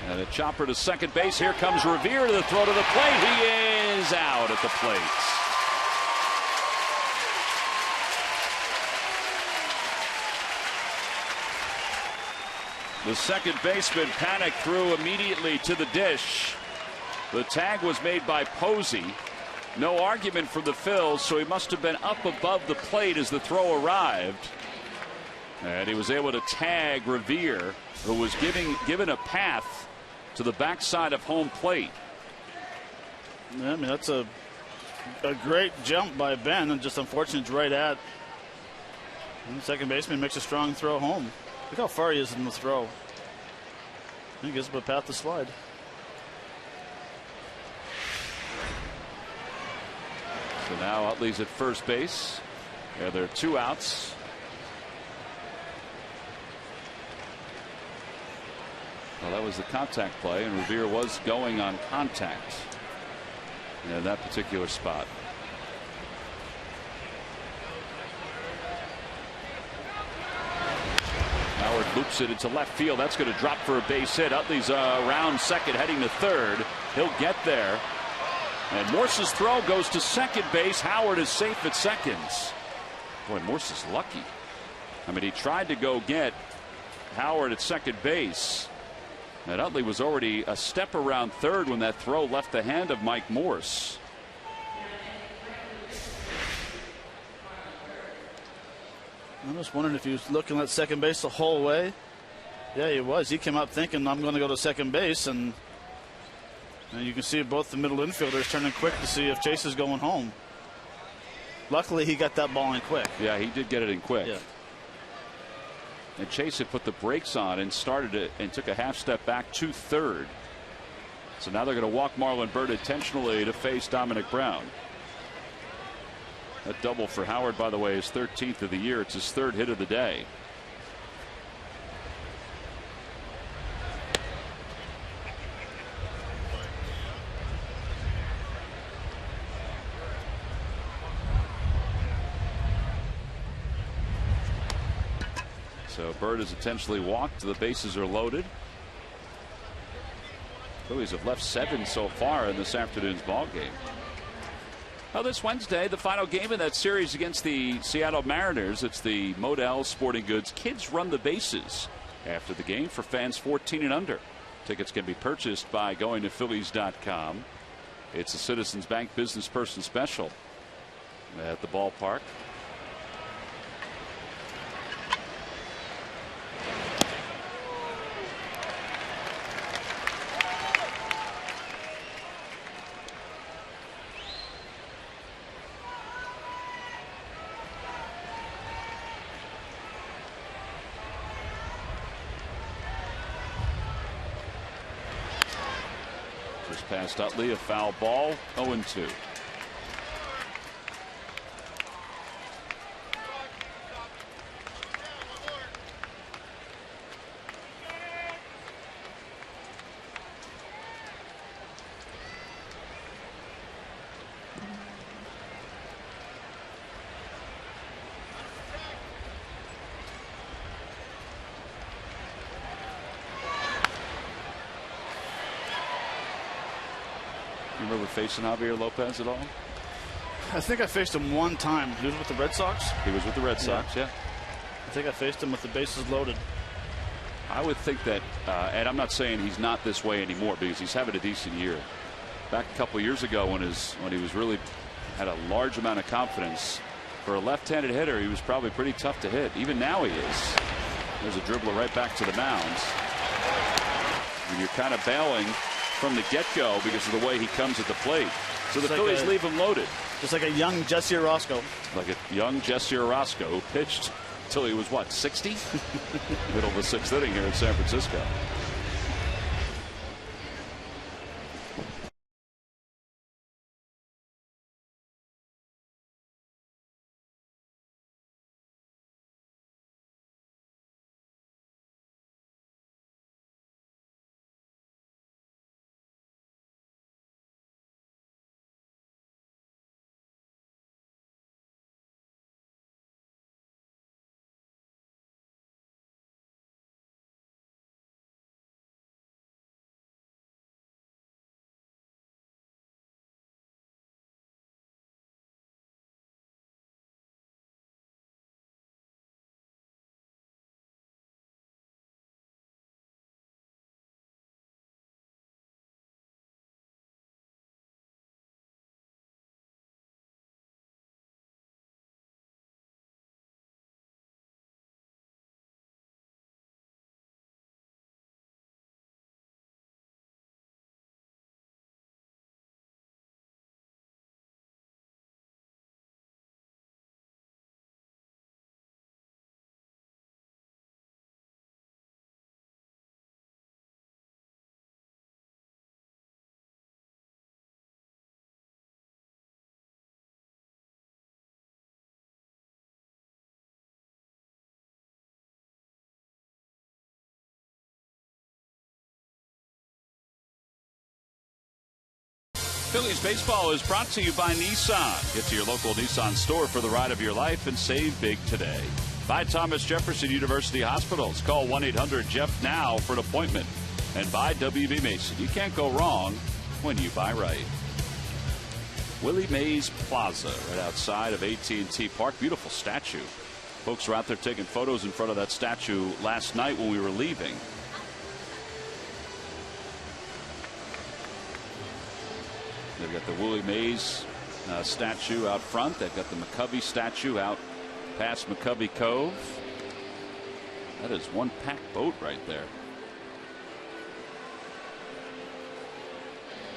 And a chopper to second base. Here comes Revere to the throw to the plate. He is out at the plate. The second baseman panicked through immediately to the dish. The tag was made by Posey. No argument from the Phils, so he must have been up above the plate as the throw arrived. And he was able to tag Revere, who was given a path to the backside of home plate. Yeah, I mean, that's a great jump by Ben, and just unfortunate it's right at. And the second baseman makes a strong throw home. Look how far he is in the throw. He gives him a path to slide. So now Utley's at first base. Yeah, there are 2 outs. Well, that was the contact play, and Revere was going on contact in that particular spot. Howard loops it into left field. That's going to drop for a base hit. Utley's around second, heading to third. He'll get there. And Morse's throw goes to second base. Howard is safe at seconds. Boy, Morse is lucky. I mean, he tried to go get Howard at second base. And Utley was already a step around third when that throw left the hand of Mike Morse. I'm just wondering if he was looking at second base the whole way. Yeah, he was. He came up thinking, I'm going to go to second base, and you can see both the middle infielders turning quick to see if Chase is going home. Luckily, he got that ball in quick. Yeah, he did get it in quick. Yeah. And Chase had put the brakes on and started it and took a half step back to third. So now they're going to walk Marlon Byrd intentionally to face Dominic Brown. That double for Howard, by the way, is 13th of the year. It's his third hit of the day. So Byrd is intentionally walked. The bases are loaded. Phillies have left 7 so far in this afternoon's ball game. Well, this Wednesday, the final game in that series against the Seattle Mariners. It's the Modell Sporting Goods Kids Run the Bases after the game for fans 14 and under. Tickets can be purchased by going to Phillies.com. It's a Citizens Bank Business Person Special at the ballpark. Past Utley, a foul ball, 0-2. Remember facing Javier Lopez at all? I think I faced him one time. He was with the Red Sox. He was with the Red Sox, yeah. I think I faced him with the bases loaded. I would think that, and I'm not saying he's not this way anymore because he's having a decent year. Back a couple years ago when he was really had a large amount of confidence, for a left-handed hitter, he was probably pretty tough to hit. Even now he is. There's a dribbler right back to the mound. And you're kind of bailing from the get-go because of the way he comes at the plate. So the Phillies leave him loaded. Just like a young Jesse Orosco. Like a young Jesse Orosco who pitched until he was, what, 60? Middle of the 6th inning here in San Francisco. Phillies baseball is brought to you by Nissan. Get to your local Nissan store for the ride of your life and save big today. By Thomas Jefferson University Hospitals. Call 1-800-JEFF now for an appointment. And by W.B. Mason. You can't go wrong when you buy right. Willie Mays Plaza, right outside of AT&T Park. Beautiful statue. Folks were out there taking photos in front of that statue last night when we were leaving. They've got the Willie Mays statue out front. They've got the McCovey statue out past McCovey Cove. That is one packed boat right there.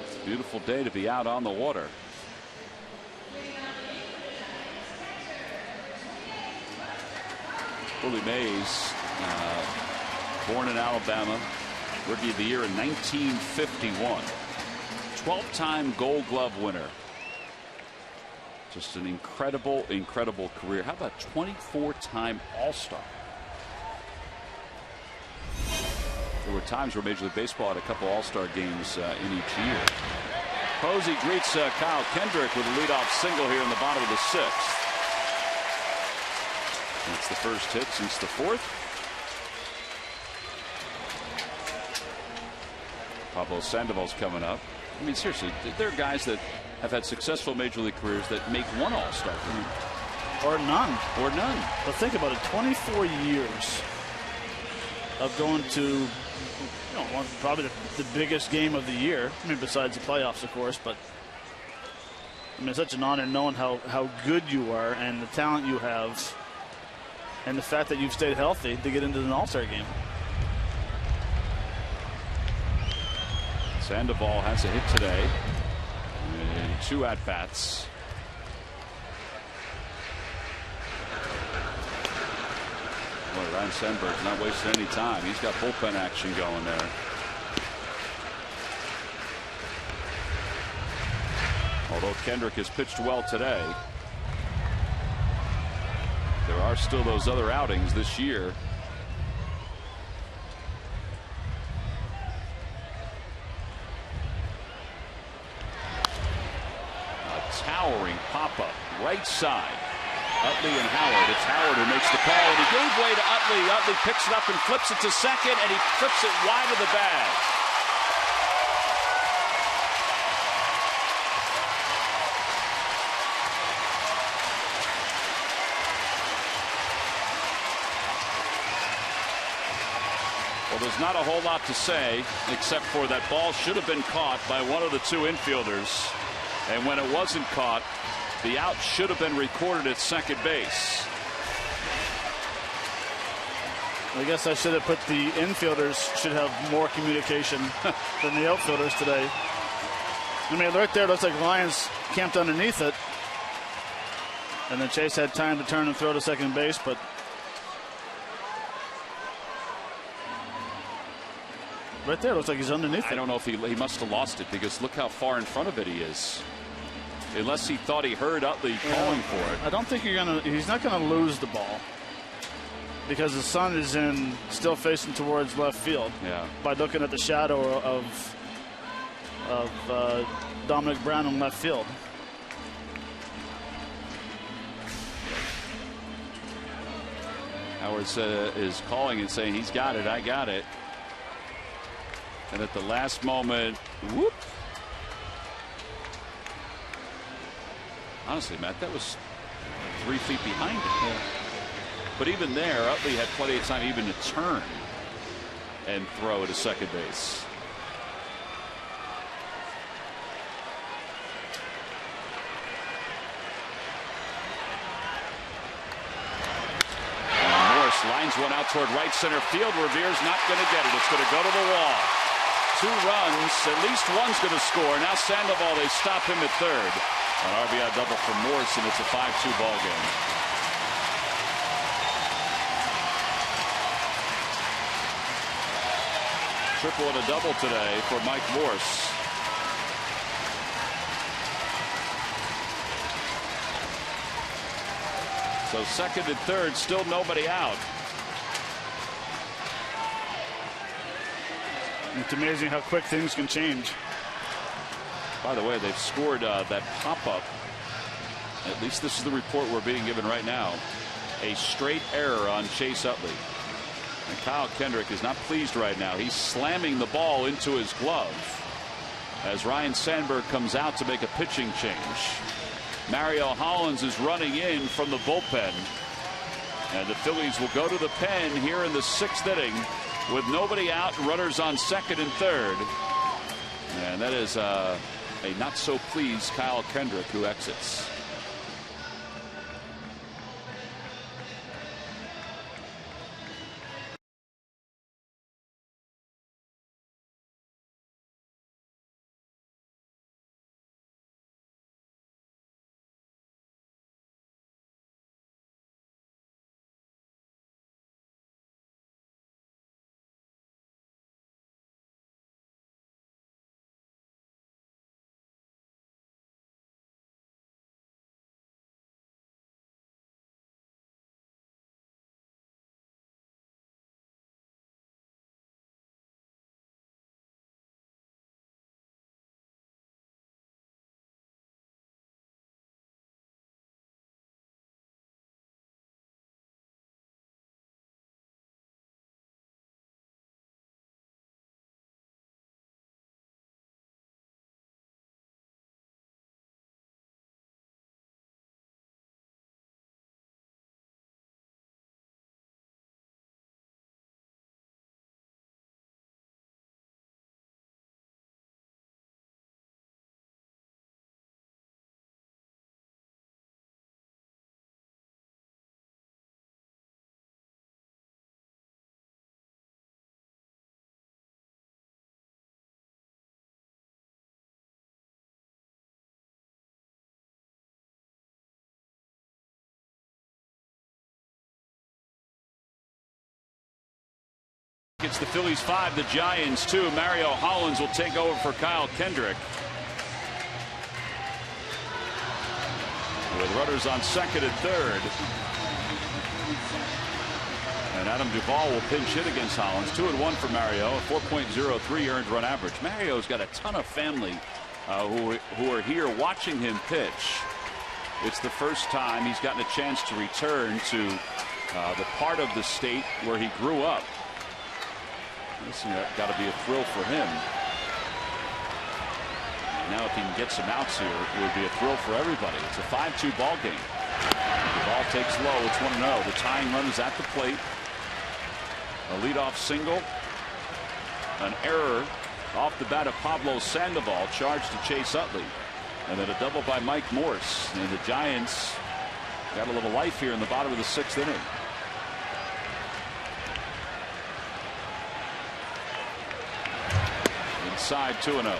It's a beautiful day to be out on the water. Willie Mays, born in Alabama, Rookie of the Year in 1951. 12-time Gold Glove winner. Just an incredible, incredible career. How about 24-time All-Star? There were times where Major League Baseball had a couple All-Star games in each year. Posey greets Kyle Kendrick with a leadoff single here in the bottom of the sixth. That's the first hit since the fourth. Pablo Sandoval's coming up. I mean, seriously, there are guys that have had successful Major League careers that make one All-Star game. Or none. Or none. But think about it, 24 years of going to, probably the biggest game of the year. I mean, besides the playoffs, of course, but I mean, it's such an honor knowing how good you are and the talent you have and the fact that you've stayed healthy to get into an All-Star game. Sandoval has a hit today in 2 at-bats. Boy, Ryan Sandberg's not wasting any time. He's got bullpen action going there. Although Kendrick has pitched well today, there are still those other outings this year. Towering pop-up right side. Utley and Howard. It's Howard who makes the call, and he gave way to Utley. Utley picks it up and flips it to second, and he flips it wide of the bag. Well, there's not a whole lot to say except for that ball should have been caught by one of the 2 infielders. And when it wasn't caught, the out should have been recorded at second base. I guess I should have put the infielders should have more communication than the outfielders today. I mean, right there, it looks like Lions camped underneath it. And then Chase had time to turn and throw to second base, but right there, it looks like he's underneath it. I don't know if he must have lost it, because look how far in front of it he is. Unless he thought he heard Utley calling for it. I don't think he's not going to lose the ball, because the sun is still facing towards left field. Yeah. By looking at the shadow of Dominic Brown in left field. Howard is calling and saying he's got it, I got it. And at the last moment, whoop. Honestly, Matt, that was 3 feet behind him. Yeah. But even there, Utley had plenty of time even to turn and throw to second base. And Morris lines one out toward right center field. Revere's not going to get it. It's going to go to the wall. 2 runs, at least one's going to score. Now Sandoval, they stop him at third. An RBI double for Morris, and it's a 5-2 ball game. Triple and a double today for Mike Morse. So second and third, still nobody out. It's amazing how quick things can change. By the way, they've scored that pop-up. At least this is the report we're being given right now. A straight error on Chase Utley. And Kyle Kendrick is not pleased right now. He's slamming the ball into his glove as Ryan Sandberg comes out to make a pitching change. Mario Hollins is running in from the bullpen. And the Phillies will go to the pen here in the 6th inning with nobody out, runners on 2nd and 3rd. And that is a not so pleased Kyle Kendrick who exits. It's the Phillies 5, the Giants 2. Mario Hollins will take over for Kyle Kendrick. With runners on 2nd and 3rd. And Adam Duvall will pinch hit against Hollins. 2-1 for Mario, a 4.03 earned run average. Mario's got a ton of family who are here watching him pitch. It's the first time he's gotten a chance to return to the part of the state where he grew up. This has got to be a thrill for him. Now if he can get some outs here, it would be a thrill for everybody. It's a 5-2 ball game. The ball takes low. It's 1-0. The tying run is at the plate. A leadoff single. An error off the bat of Pablo Sandoval, charged to Chase Utley. And then a double by Mike Morse. And the Giants got a little life here in the bottom of the 6th inning. Inside 2-0.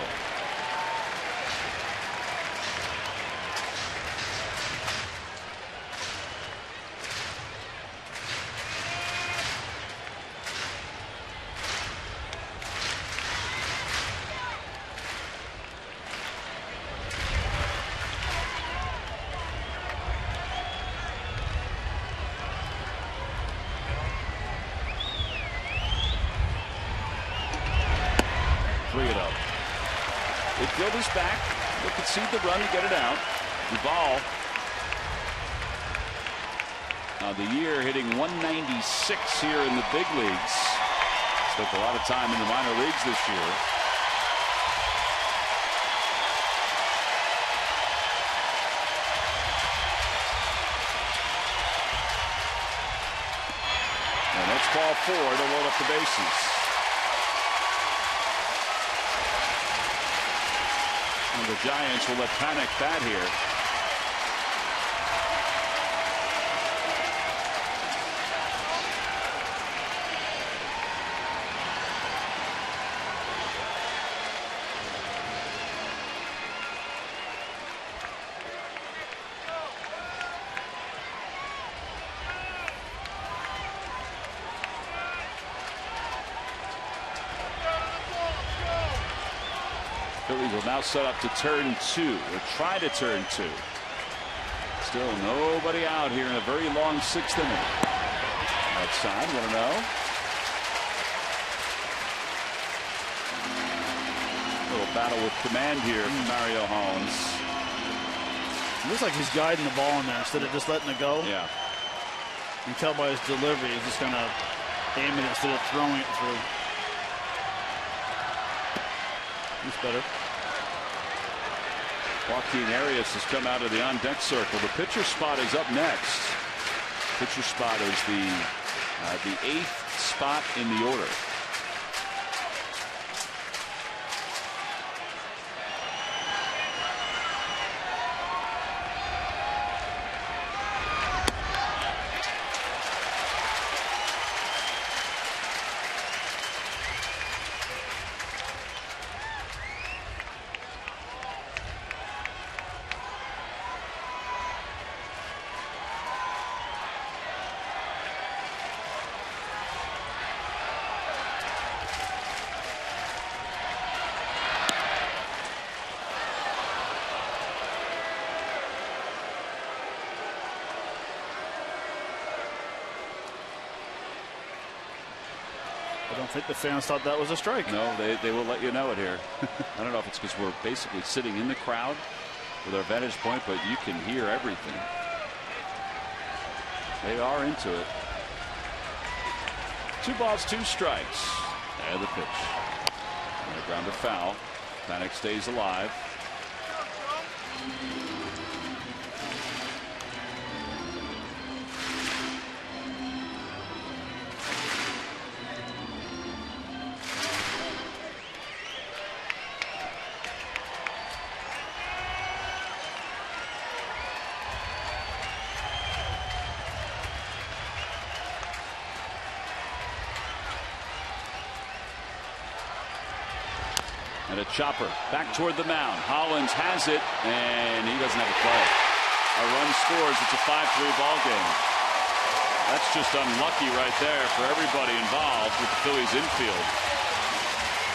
Is back. They concede the run to get it out. Duvall the year hitting 196 here in the big leagues. Spent a lot of time in the minor leagues this year. And that's ball 4 to load up the bases. And the Giants will let panic bat here. Phillies will now set up to turn 2, or try to turn 2. Still nobody out here in a very long 6th inning. Outside, 1-0. Little battle with command here from Mario Hollins. It looks like he's guiding the ball in there instead of just letting it go. Yeah. You can tell by his delivery, he's just going to aim it instead of throwing it through. He's better. Joaquin Arias has come out of the on-deck circle. The pitcher spot is up next. Pitcher spot is the 8th spot in the order. I don't think the fans thought that was a strike. No, they will let you know it here. I don't know if it's because we're basically sitting in the crowd with our vantage point, but you can hear everything. They are into it. 2 balls, 2 strikes. And the pitch. And a ground to foul. Panik stays alive. And a chopper back toward the mound. Hollins has it, and he doesn't have a play. A run scores. It's a 5-3 ball game. That's just unlucky right there for everybody involved with the Phillies infield.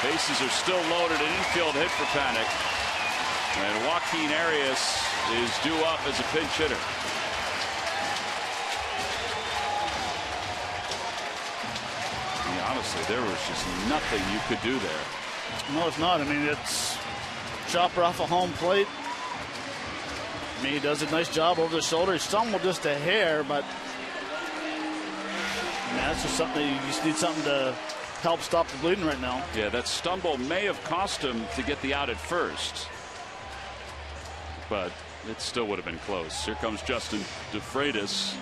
Bases are still loaded. An infield hit for Panik. And Joaquin Arias is due up as a pinch hitter. Honestly, there was just nothing you could do there. No, it's not. I mean, it's chopper off a home plate. I mean, he does a nice job over the shoulder. He stumbled just a hair, but that's just something you just need something to help stop the bleeding right now. Yeah, that stumble may have cost him to get the out at first, but it still would have been close. Here comes Justin DeFreitas,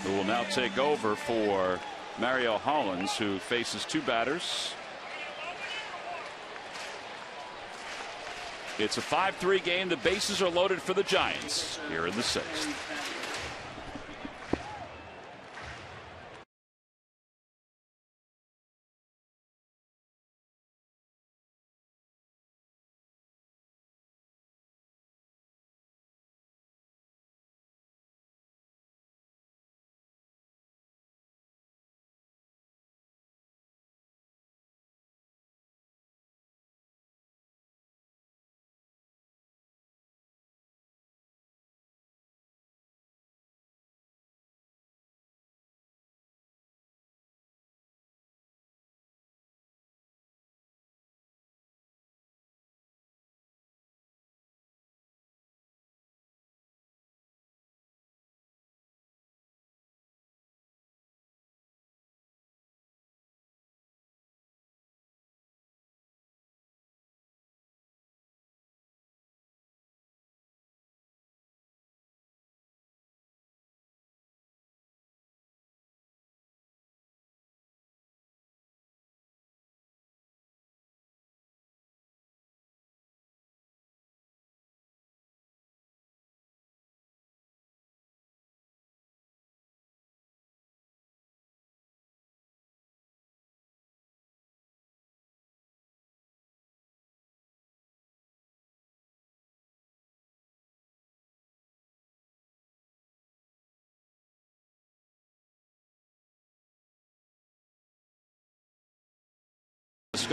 who will now take over for Mario Hollins, who faces 2 batters. It's a 5-3 game. The bases are loaded for the Giants here in the 6th.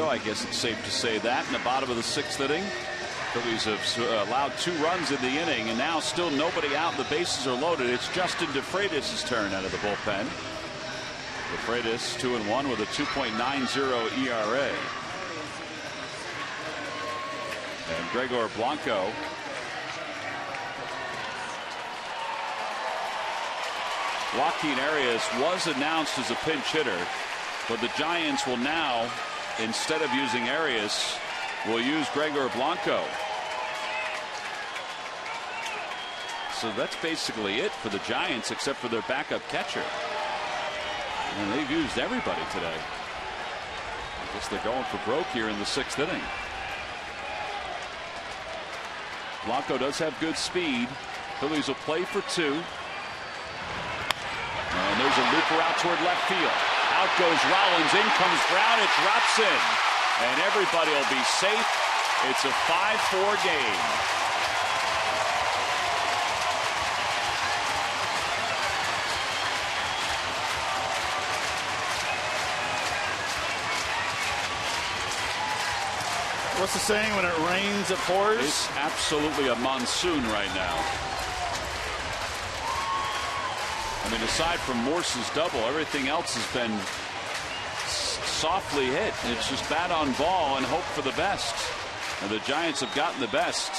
I guess it's safe to say that in the bottom of the 6th inning. Phillies have allowed 2 runs in the inning, and now still nobody out. The bases are loaded. It's Justin DeFreitas' turn out of the bullpen. DeFreitas 2-1 with a 2.90 ERA. And Gregor Blanco Joaquin Arias was announced as a pinch hitter, but the Giants will now, instead of using Arias, will use Gregor Blanco. So that's basically it for the Giants, except for their backup catcher. And they've used everybody today. I guess they're going for broke here in the 6th inning. Blanco does have good speed. Phillies will play for 2. And there's a looper out toward left field. Out goes Rollins. In comes Brown. It drops in. And everybody will be safe. It's a 5-4 game. What's the saying? When it rains, it pours? It's absolutely a monsoon right now. I mean, aside from Morse's double, everything else has been softly hit. It's just bat on ball and hope for the best. And the Giants have gotten the best.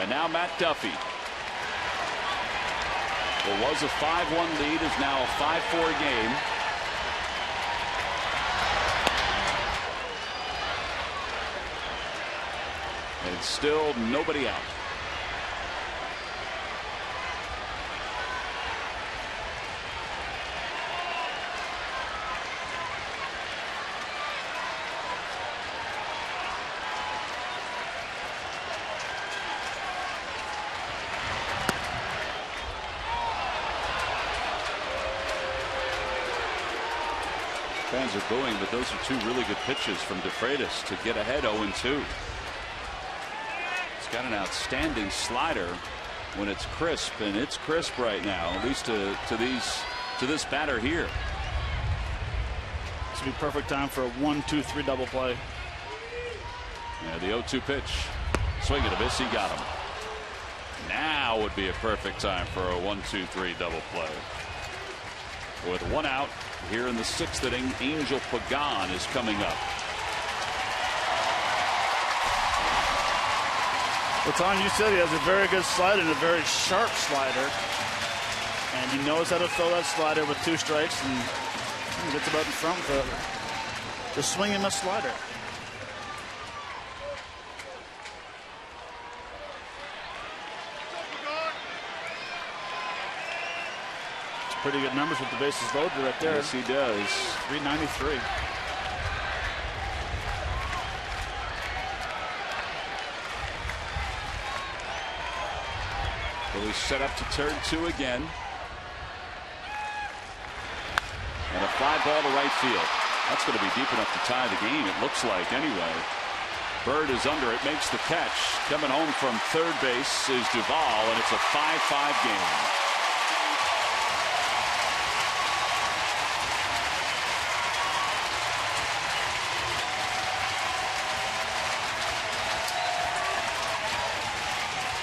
And now Matt Duffy. What was a 5-1 lead is now a 5-4 game. And it's still nobody out. Fans are booing, but those are 2 really good pitches from DeFreitas to get ahead 0-2. He's got an outstanding slider when it's crisp, and it's crisp right now, at least to this batter here. This would be perfect time for a 1-2-3 double play. Yeah, the 0-2 pitch. Swing and a miss. He got him. Now would be a perfect time for a 1-2-3 double play. With 1 out here in the 6th inning, Angel Pagan is coming up. Well, Tom, you said he has a very good slider and a very sharp slider. And he knows how to throw that slider with 2 strikes and gets about in front for the swing and miss slider. It's pretty good numbers with the bases loaded right there. Yes, he does. 393. Phillies set up to turn 2 again. And a fly ball to right field. That's going to be deep enough to tie the game, it looks like, anyway. Bird is under it, makes the catch. Coming home from third base is Duvall, and it's a 5-5 game.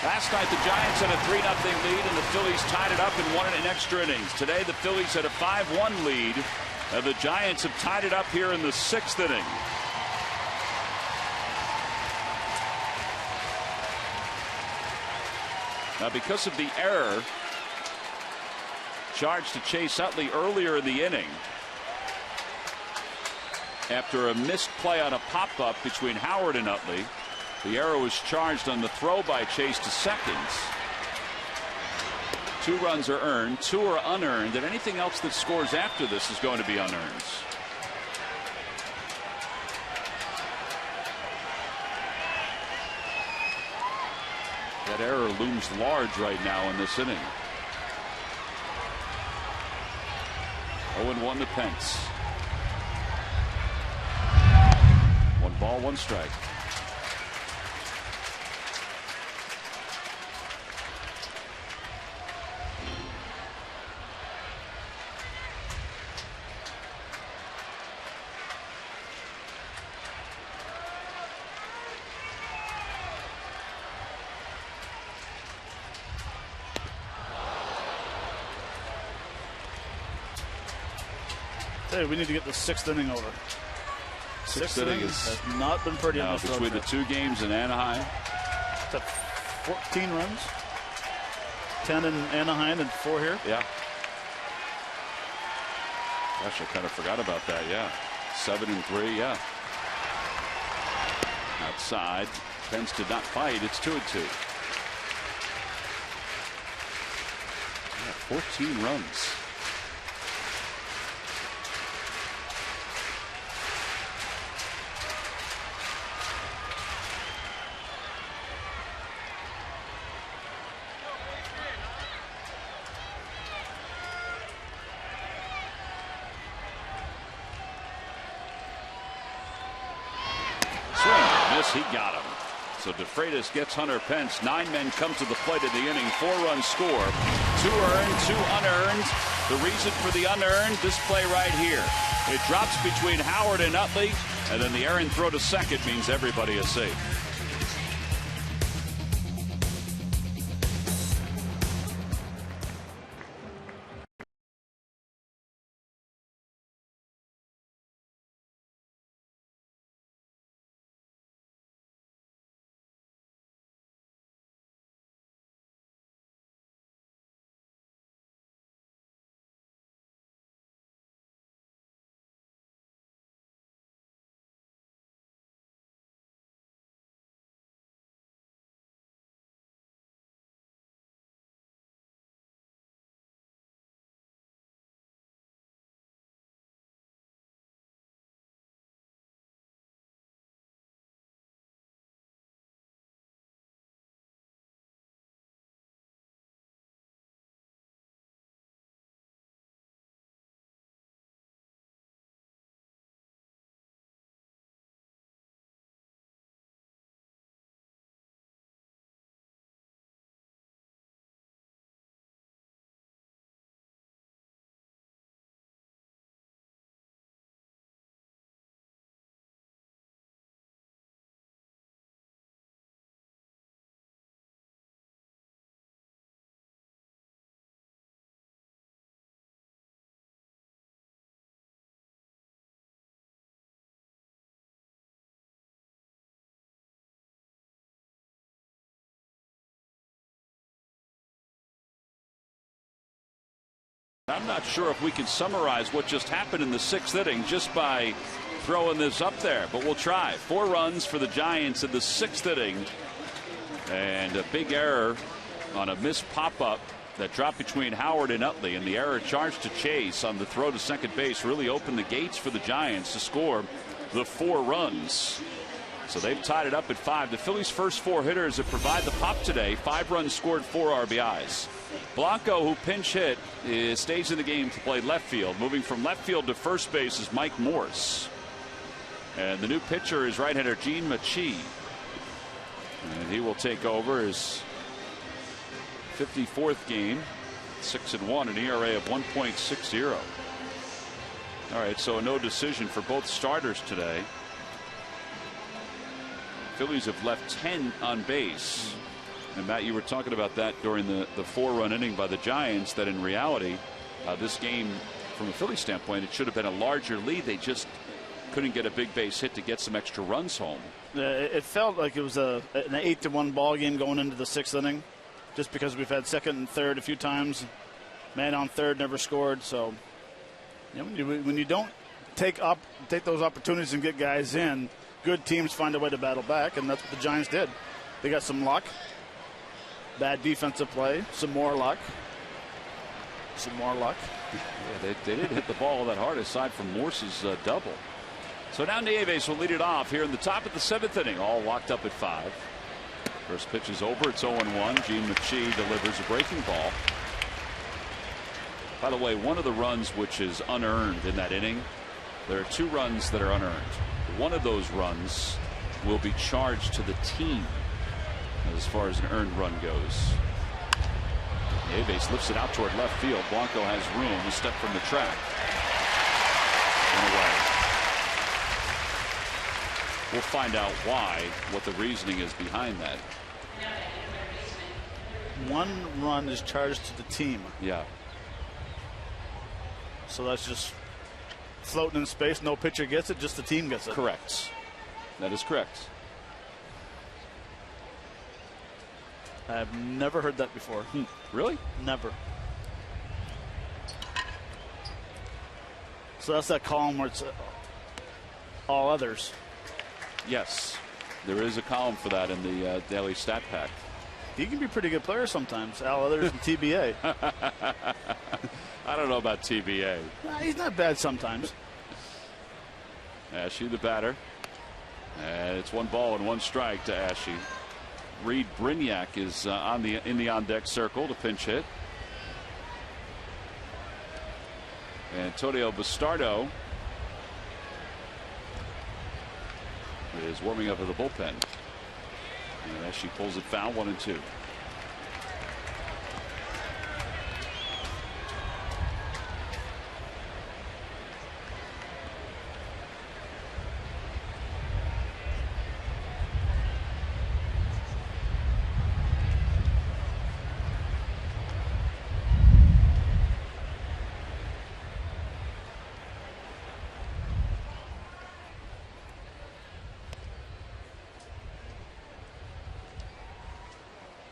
Last night the Giants had a 3-0 lead and the Phillies tied it up and won it in extra innings. Today the Phillies had a 5-1 lead and the Giants have tied it up here in the 6th inning. Now, because of the error charged to Chase Utley earlier in the inning after a missed play on a pop-up between Howard and Utley, the error was charged on the throw by Chase to seconds. 2 runs are earned, 2 are unearned, and anything else that scores after this is going to be unearned. That error looms large right now in this inning. 0-1 to Pence. 1 ball, 1 strike. Hey, we need to get the 6th inning over. Sixth inning has not been pretty on this road between trip. the 2 games in Anaheim. It's at 14 runs. 10 in Anaheim and 4 here. Yeah. Gosh, I kind of forgot about that. Yeah. 7 and 3. Yeah. Outside. Pence did not fight. It's 2 and 2. Yeah, 14 runs. He got him. So DeFreitas gets Hunter Pence. 9 men come to the plate in the inning. 4-run score. 2 earned, 2 unearned. The reason for the unearned, this play right here. It drops between Howard and Utley, and then the errant throw to second means everybody is safe. I'm not sure if we can summarize what just happened in the 6th inning just by throwing this up there, but we'll try. 4 runs for the Giants in the 6th inning, and a big error on a missed pop-up that dropped between Howard and Utley, and the error charged to Chase on the throw to second base really opened the gates for the Giants to score the 4 runs. So they've tied it up at 5. The Phillies' first 4 hitters that provide the pop today. 5 runs scored, 4 RBIs. Blanco, who pinch hit, stays in the game to play left field. Moving from left field to first base is Mike Morse. And the new pitcher is right-hander Gene Machi. And he will take over his 54th game. 6-1, an ERA of 1.60. All right, so no decision for both starters today. Phillies have left 10 on base. And Matt, you were talking about that during the 4-run inning by the Giants, that in reality this game from a Philly standpoint, it should have been a larger lead. They just couldn't get a big base hit to get some extra runs home. It felt like it was an 8-1 ball game going into the 6th inning, just because we've had second and third a few times. Man on third never scored. So when you don't take those opportunities and get guys in, good teams find a way to battle back, and that's what the Giants did. They got some luck. Bad defensive play, some more luck. Yeah, they didn't hit the ball that hard aside from Morse's double. So now Nieves will lead it off here in the top of the 7th inning, all locked up at 5. First pitch is over. It's 0-1. Gene Machi delivers a breaking ball. By the way, one of the runs which is unearned in that inning, there are 2 runs that are unearned. One of those runs will be charged to the team as far as an earned run goes. Nieves lifts it out toward left field. Blanco has room. A step from the track. And away. We'll find out what the reasoning is behind that. 1 run is charged to the team. Yeah. So that's just floating in space. No pitcher gets it, just the team gets it. Correct. That is correct. I've never heard that before. Really? Never. So that's that column where it's all others. Yes. There is a column for that in the daily stat pack. He can be a pretty good player sometimes. All others and TBA. I don't know about TBA. Nah, he's not bad sometimes. Ashe, the batter. And it's 1 ball and 1 strike to Ashe. Reed Brignac is in the on-deck circle to pinch hit. Antonio Bastardo is warming up at the bullpen. And Ashe pulls it foul, 1-2.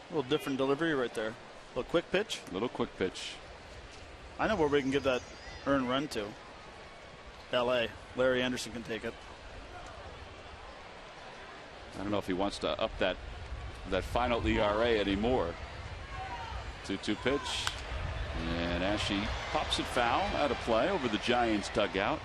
A little different delivery right there. A little quick pitch. Little quick pitch. I know where we can give that earned run to. L.A. Larry Anderson can take it. I don't know if he wants to up that final ERA anymore. 2-2 pitch. And Ashe pops it foul out of play over the Giants dugout.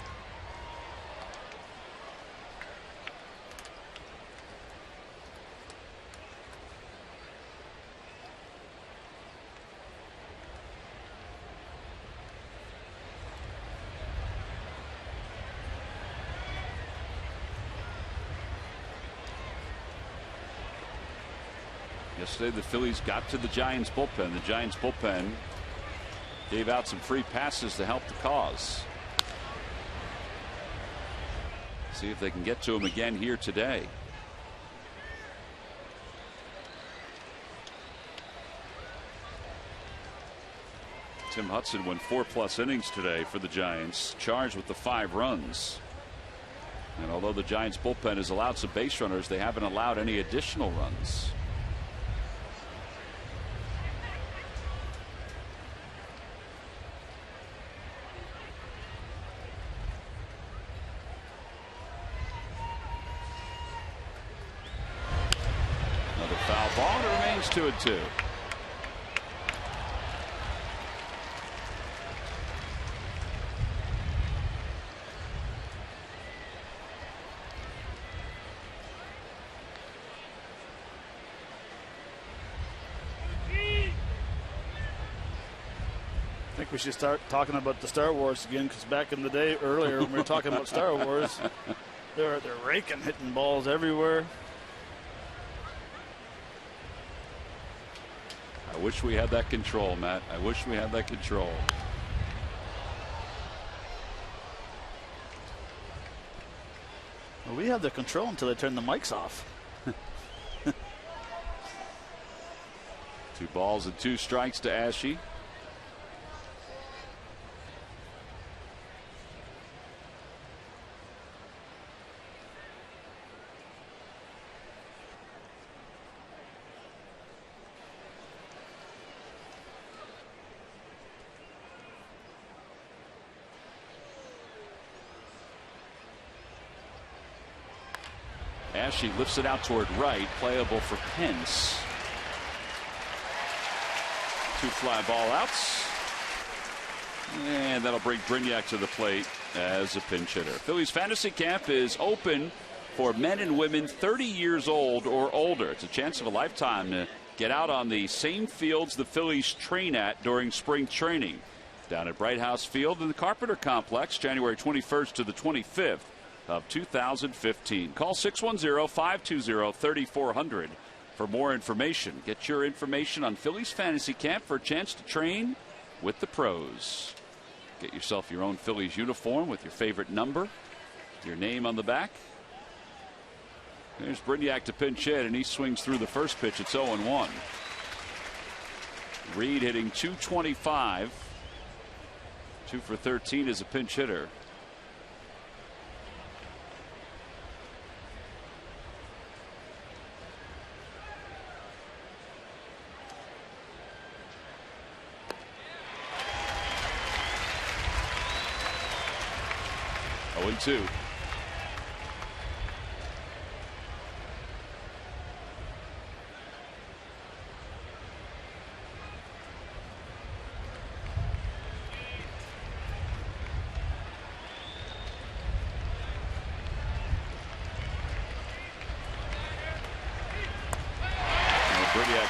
Yesterday, the Phillies got to the Giants bullpen. The Giants bullpen gave out some free passes to help the cause. See if they can get to him again here today. Tim Hudson went 4+ innings today for the Giants, charged with the 5 runs. And although the Giants bullpen has allowed some base runners, they haven't allowed any additional runs. Another foul ball, and it remains 2-2. I think we should start talking about the Star Wars again, because back in the day earlier when we were talking about Star Wars, they're raking, hitting balls everywhere. I wish we had that control, Matt. I wish we had that control. Well, we have the control until they turn the mics off. 2 balls and 2 strikes to Ashe. Ashe lifts it out toward right, playable for Pence. 2 fly ball outs. And that'll bring Brignac to the plate as a pinch hitter. Phillies fantasy camp is open for men and women 30 years old or older. It's a chance of a lifetime to get out on the same fields the Phillies train at during spring training. Down at Bright House Field in the Carpenter Complex, January 21st to the 25th. Of 2015. Call 610-520-3400 for more information. Get your information on Phillies Fantasy Camp for a chance to train with the pros. Get yourself your own Phillies uniform with your favorite number, your name on the back. There's Brignac to pinch hit, and he swings through the first pitch. It's 0-1. Reed hitting .225. 2 for 13 as a pinch hitter. 0-2.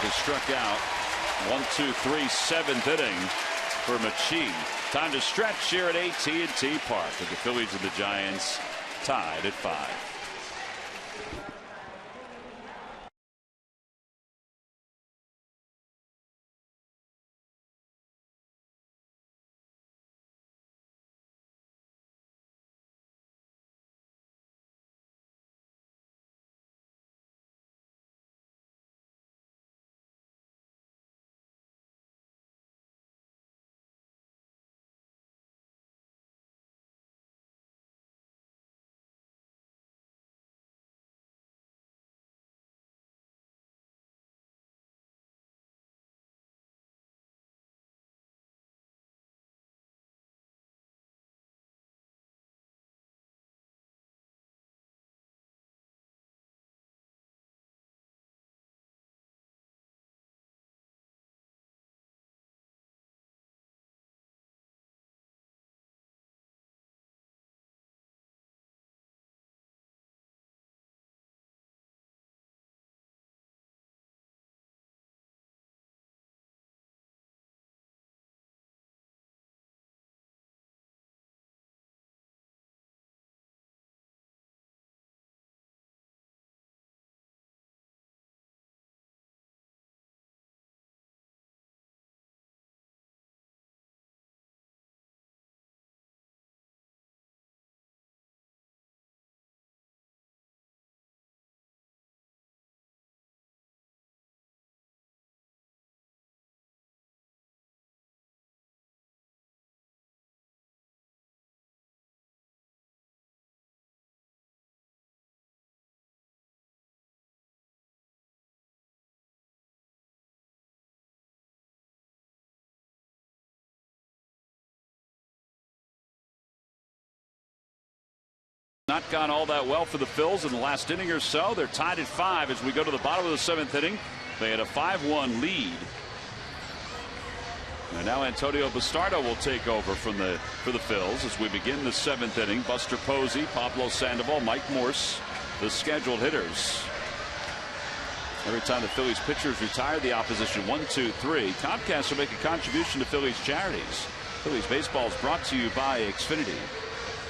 Is struck out. 1-2-3, 7th inning for Machi. Time to stretch here at AT&T Park with the Phillies and the Giants tied at 5. Not gone all that well for the Phils in the last inning or so. They're tied at 5 as we go to the bottom of the 7th inning. They had a 5-1 lead. And now Antonio Bastardo will take over for the Phils as we begin the 7th inning. Buster Posey, Pablo Sandoval, Mike Morse, the scheduled hitters. Every time the Phillies pitchers retire, the opposition 1-2-3. Comcast will make a contribution to Phillies charities. Phillies baseball is brought to you by Xfinity,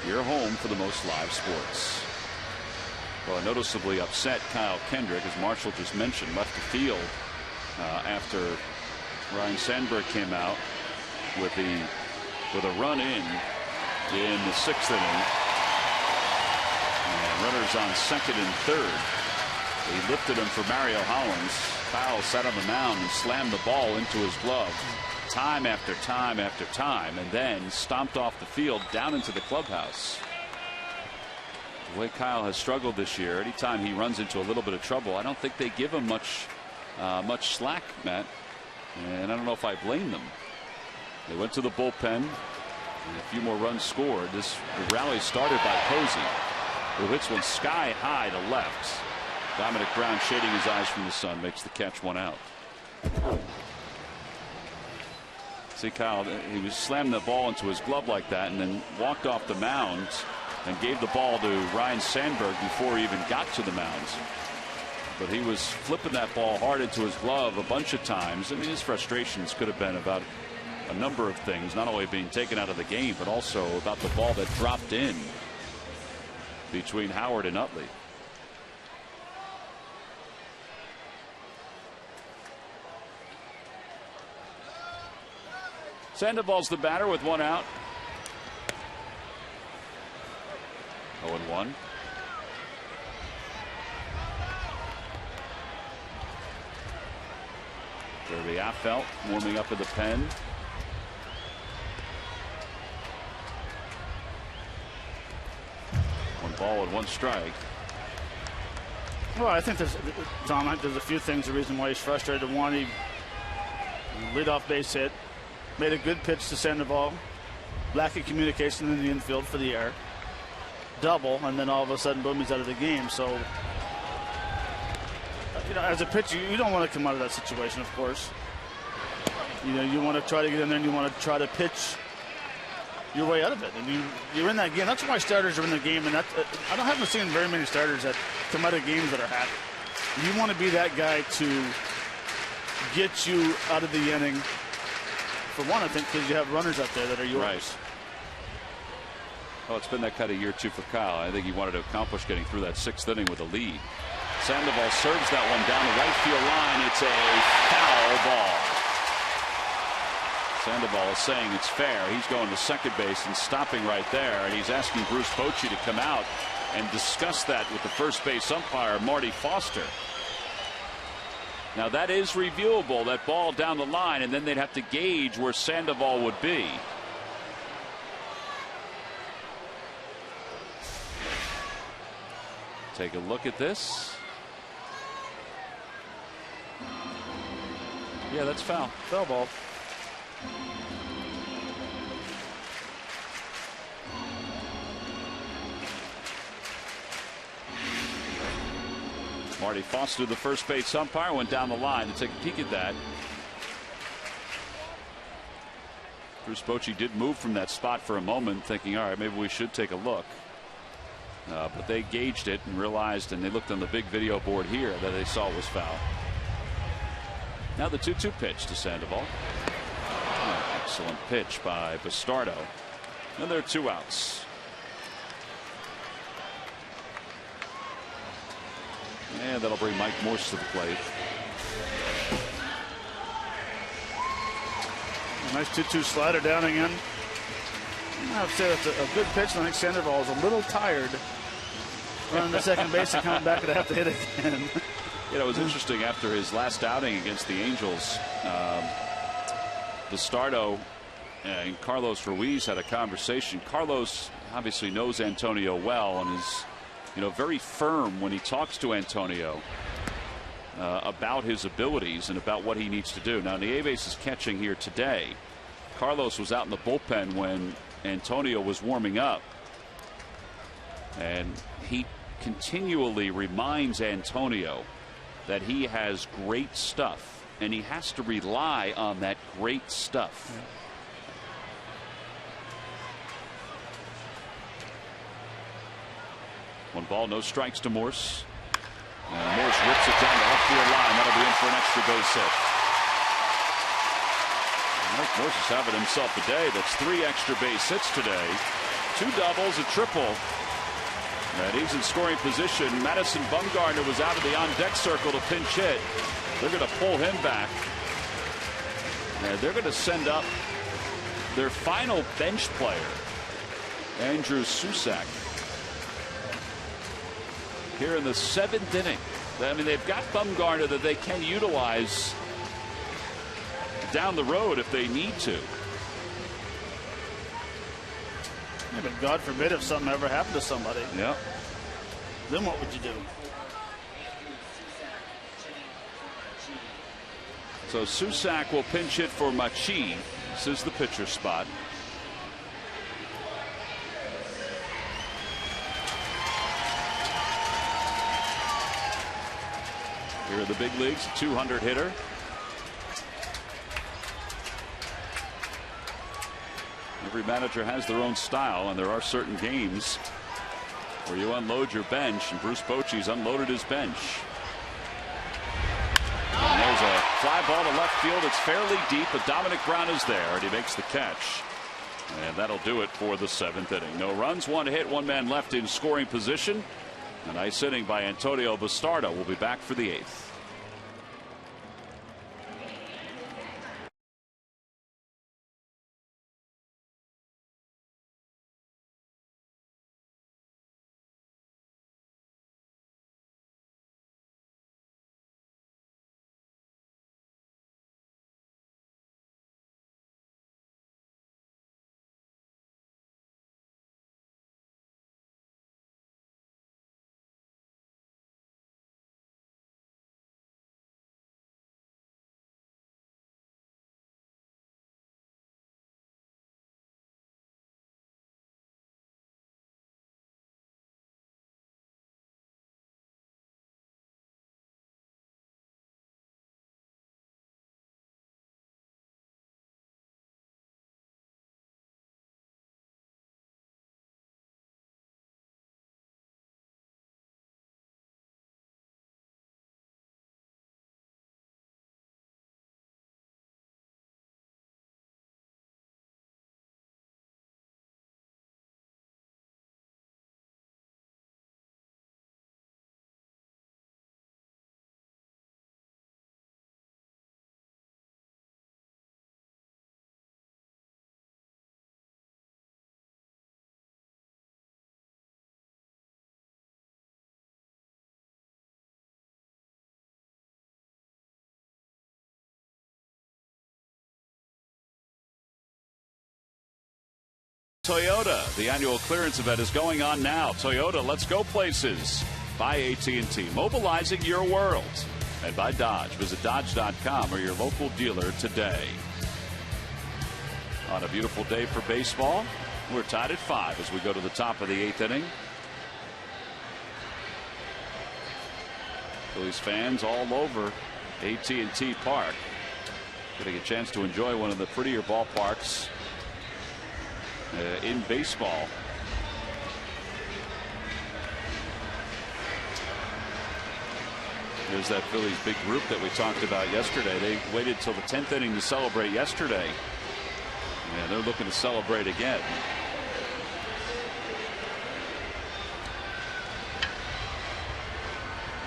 your home for the most live sports. Well, a noticeably upset Kyle Kendrick, as Marshall just mentioned, left the field after Ryan Sandberg came out with a run in the 6th inning. And runners on 2nd and 3rd. He lifted him for Mario Hollins. Kyle sat on the mound and slammed the ball into his glove time after time after time, and then stomped off the field down into the clubhouse. The way Kyle has struggled this year, anytime he runs into a little bit of trouble, I don't think they give him much slack, Matt, and I don't know if I blame them. They went to the bullpen, and a few more runs scored. The rally started by Posey, who hits one sky high to left. Dominic Brown, shading his eyes from the sun, makes the catch, 1 out. See, Kyle, he slammed the ball into his glove like that and then walked off the mound and gave the ball to Ryan Sandberg before he even got to the mound. But he was flipping that ball hard into his glove a bunch of times. I mean, his frustrations could have been about a number of things, not only being taken out of the game, but also about the ball that dropped in between Howard and Utley. Sandoval's the batter with 1 out. 0-1. Derby Affelt warming up in the pen. One ball and 1 strike. Well, I think there's a few things. The reason why he's frustrated. One, he lead off base hit. Made a good pitch to Sandoval. Lack of communication in the infield for the error. double, and then all of a sudden, boom, he's out of the game. So, as a pitcher, you don't want to come out of that situation, of course. You want to try to get in there, and you want to try to pitch your way out of it. And you're in that game. That's why starters are in the game. And I haven't seen very many starters that come out of games that are happy. You want to be that guy to get you out of the inning. For one, I think, because you have runners out there that are yours. Right. Well, it's been that kind of year, too, for Kyle. I think he wanted to accomplish getting through that 6th inning with a lead. Sandoval serves that one down the right field line. It's a foul ball. Sandoval is saying it's fair. He's going to second base and stopping right there. And he's asking Bruce Bochy to come out and discuss that with the first base umpire, Marty Foster. Now, that is reviewable, that ball down the line, and then they'd have to gauge where Sandoval would be. Take a look at this. Yeah, that's foul. Foul ball. Marty Foster, the first base umpire, went down the line to take a peek at that. Bruce Bochy did move from that spot for a moment, thinking, all right, maybe we should take a look. But they gauged it and realized, and they looked on the big video board here, that they saw it was foul. Now the 2-2 pitch to Sandoval. Oh, excellent pitch by Bastardo. And there are 2 outs. And that'll bring Mike Morse to the plate. Nice 2-2 slider down again. I would say that's a good pitch. I think Sandoval is a little tired running to second base and coming back to have to hit again. You know, it was interesting after his last outing against the Angels. Bastardo and Carlos Ruiz had a conversation. Carlos obviously knows Antonio well and is, very firm when he talks to Antonio about his abilities and about what he needs to do. Now, Nieves is catching here today. Carlos was out in the bullpen when Antonio was warming up, and he continually reminds Antonio that he has great stuff, and he has to rely on that great stuff. Yeah. 1 ball, no strikes to Morse. And Morse rips it down the left field line. That'll be in for an extra base hit. Mike Morse is having himself a day. That's 3 extra base hits today. 2 doubles, a triple. And he's in scoring position. Madison Bumgarner was out of the on-deck circle to pinch hit. They're going to pull him back. And they're going to send up their final bench player, Andrew Susac, here in the 7th inning. I mean, they've got Bumgarner that they can utilize down the road if they need to. Yeah, but God forbid if something ever happened to somebody. Yeah. Then what would you do? So Susac will pinch hit for Machi. This is the pitcher spot. Here in the big leagues, a 200 hitter. Every manager has their own style, and there are certain games where you unload your bench, and Bruce Bochy's unloaded his bench. And there's a fly ball to left field. It's fairly deep, but Dominic Brown is there, and he makes the catch. And that'll do it for the 7th inning. No runs, 1 hit, 1 man left in scoring position. A nice inning by Antonio Bastardo. We'll be back for the 8th. Toyota, the annual clearance event is going on now. Toyota, let's go places. By AT&T, mobilizing your world. And by Dodge. Visit Dodge.com or your local dealer today. On a beautiful day for baseball, we're tied at 5 as we go to the top of the 8th inning. Phillies fans all over AT&T Park. Getting a chance to enjoy one of the prettier ballparks in baseball. There's that Phillies big group that we talked about yesterday. They waited till the 10th inning to celebrate yesterday. Yeah, they're looking to celebrate again.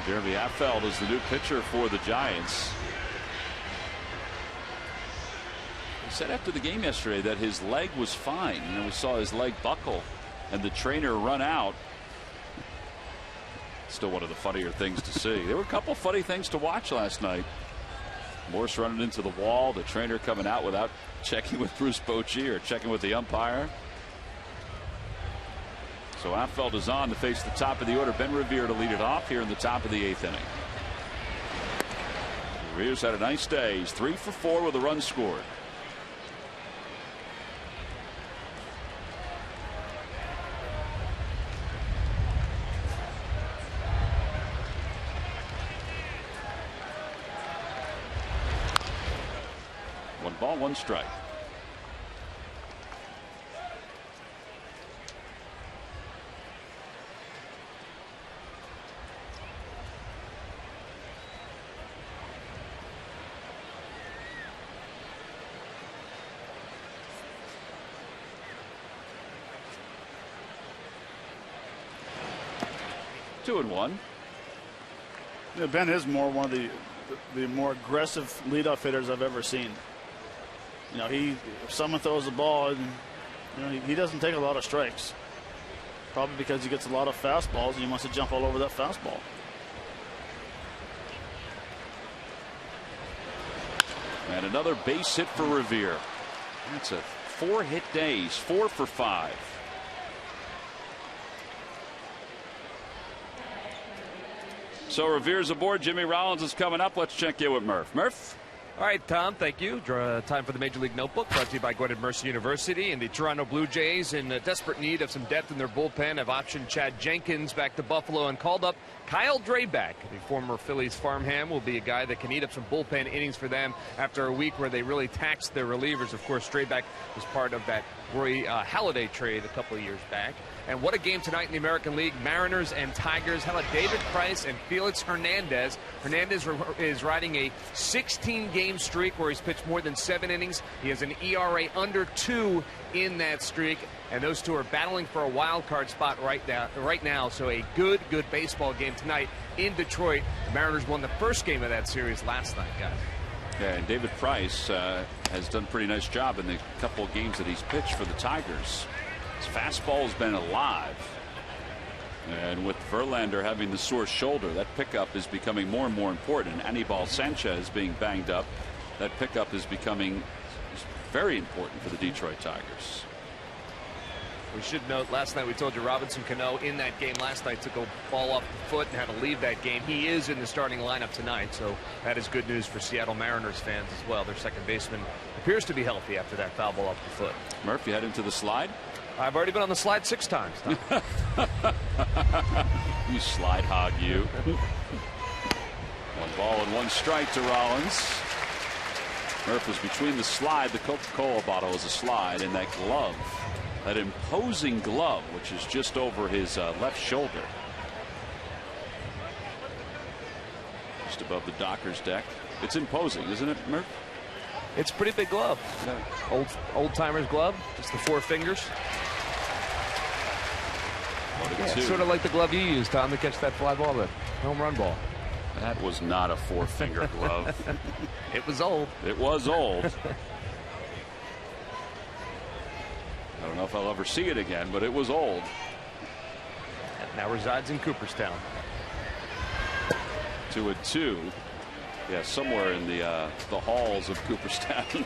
Jeremy Affeldt is the new pitcher for the Giants. He said after the game yesterday that his leg was fine. You know, we saw his leg buckle and the trainer run out. Still one of the funnier things to see. There were a couple funny things to watch last night. Morse running into the wall, the trainer coming out without checking with Bruce Bochy or checking with the umpire. So Affeldt is on to face the top of the order. Ben Revere to lead it off here in the top of the 8th inning. Revere's had a nice day. He's 3 for 4 with a run scored. Ball, 1 strike. Two and one. Yeah, Ben is one of the more aggressive leadoff hitters I've ever seen. You know, if someone throws the ball, and, you know, he doesn't take a lot of strikes. Probably because he gets a lot of fastballs and he wants to jump all over that fastball. And another base hit for Revere. That's a 4-hit day. He's 4 for 5. So Revere's aboard. Jimmy Rollins is coming up. Let's check in with Murph. Murph? All right, Tom, thank you. Time for the Major League Notebook, brought to you by Gwinnett Mercy University. And the Toronto Blue Jays, in desperate need of some depth in their bullpen, have optioned Chad Jenkins back to Buffalo and called up Kyle Drabek. The former Phillies farmhand will be a guy that can eat up some bullpen innings for them after a week where they really taxed their relievers. Of course, Drabek was part of that Roy Halladay trade a couple of years back. And what a game tonight in the American League. Mariners and Tigers. How about David Price and Felix Hernandez? Hernandez is riding a 16-game streak where he's pitched more than 7 innings. He has an ERA under 2 in that streak. And those two are battling for a wild card spot right now. So a good baseball game tonight in Detroit. The Mariners won the first game of that series last night, guys. Yeah, and David Price has done a pretty nice job in the couple of games that he's pitched for the Tigers. His fastball has been alive. And with Verlander having the sore shoulder, that pickup is becoming more and more important. Anibal Sanchez being banged up, that pickup is becoming very important for the Detroit Tigers. We should note, last night we told you Robinson Cano in that game last night took a ball off the foot and had to leave that game. He is in the starting lineup tonight, so that is good news for Seattle Mariners fans as well. Their second baseman appears to be healthy after that foul ball off the foot. Murph, you head into the slide? I've already been on the slide 6 times. You slide hog, you. 1 ball and 1 strike to Rollins. Murph was between the slide, the Coca-Cola bottle is a slide, and that glove. That imposing glove, which is just over his left shoulder. Just above the Dockers deck. It's imposing, isn't it, Murph? It's a pretty big glove. Yeah. Old timer's glove, just the 4 fingers. Yeah, sort of like the glove you used, Tom, to catch that fly ball, the home run ball. That was not a 4-finger glove. It was old. It was old. I don't know if I'll ever see it again, but it was old. And now resides in Cooperstown. 2-2. Yeah, somewhere in the halls of Cooperstown.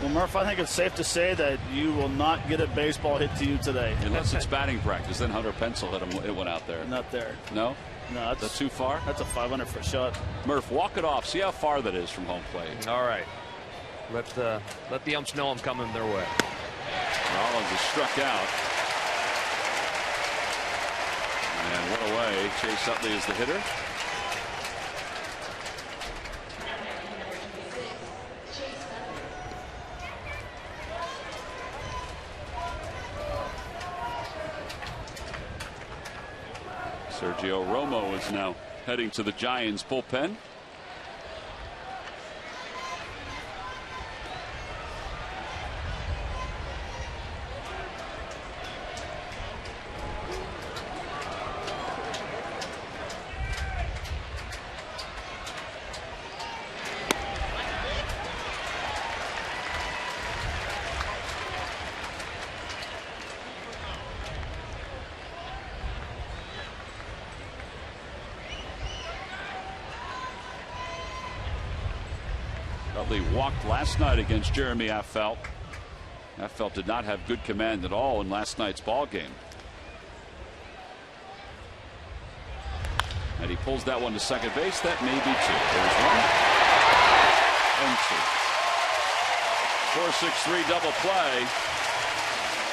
Well, Murph, I think it's safe to say that you will not get a baseball hit to you today. Unless it's batting practice. Then Hunter Pencil hit one out there. Not there. No? No, that's too far? That's a 500-foot shot. Murph, walk it off. See how far that is from home plate. All right. Let the umps know I'm coming their way. Rollins is struck out. And what away. Chase Utley is the hitter. Sergio Romo is now heading to the Giants bullpen. Utley walked last night against Jeremy Affeldt. Affeldt did not have good command at all in last night's ball game. And he pulls that one to second base. That may be two. There's one and two. 4-6-3 double play.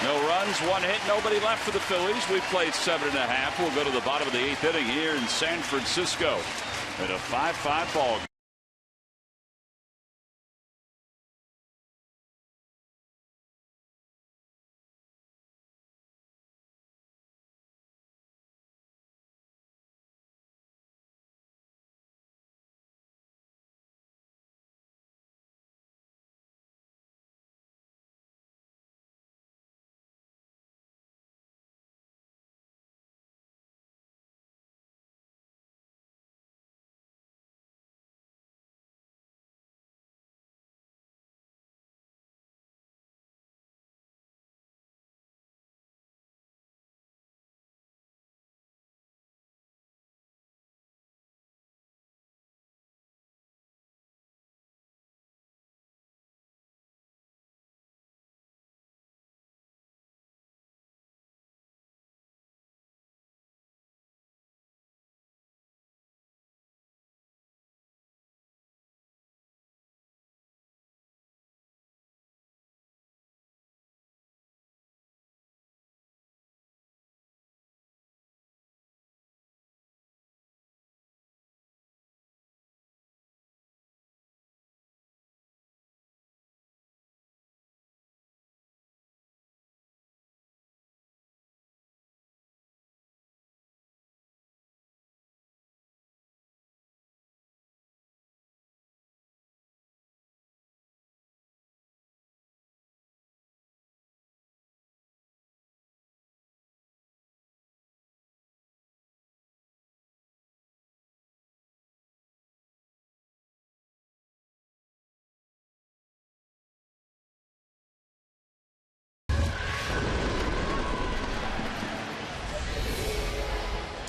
No runs, one hit, nobody left for the Phillies. We've played 7.5. We'll go to the bottom of the 8th inning here in San Francisco in a 5-5 ball game.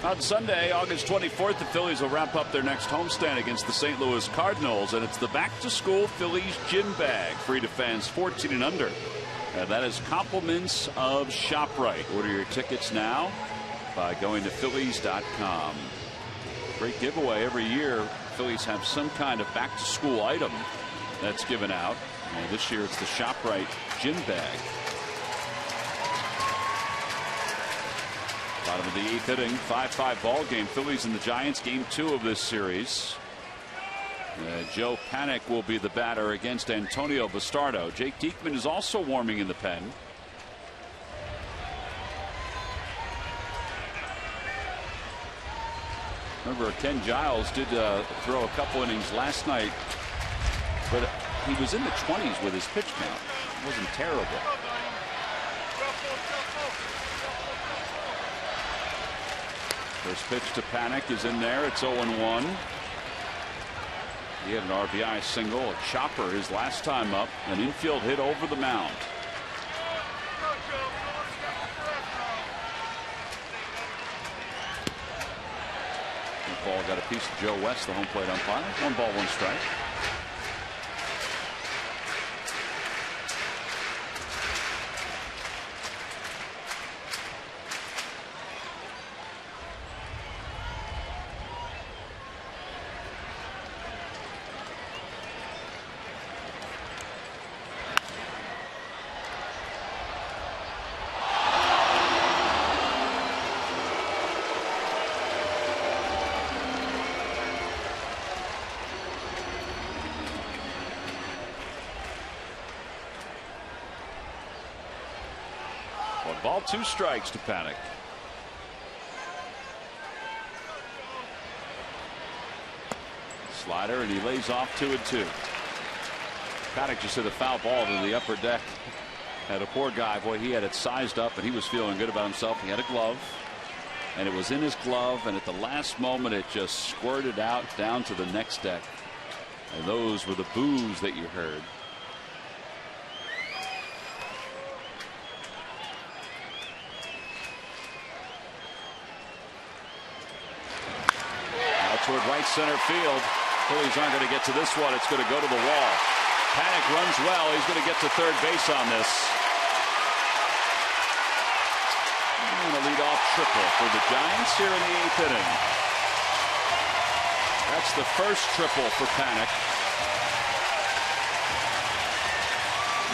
On Sunday, August 24th, the Phillies will wrap up their next homestand against the St. Louis Cardinals, and it's the back-to-school Phillies gym bag, free to fans 14 and under. And that is compliments of ShopRite. Order your tickets now by going to Phillies.com. Great giveaway every year. Phillies have some kind of back-to-school item that's given out. And this year, it's the ShopRite gym bag. Bottom of the 8th inning, 5-5 ball game. Phillies and the Giants, game 2 of this series. Joe Panik will be the batter against Antonio Bastardo. Jake Diekman is also warming in the pen. Remember, Ken Giles did throw a couple innings last night, but he was in the 20s with his pitch count. It wasn't terrible. First pitch to Panik is in there. It's 0-1. He had an RBI single, a chopper his last time up, an infield hit over the mound. The ball got a piece of Joe West, the home plate umpire. 1 ball, 1 strike. Ball 2 strikes to Panic. Slider, and he lays off 2-2. Paddock just hit a foul ball to the upper deck. Had a poor guy. Boy, he had it sized up, and he was feeling good about himself. He had a glove, and it was in his glove, and at the last moment, it just squirted out down to the next deck. And those were the boos that you heard. Now toward right center field. Phillies aren't going to get to this one. It's going to go to the wall. Panic runs well. He's going to get to third base on this. And a leadoff triple for the Giants here in the 8th inning. That's the first triple for Panic.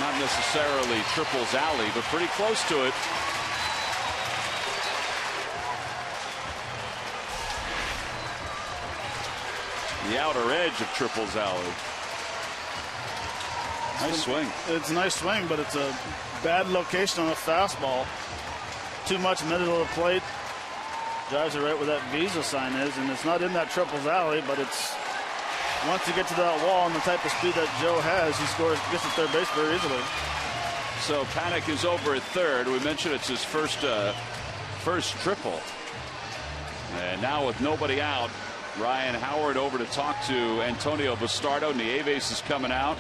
Not necessarily triples alley, but pretty close to it. The outer edge of triples alley. Nice swing. It's a nice swing, but it's a bad location on a fastball. Too much middle of the plate. Drives it right where that Visa sign is, and it's not in that triples alley, but it's once you get to that wall and the type of speed that Joe has, he gets to third base very easily. So Panic is over at third. We mentioned it's his first triple, and now with nobody out, Ryan Howard over to talk to Antonio Bastardo. Nieves is coming out.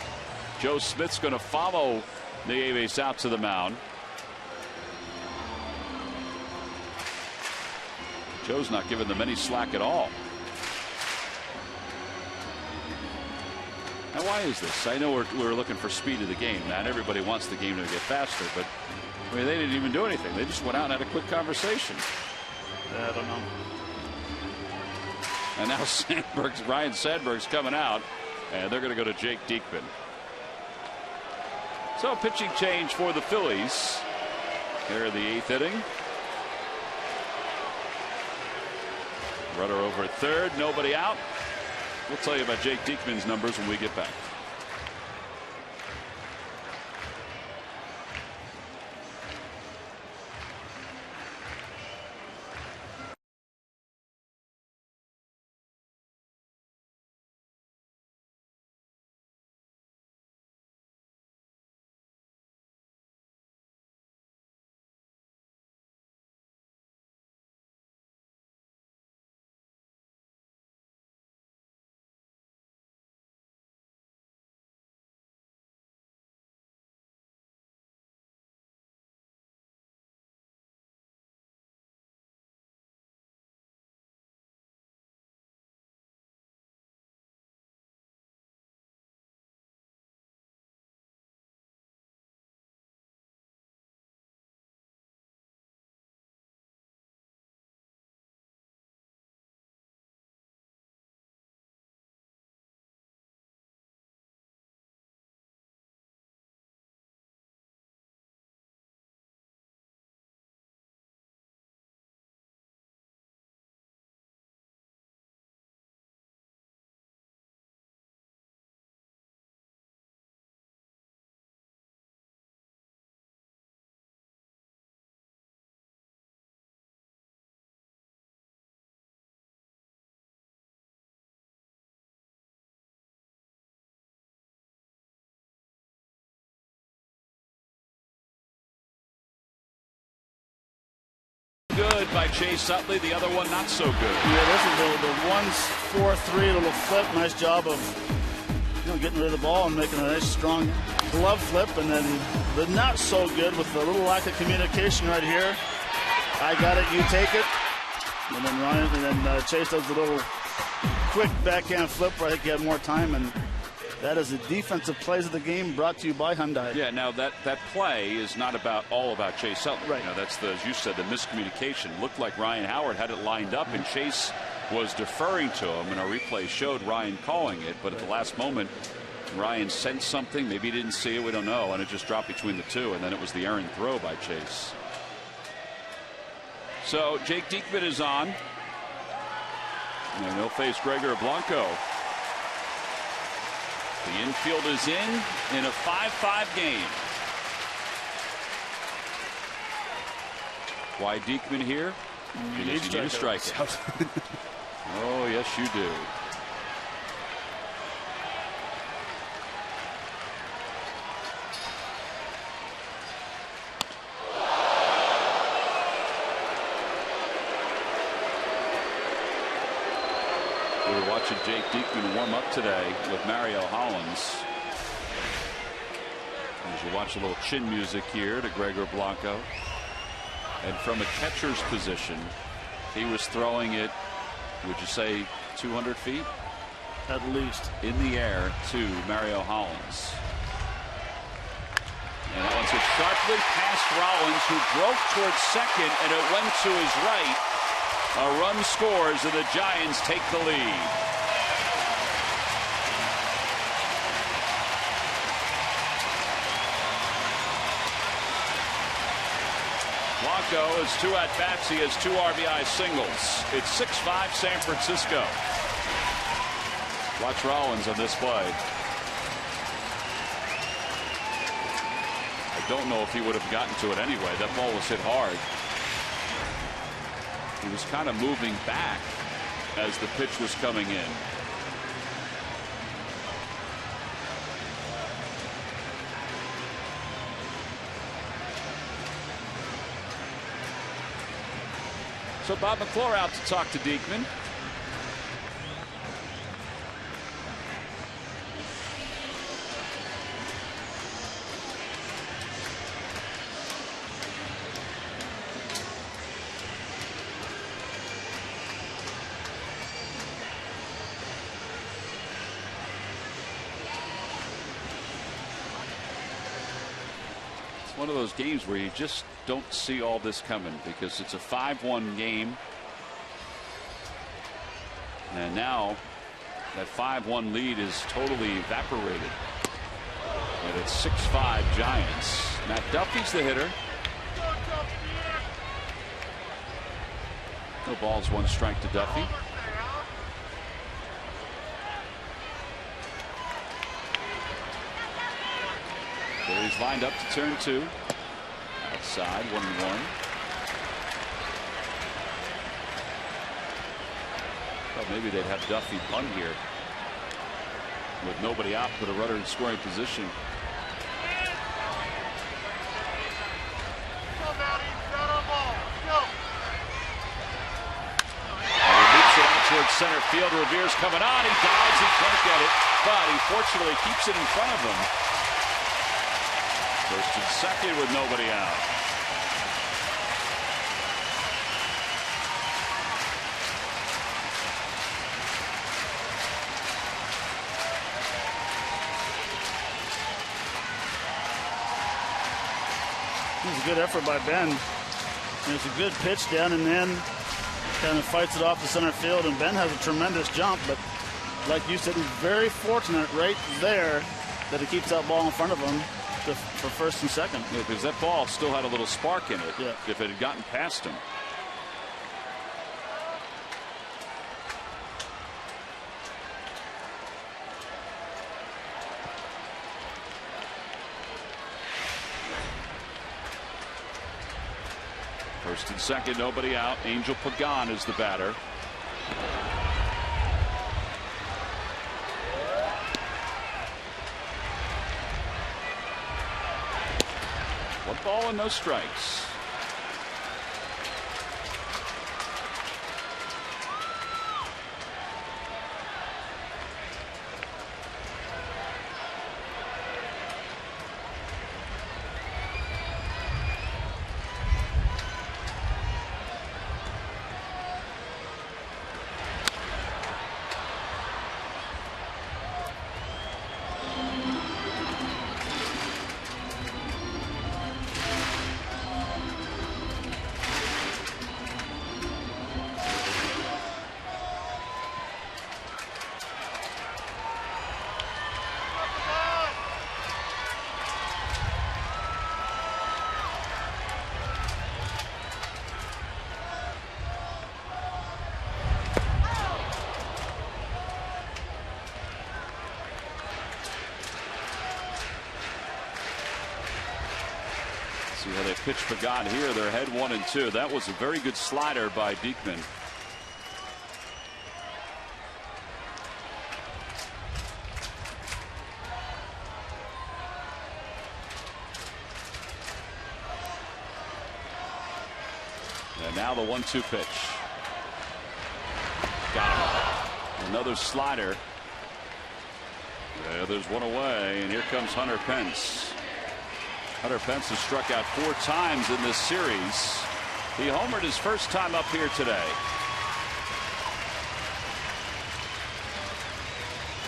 Joe Smith's going to follow Nieves out to the mound. Joe's not giving them any slack at all. Now, why is this? I know we're looking for speed of the game. Not everybody wants the game to get faster, but I mean, they didn't even do anything. They just went out and had a quick conversation. I don't know. And now Ryan Sandberg's coming out, and they're going to go to Jake Diekman. So pitching change for the Phillies here in the 8th inning. Runner over at third, nobody out. We'll tell you about Jake Diekman's numbers when we get back. Good by Chase Utley, the other one not so good. Yeah, this is the 1-4-3 little flip. Nice job of getting rid of the ball and making a nice strong glove flip, and then the not so good with the little lack of communication right here. I got it, you take it, and then Ryan, and then Chase does the little quick backhand flip where I think he had more time, and that is the defensive plays of the game brought to you by Hyundai. Yeah, now that play is not all about Chase Utley. Right. That's as you said, the miscommunication. Looked like Ryan Howard had it lined up, and Chase was deferring to him, and our replay showed Ryan calling it, but at the last moment, Ryan sensed something. Maybe he didn't see it, we don't know, and it just dropped between the two, and then it was the errant throw by Chase. So Jake Diekman is on, and he'll face Gregor Blanco. The infield is in a 5-5 game. Why Diekman here? Because you need a strikeout. Oh, yes, you do. We were watching Jake Diekman warm up today with Mario Hollins. As you watch a little chin music here to Gregor Blanco. And from a catcher's position, he was throwing it, would you say, 200 feet? At least. In the air to Mario Hollins. And that one's hit sharply past Rollins, who broke towards second, and it went to his right. A run scores, and the Giants take the lead. Blanco has 2 at-bats. He has 2 RBI singles. It's 6-5 San Francisco. Watch Rollins on this play. I don't know if he would have gotten to it anyway. That ball was hit hard. He was kind of moving back as the pitch was coming in. So Bob McClure out to talk to Diekman. One of those games where you just don't see all this coming, because it's a 5-1 game, and now that 5-1 lead is totally evaporated, and it's 6-5 Giants. Matt Duffy's the hitter. No balls, 1 strike to Duffy. He's lined up to turn 2. Outside, 1-1. Thought maybe they'd have Duffy bunt here with nobody out, put a runner in scoring position. And he loops it out towards center field. Revere's coming on. He dives. He can't get it, but he fortunately keeps it in front of him. First and second with nobody out. It was a good effort by Ben. It's a good pitch down and then kind of fights it off the center field, and Ben has a tremendous jump, but like you said, he's very fortunate right there that he keeps that ball in front of him for first and second. Yeah, because that ball still had a little spark in it. Yeah. If it had gotten past him. First and second, nobody out. Angel Pagan is the batter. One ball and no strikes. pitch forgot here. They're ahead 1-2. That was a very good slider by Diekman. And now the 1-2 pitch. Got him. Another slider. There's one away, and here comes Hunter Pence. Hunter Pence has struck out 4 times in this series. He homered his first time up here today.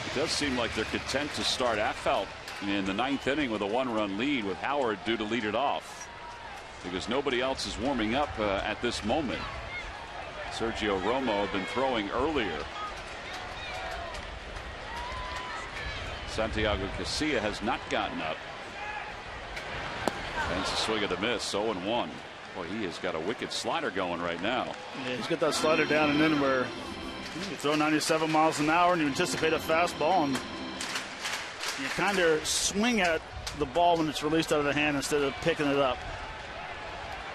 It does seem like they're content to start Affeldt in the 9th inning with a 1-run lead, with Howard due to lead it off, because nobody else is warming up at this moment. Sergio Romo had been throwing earlier. Santiago Casilla has not gotten up. And it's a swing and a miss. 0-1. Boy, he has got a wicked slider going right now. Yeah, he's got that slider down and in where you throw 97 miles an hour and you anticipate a fastball, and you kind of swing at the ball when it's released out of the hand instead of picking it up.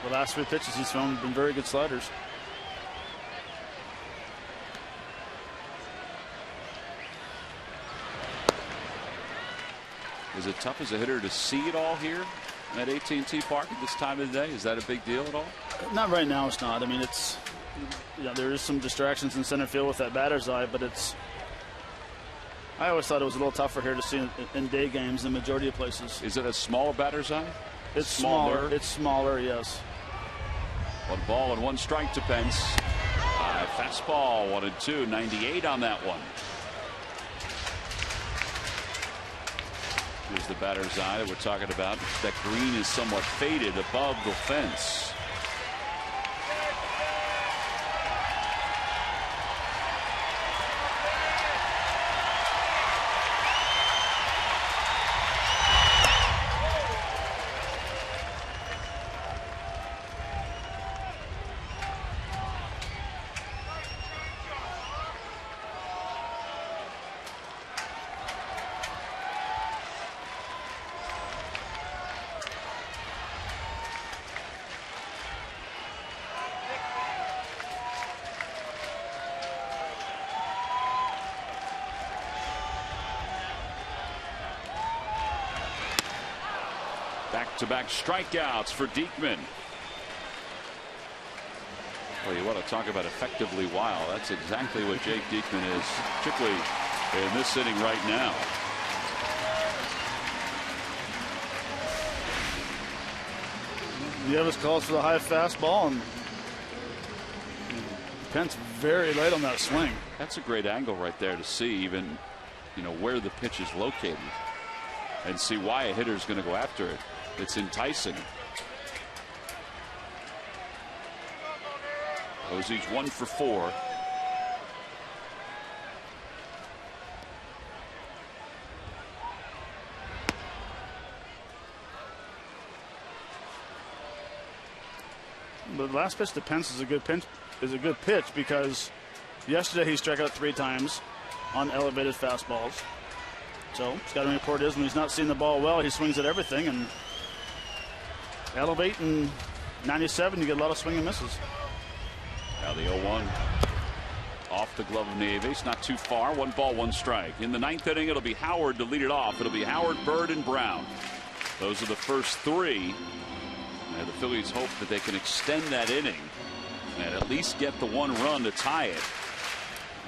The last 3 pitches he's thrown have been very good sliders. Is it tough as a hitter to see it all here at AT&T Park at this time of the day? Is that a big deal at all? Not right now. It's not. I mean, it's, you know, there is some distractions in center field with that batter's eye, but it's, I always thought it was a little tougher here to see in day games in the majority of places. Is it a smaller batter's eye? It's smaller. It's smaller, yes. 1 ball and 1 strike to Pence. Fastball 1-2. 98 on that one. Here's the batter's eye that we're talking about. That green is somewhat faded above the fence. Back-to-back strikeouts for Diekman. Well, you want to talk about effectively wild. That's exactly what Jake Diekman is, particularly in this inning right now. Nieves calls for the high fastball, and Pence very late on that swing. That's a great angle right there to see even, you know, where the pitch is located and see why a hitter is going to go after it. It's enticing. Posey's 1 for 4. The last pitch to Pence is a good pitch because yesterday he struck out 3 times on elevated fastballs. So scouting report is when he's not seeing the ball well, he swings at everything, and elevate and 97, you get a lot of swing and misses. Now the 0-1 off the glove of Nieves, not too far. 1 ball, 1 strike. In the 9th inning, it'll be Howard to lead it off. It'll be Howard, Bird, and Brown. Those are the first 3. And the Phillies hope that they can extend that inning and at least get the 1 run to tie it.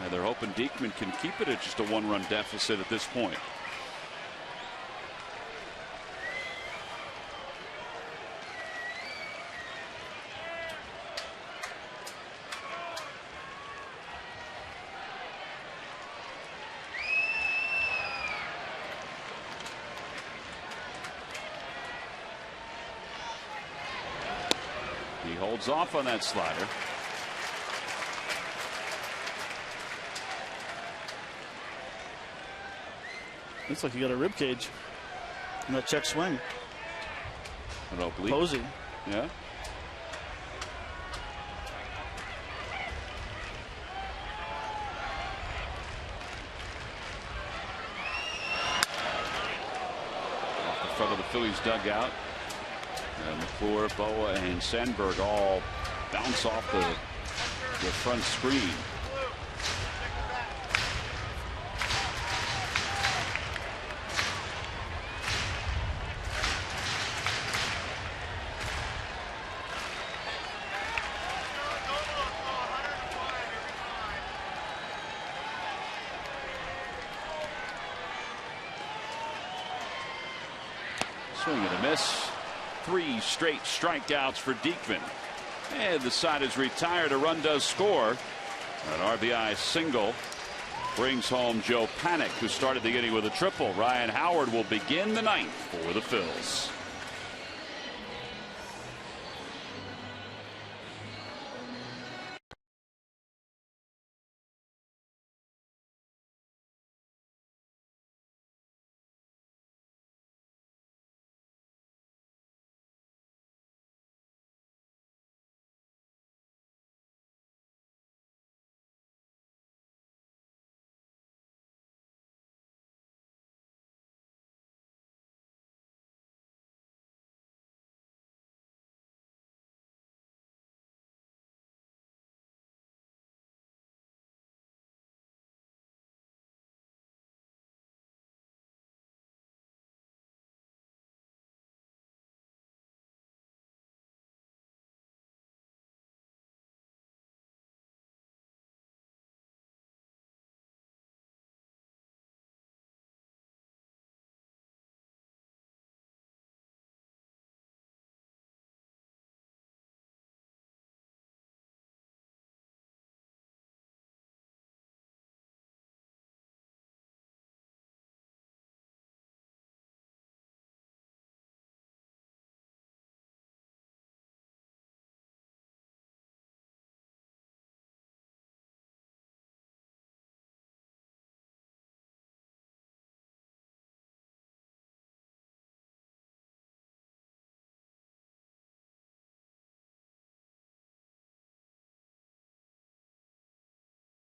And they're hoping Diekman can keep it at just a 1-run deficit at this point. He holds off on that slider. Looks like you got a rib cage in that check swing. An oblique. Posey. Yeah. Off the front of the Phillies dugout. And McClure, Boa, and Sandberg all bounce off the front screen. Swing and a miss. 3 straight strikeouts for Diekman. And the side is retired. A run does score. An RBI single brings home Joe Panik, who started the inning with a triple. Ryan Howard will begin the 9th for the Phils.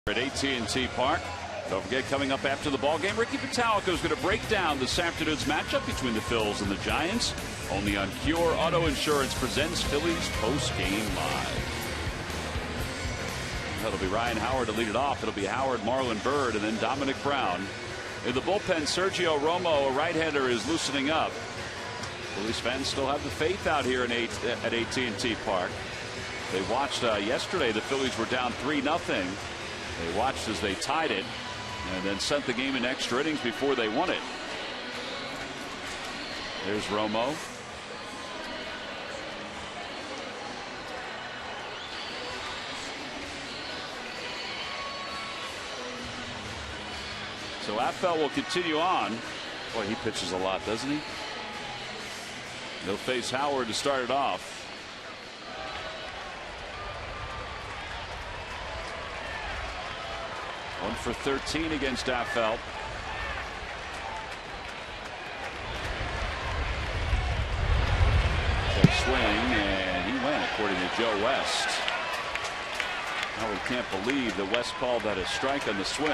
At AT&T Park. Don't forget, coming up after the ball game, Ricky Pitalico is going to break down this afternoon's matchup between the Phils and the Giants. Only on Cure Auto Insurance presents Phillies Post-Game Live. That'll be Ryan Howard to lead it off. It'll be Howard, Marlon Byrd, and then Dominic Brown. In the bullpen, Sergio Romo, a right-hander, is loosening up. Phillies fans still have the faith out here at AT&T Park. They watched yesterday. The Phillies were down 3-0. They watched as they tied it and then sent the game in extra innings before they won it. There's Romo. So Affel will continue on. Boy, he pitches a lot, doesn't he? He'll face Howard to start it off. 1 for 13 against Affel. Swing, and he went, according to Joe West. Now we can't believe that West called that a strike on the swing.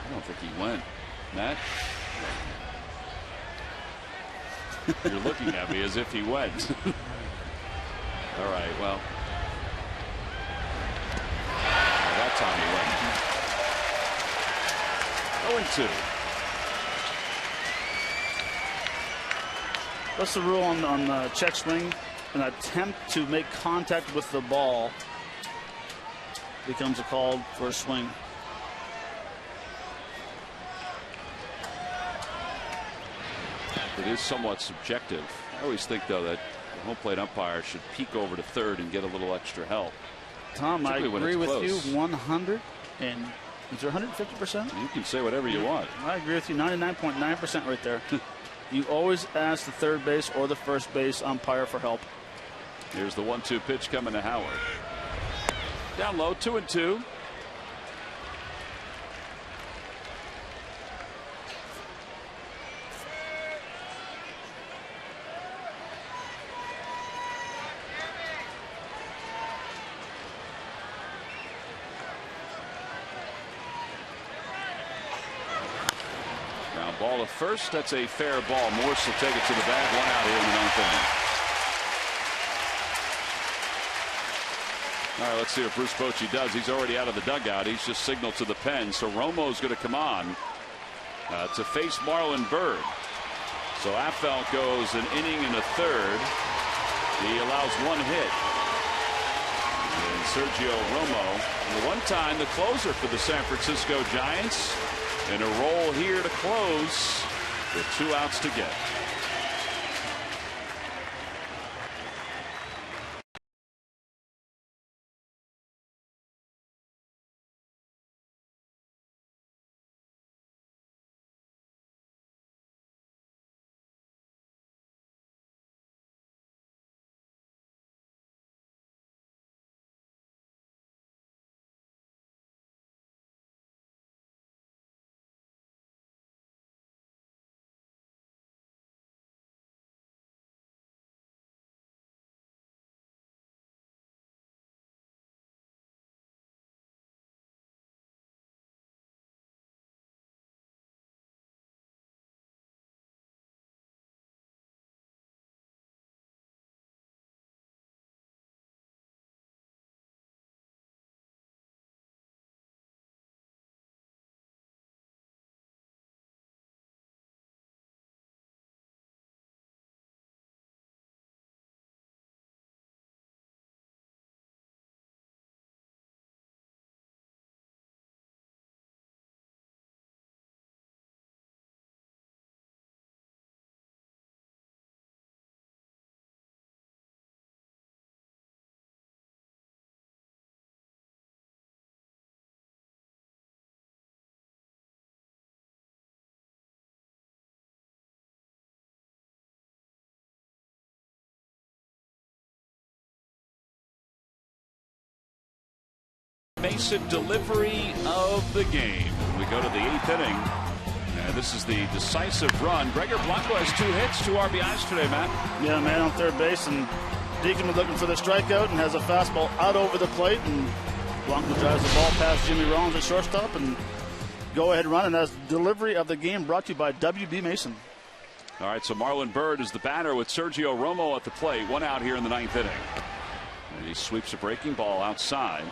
I don't think he went. Matt? You're looking at me as if he went. All right, well. That time he went. 0-2. What's the rule on check swing? An attempt to make contact with the ball becomes a call for a swing. It is somewhat subjective. I always think, though, that the home plate umpire should peek over to third and get a little extra help. Tom, I agree with you 100. And is there 150%? You can say whatever you want. I agree with you 99.9% right there. You always ask the third base or the first base umpire for help. Here's the 1-2 pitch coming to Howard. Down low, 2-2. Ball at first. That's a fair ball. Morse will take it to the bag. 1 out here in the 9th inning. All right, let's see what Bruce Bochy does. He's already out of the dugout. He's just signaled to the pen. So Romo's going to come on to face Marlon Byrd. So Affeldt goes an inning and a third. He allows 1 hit. And Sergio Romo, the one time the closer for the San Francisco Giants, and a roll here to close with 2 outs to get. Mason delivery of the game. We go to the 8th inning. And this is the decisive run. Gregor Blanco has 2 hits, 2 RBIs today, Matt. Yeah, man on third base, and Deacon was looking for the strikeout and has a fastball out over the plate, and Blanco drives the ball past Jimmy Rollins at shortstop, and go ahead run. And that's delivery of the game brought to you by WB Mason. All right, so Marlon Byrd is the batter with Sergio Romo at the plate. 1 out here in the 9th inning. And he sweeps a breaking ball outside.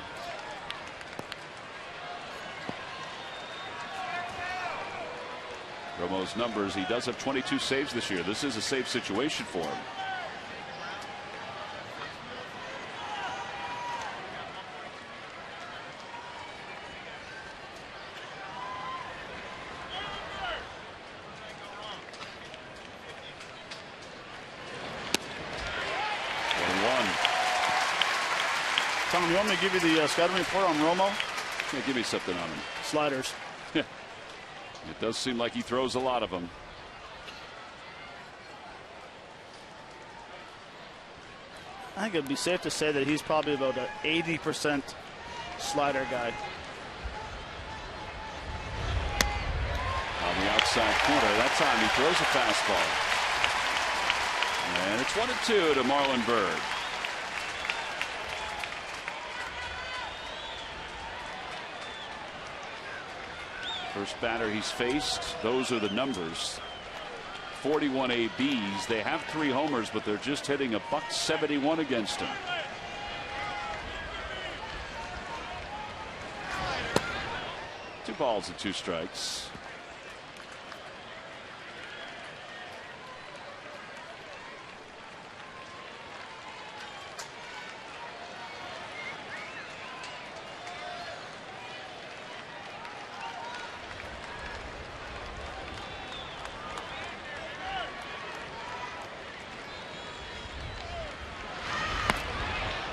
Romo's numbers, he does have 22 saves this year. This is a save situation for him. Tom, you want me to give you the scouting report on Romo? Yeah, give me something on him. Sliders. It does seem like he throws a lot of them. I think it'd be safe to say that he's probably about an 80% slider guy. On the outside corner, that time he throws a fastball. And it's 1-2 to Marlon Byrd. First batter he's faced, those are the numbers. 41 ABs. They have 3 homers, but they're just hitting a .171 against him. Two balls and 2 strikes.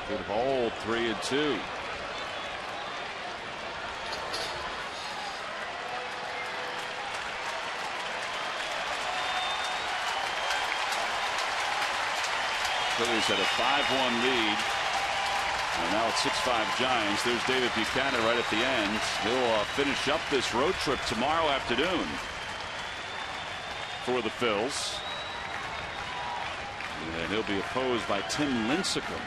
Good hold, 3-2. Phillies had a 5-1 lead. And now it's 6-5 Giants. There's David Buchanan right at the end. He'll finish up this road trip tomorrow afternoon for the Phils. And he'll be opposed by Tim Lincecum.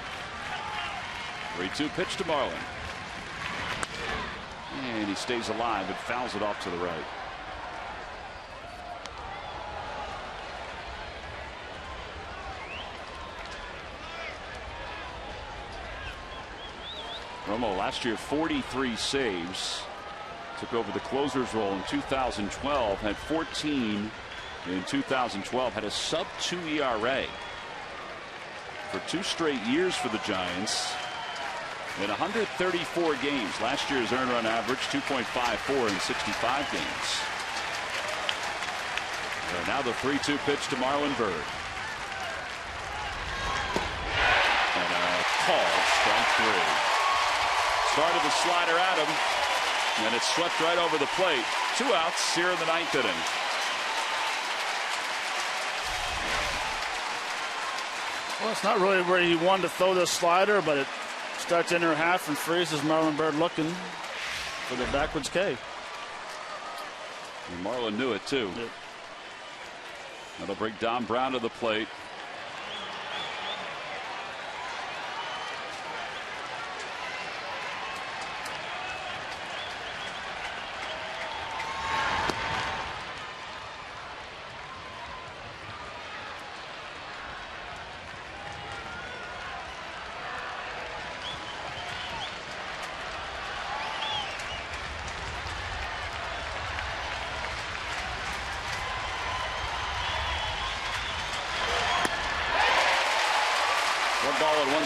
3-2 pitch to Marlin. And he stays alive and fouls it off to the right. Romo last year 43 saves. Took over the closer's role in 2012. Had 14 in 2012. Had a sub-2 ERA for 2 straight years for the Giants. In 134 games. Last year's earned run average 2.54 in 65 games. And now the 3-2 pitch to Marlon Byrd. And a call, strike 3. Started the slider at him, and it swept right over the plate. 2 outs here in the 9th inning. Well, it's not really where he wanted to throw this slider, but it starts in her half and freezes Marlon Byrd looking for the backwards K. And Marlon knew it too. Yep. That'll bring Don Brown to the plate.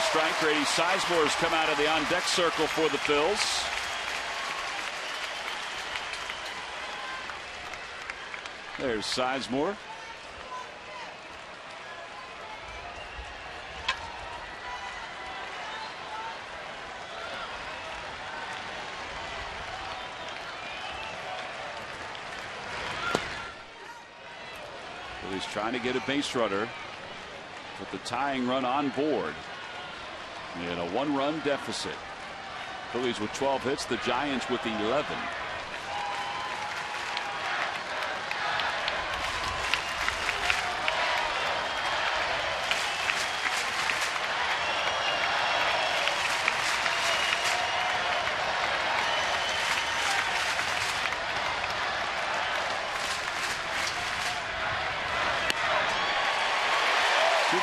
Strike. Grady Sizemore's come out of the on-deck circle for the Phils. There's Sizemore. Phillies trying to get a base runner. Put the tying run on board. In a 1-run deficit. Phillies with 12 hits, the Giants with 11.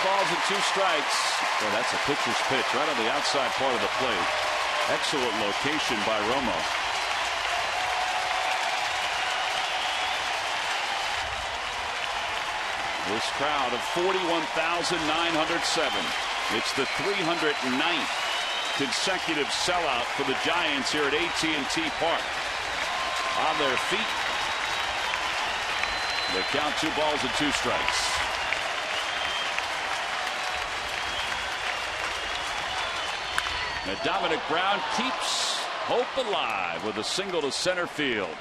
Balls and 2 strikes. Well, that's a pitcher's pitch right on the outside part of the plate. Excellent location by Romo. This crowd of 41,907. It's the 309th consecutive sellout for the Giants here at AT&T Park. On their feet. They count 2 balls and 2 strikes. And Dominic Brown keeps hope alive with a single to center field.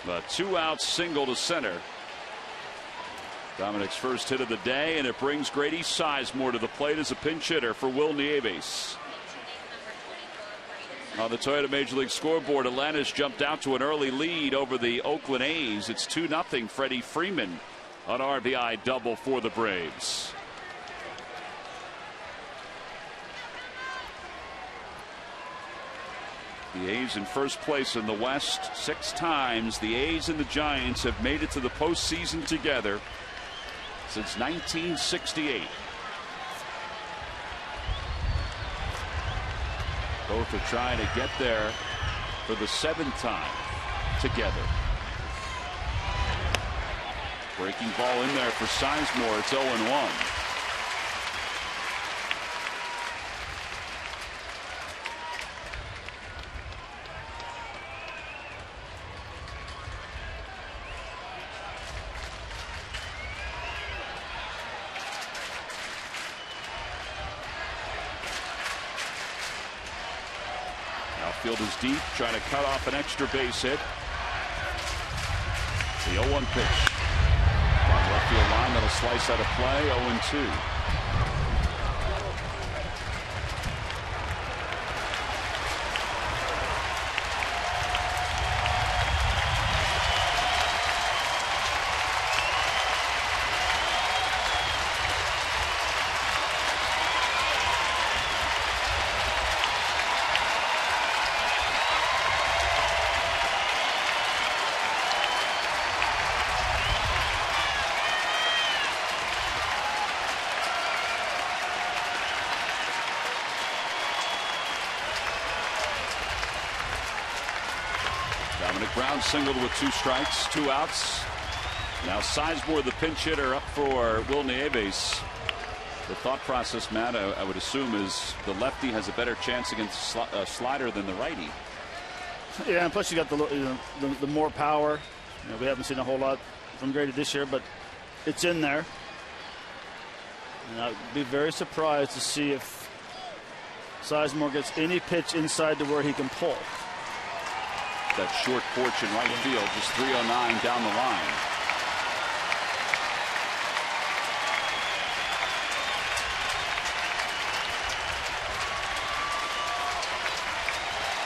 A 2-out single to center. Dominic's first hit of the day, and it brings Grady Sizemore to the plate as a pinch hitter for Will Nieves. On the Toyota Major League scoreboard, Atlanta's jumped out to an early lead over the Oakland A's. It's 2-0. Freddie Freeman on RBI double for the Braves. The A's in first place in the West 6 times. The A's and the Giants have made it to the postseason together since 1968. Both are trying to get there for the 7th time together. Breaking ball in there for Sizemore. It's 0-1. Outfield is deep, trying to cut off an extra base hit. The 0-1 pitch. On left field line, that'll slice out of play. 0-2. ground singled with 2 strikes, 2 outs. Now Sizemore, the pinch hitter, up for Will Nieves. The thought process, Matt, I would assume, is the lefty has a better chance against a slider than the righty. Yeah, and plus you got the more power. We haven't seen a whole lot from Grady this year, but it's in there. And I'd be very surprised to see if Sizemore gets any pitch inside to where he can pull. That short porch in right field, just 309 down the line.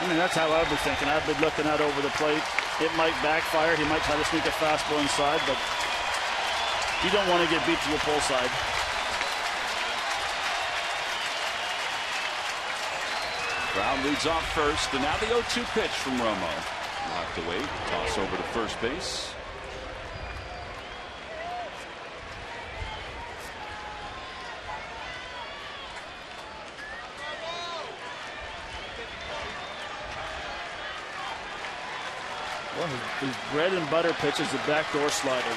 I mean, that's how I'd be thinking. I'd be looking out over the plate. It might backfire. He might try to sneak a fastball inside, but you don't want to get beat to your pull side. Brown leads off first, and now the 0-2 pitch from Romo. We'll have to wait. Toss over to first base. Well, his bread and butter pitch is the backdoor slider.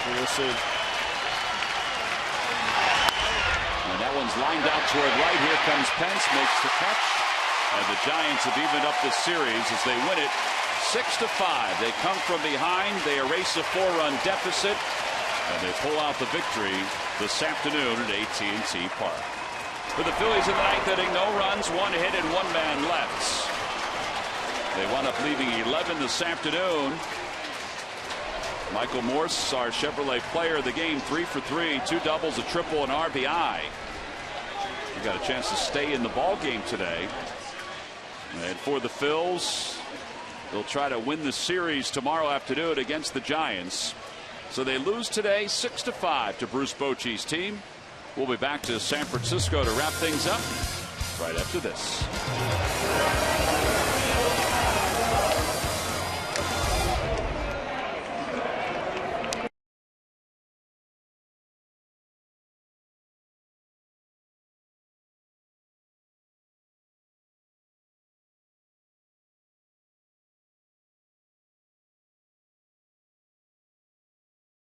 We'll see. And that one's lined out toward right. Here comes Pence, makes the catch. And the Giants have evened up this series as they win it 6-5. They come from behind. They erase a 4-run deficit. And they pull out the victory this afternoon at AT&T Park. For the Phillies in the 9th inning, no runs, 1 hit, and 1 man left. They wound up leaving 11 this afternoon. Michael Morse, our Chevrolet player of the game, 3 for 3, 2 doubles, a triple, and RBI. He got a chance to stay in the ball game today. And for the Phils, they'll try to win the series tomorrow afternoon against the Giants. So they lose today 6-5 to Bruce Bochy's team. We'll be back to San Francisco to wrap things up right after this.